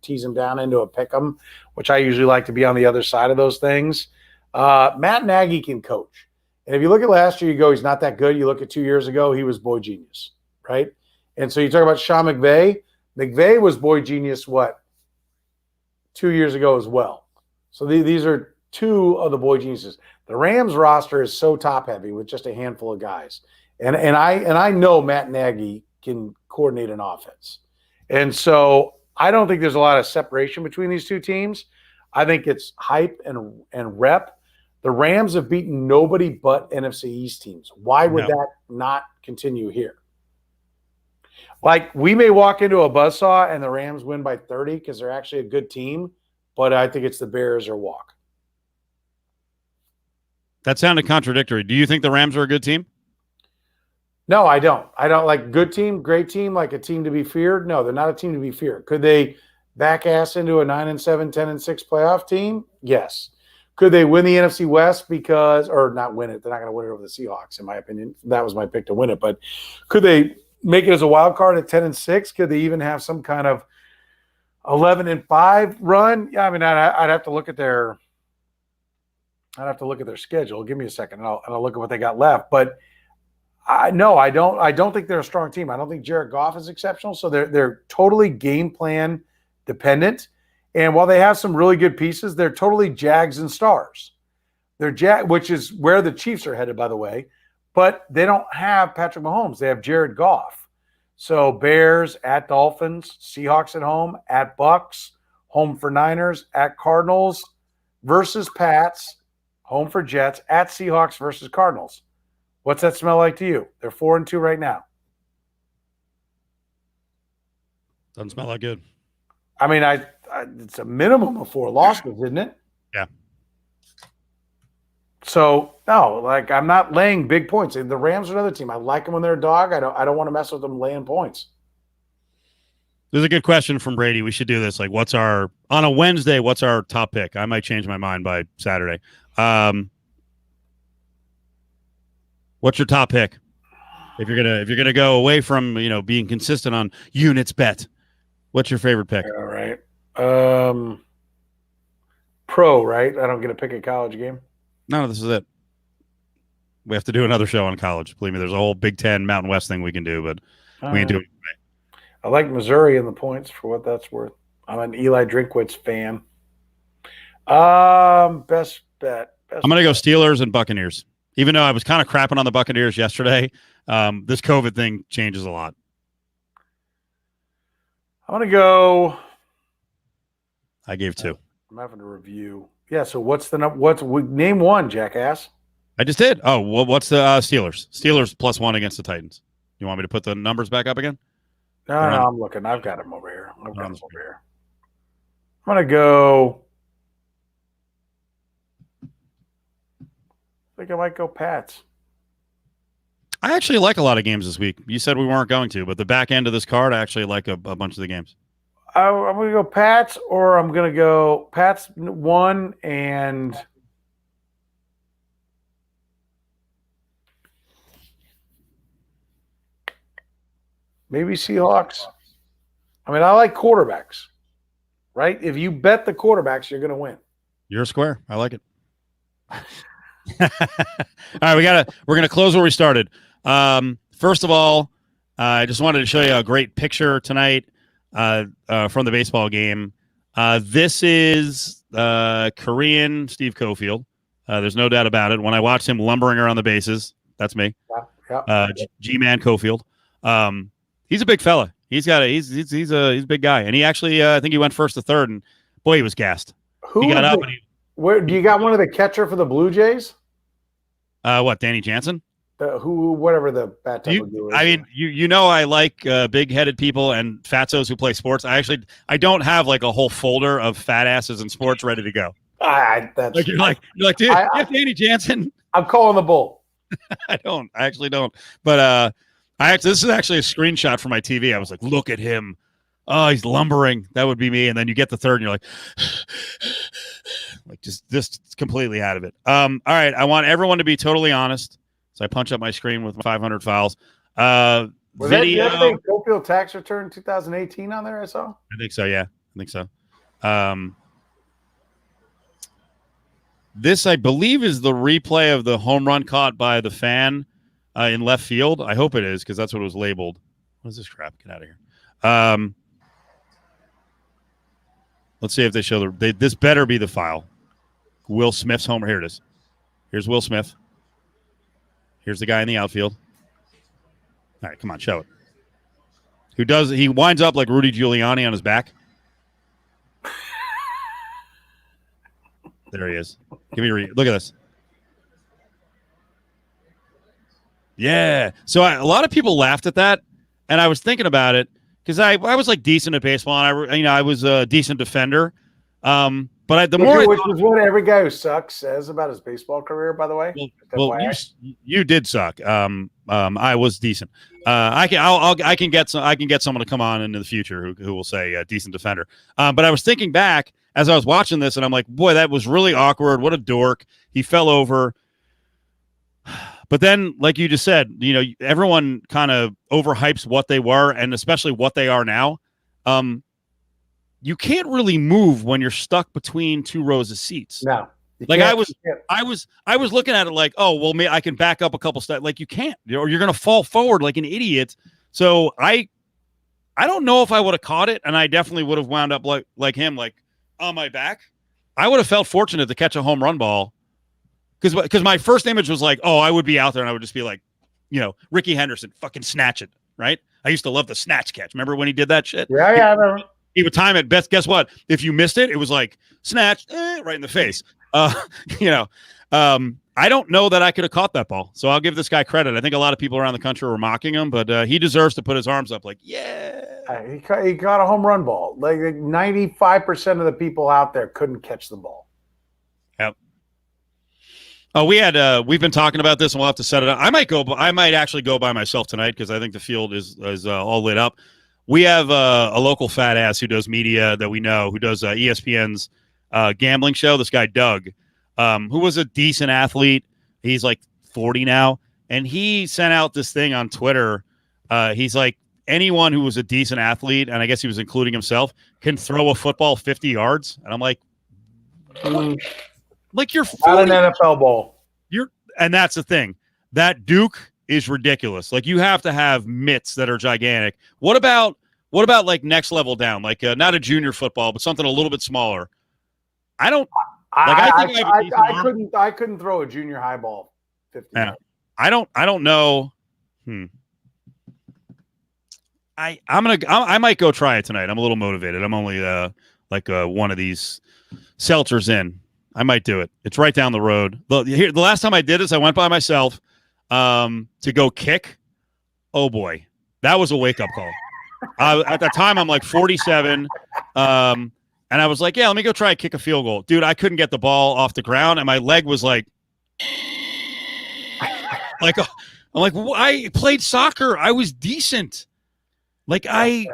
Tease them down into a pick 'em, which I usually like to be on the other side of those things. Matt Nagy can coach. And if you look at last year, you go, he's not that good. You look at 2 years ago, he was boy genius, right? And so you talk about Sean McVay. McVay was boy genius, 2 years ago as well. So these are 2 of the boy geniuses. The Rams roster is so top heavy with just a handful of guys. And I know Matt Nagy can coordinate an offense. And so I don't think there's a lot of separation between these 2 teams. I think it's hype and rep. The Rams have beaten nobody but NFC East teams. Why would that not continue here? Like, we may walk into a buzzsaw and the Rams win by 30 because they're actually a good team, but I think it's the Bears or walk. That sounded contradictory. Do you think the Rams are a good team? No, I don't. I don't like good team, great team, like a team to be feared. No, they're not a team to be feared. Could they back ass into a 9-7, 10-6 playoff team? Yes. Could they win the NFC West or not win it? They're not going to win it over the Seahawks, in my opinion. That was my pick to win it. But could they make it as a wild card at 10-6? Could they even have some kind of 11-5 run? Yeah, I mean, I'd have to look at their schedule. Give me a second, and I'll look at what they got left. But I don't think they're a strong team. I don't think Jared Goff is exceptional. So they're totally game plan dependent. And while they have some really good pieces, they're totally Jags and Stars. They're which is where the Chiefs are headed, by the way. But they don't have Patrick Mahomes. They have Jared Goff. So Bears at Dolphins, Seahawks at home, at Bucks, home for Niners, at Cardinals versus Pats, home for Jets, at Seahawks versus Cardinals. What's that smell like to you? They're 4-2 right now. Doesn't smell that good. I mean, it's a minimum of 4 losses, isn't it? Yeah. So, no, I'm not laying big points. The Rams are another team. I like them when they're a dog. I don't want to mess with them laying points. There's a good question from Brady. We should do this. Like, on a Wednesday, what's our top pick? I might change my mind by Saturday. What's your top pick? If you're gonna go away from being consistent on units bet, what's your favorite pick? All right. Pro, right? I don't get to pick a college game. No, this is it. We have to do another show on college. Believe me, there's a whole Big Ten Mountain West thing we can do, but we can do it. I like Missouri in the points for what that's worth. I'm an Eli Drinkwitz fan. Best bet. I'm going to go Steelers and Buccaneers. Even though I was kind of crapping on the Buccaneers yesterday, this COVID thing changes a lot. I'm going to go. I gave 2. I'm having to review. Yeah, so name one, jackass? I just did. Oh, well, what's the Steelers? Steelers +1 against the Titans. You want me to put the numbers back up again? No, I'm looking. I've got them over here. I'm going to go. I think I might go Pats. I actually like a lot of games this week. You said we weren't going to, but the back end of this card, I actually like a bunch of the games. I'm going to go Pats, or I'm going to go Pats 1 and maybe Seahawks. I mean, I like quarterbacks, right? If you bet the quarterbacks, you're going to win. You're a square. I like it. All right, we're going to close where we started. First of all, I just wanted to show you a great picture tonight from the baseball game. This is Korean Steve Cofield. There's no doubt about it. When I watched him lumbering around the bases, that's me. G-Man Cofield. He's a big fella. He's a big guy, and he actually I think he went first to third, and boy, he was gassed. He got up. Where do you got one of the catcher for the Blue Jays? What, Danny Jansen? Whatever the bat type is. I mean, I like big-headed people and fatzos who play sports. I don't have like a whole folder of fat asses in sports ready to go. You're like, dude, you have Danny Jansen. I'm calling the bull. I actually don't. But this is actually a screenshot from my TV. I was like, look at him. Oh, he's lumbering. That would be me. And then you get the third, and you're like just completely out of it. All right, I want everyone to be totally honest. So I punch up my screen with 500 files. Was video. That Cofield tax return 2018 on there? I saw. I think so. Yeah, I think so. This, I believe, is the replay of the home run caught by the fan in left field. I hope it is, because that's what it was labeled. What is this crap? Get out of here. Let's see if they show this better be the file. Will Smith's homer. Here it is. Here's Will Smith. Here's the guy in the outfield. All right, come on, show it. He winds up like Rudy Giuliani on his back. There he is. Look at this. Yeah. So a lot of people laughed at that, and I was thinking about it because I was like decent at baseball, and I was a decent defender. But which is what every guy who sucks says about his baseball career, by the way. Well, you did suck. I was decent. I can get someone to come on into the future who will say decent defender. But I was thinking back as I was watching this, and I'm like, boy, that was really awkward. What a dork. He fell over. But then, like you just said, everyone kind of overhypes what they were, and especially what they are now. You can't really move when you're stuck between two rows of seats. No, like I was looking at it like, oh, well, maybe I can back up a couple steps. Like you can't, or you're going to fall forward like an idiot. So I don't know if I would have caught it, and I definitely would have wound up like him, like on my back. I would have felt fortunate to catch a home run ball, because my first image was like, oh, I would be out there and I would just be like, Ricky Henderson, fucking snatch it, right? I used to love the snatch catch. Remember when he did that shit? Yeah, I remember. He would time it best. Guess what? If you missed it, it was like snatch right in the face. I don't know that I could have caught that ball. So I'll give this guy credit. I think a lot of people around the country were mocking him, but he deserves to put his arms up like, yeah. He caught a home run ball. Like 95% of the people out there couldn't catch the ball. Yep. Oh, we've been talking about this, and we'll have to set it up. I might actually go by myself tonight, because I think the field is all lit up. We have a local fat ass who does media that we know, who does ESPN's gambling show. This guy, Doug, who was a decent athlete. He's like 40 now. And he sent out this thing on Twitter. He's like, anyone who was a decent athlete, and I guess he was including himself, can throw a football 50 yards. And I'm like, what? Like you're 40. Not an NFL ball. And that's the thing. That Duke is ridiculous. Like you have to have mitts that are gigantic. What about like next level down, like not a junior football, but something a little bit smaller? I couldn't throw a junior high ball 50. Yeah. I don't know. I might go try it tonight. I'm a little motivated. I'm only one of these seltzers in. I might do it. It's right down the road. The last time I did this, I went by myself to go kick. Oh boy, that was a wake up call. At the time, I'm like 47. And I was like, yeah, let me go try and kick a field goal. Dude, I couldn't get the ball off the ground, and my leg was like, I'm like, I played soccer. I was decent. Like, I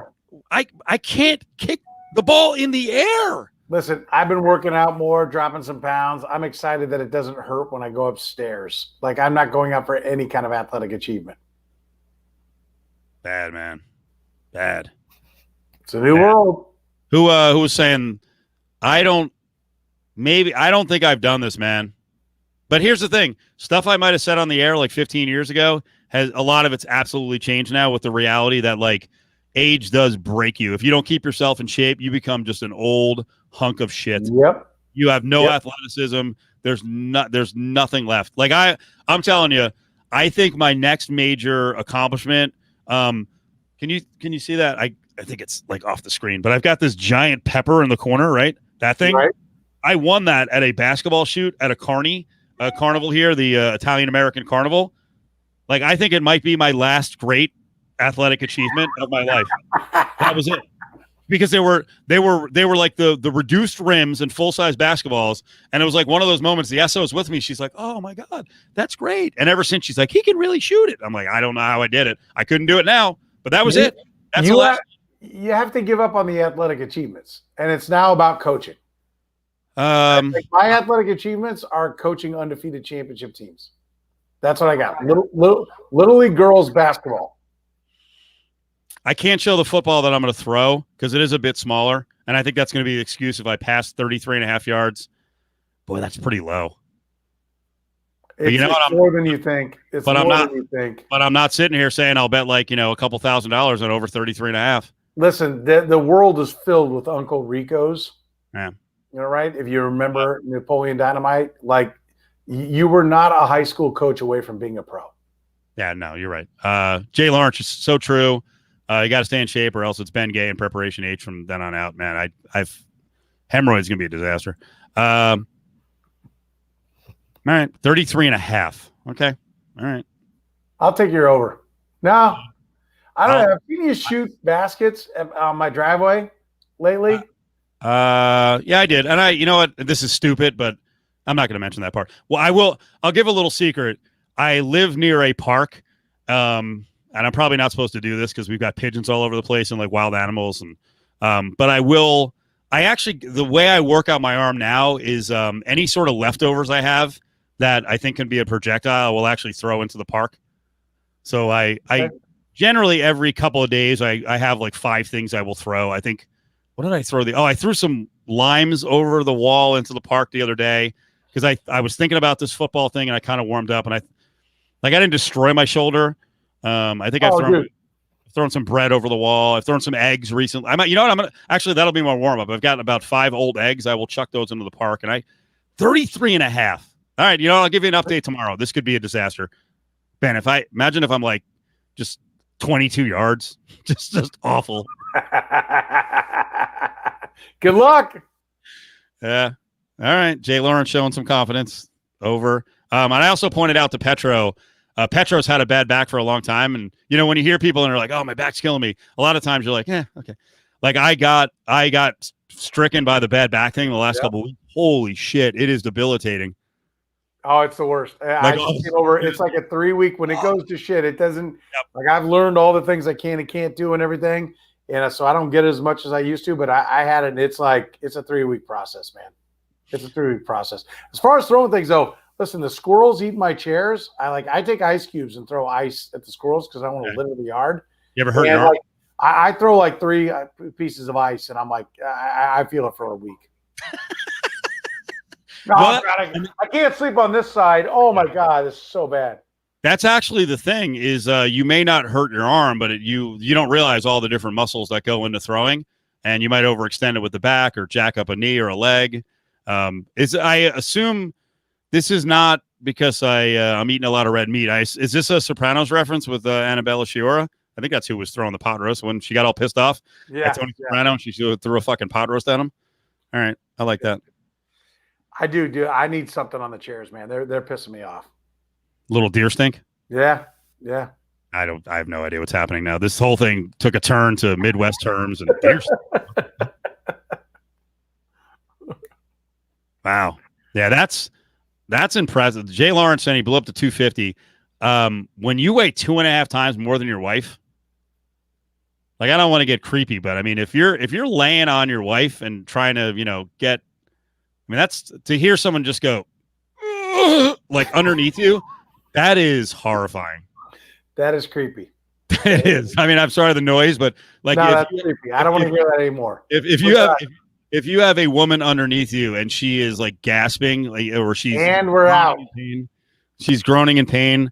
can't kick the ball in the air. Listen, I've been working out more, dropping some pounds. I'm excited that it doesn't hurt when I go upstairs. Like, I'm not going out for any kind of athletic achievement. Bad, man. Bad. It's a new world. Who was saying, I don't think I've done this, man. But here's the thing. Stuff I might have said on the air like 15 years ago, has a lot of it's absolutely changed now with the reality that like age does break you. If you don't keep yourself in shape, you become just an old hunk of shit. Yep. You have no athleticism. There's nothing left. Like I'm telling you, I think my next major accomplishment, can you see that? I think it's like off the screen, but I've got this giant pepper in the corner, right? That thing. Right. I won that at a basketball shoot at a carnival here, the Italian American Carnival. Like, I think it might be my last great athletic achievement of my life. That was it. Because they were like the reduced rims and full-size basketballs, and it was like one of those moments. The SO was with me. She's like, "Oh my God, that's great!" And ever since, she's like, "He can really shoot it." I'm like, "I don't know how I did it. I couldn't do it now, but that was it." That's the last. You have to give up on the athletic achievements, and it's now about coaching. Like my athletic achievements are coaching undefeated championship teams. That's what I got. Little league girls basketball. I can't show the football that I'm going to throw because it is a bit smaller, and I think that's going to be the excuse if I pass 33.5 yards. Boy, that's pretty low. It's more than you think. It's more than you think. But I'm not sitting here saying I'll bet like, a couple $1,000s on over 33.5. Listen, the world is filled with Uncle Ricos. Yeah. Right? If you remember Napoleon Dynamite, like you were not a high school coach away from being a pro. Yeah, no, you're right. Jay Lawrence is so true. You got to stay in shape, or else it's Ben Gay in preparation H from then on out. Man, I've hemorrhoids going to be a disaster. All right, 33.5. Okay, all right. I'll take your over. No, I don't know. Have you seen you shoot baskets on my driveway lately? Yeah, I did. And you know what? This is stupid, but I'm not going to mention that part. Well, I'll give a little secret. I live near a park. And I'm probably not supposed to do this because we've got pigeons all over the place and like wild animals. And, but the way I work out my arm now is, any sort of leftovers I have that I think can be a projectile, I will actually throw into the park. So I generally every couple of days, I have like 5 things I will throw. I think, what did I throw? I threw some limes over the wall into the park the other day because I was thinking about this football thing and I kind of warmed up and I didn't destroy my shoulder. I think I've thrown some bread over the wall. I've thrown some eggs recently. That'll be my warm up. I've got about 5 old eggs. I will chuck those into the park and 33.5. All right. I'll give you an update tomorrow. This could be a disaster. Ben, imagine if I'm like just 22 yards, just awful. Good luck. Yeah. All right. Jay Lawrence showing some confidence over. And I also pointed out to Petro, Petro's had a bad back for a long time. And, when you hear people and they're like, oh, my back's killing me. A lot of times you're like, yeah, okay. Like I got stricken by the bad back thing the last couple of weeks. Holy shit. It is debilitating. Oh, it's the worst. It's like a 3-week when it goes to shit. It doesn't like I've learned all the things I can and can't do and everything. And so I don't get as much as I used to, but I had it. And it's a 3-week process, man. It's a 3-week process. As far as throwing things though, listen, the squirrels eat my chairs. I take ice cubes and throw ice at the squirrels because I want to litter the yard. You ever hurt your arm? I throw like 3 pieces of ice and I'm like, I feel it for a week. No, God, I can't sleep on this side. Oh my God, this is so bad. That's actually the thing is you may not hurt your arm, but you don't realize all the different muscles that go into throwing, and you might overextend it with the back or jack up a knee or a leg. I assume this is not because I'm eating a lot of red meat. Is this a Sopranos reference with Annabella Sciorra? I think that's who was throwing the pot roast when she got all pissed off at Tony Soprano and she threw a fucking pot roast at him. All right, I like that. I do. I need something on the chairs, man. They're pissing me off. Little deer stink? Yeah. All I have no idea what's happening now. This whole thing took a turn to Midwest terms and wow. Yeah, that's impressive. Jay Lawrence said he blew up to 250. When you weigh 2.5 times more than your wife, like, I don't want to get creepy, but I mean, if you're laying on your wife and trying to, get, I mean, that's to hear someone just go like underneath you. That is horrifying. That is creepy. It is. I mean, I'm sorry the noise, but like, no, that's creepy. I don't want to hear that anymore. If you have a woman underneath you and she is like gasping, like, or she's and we're out. She's groaning in pain.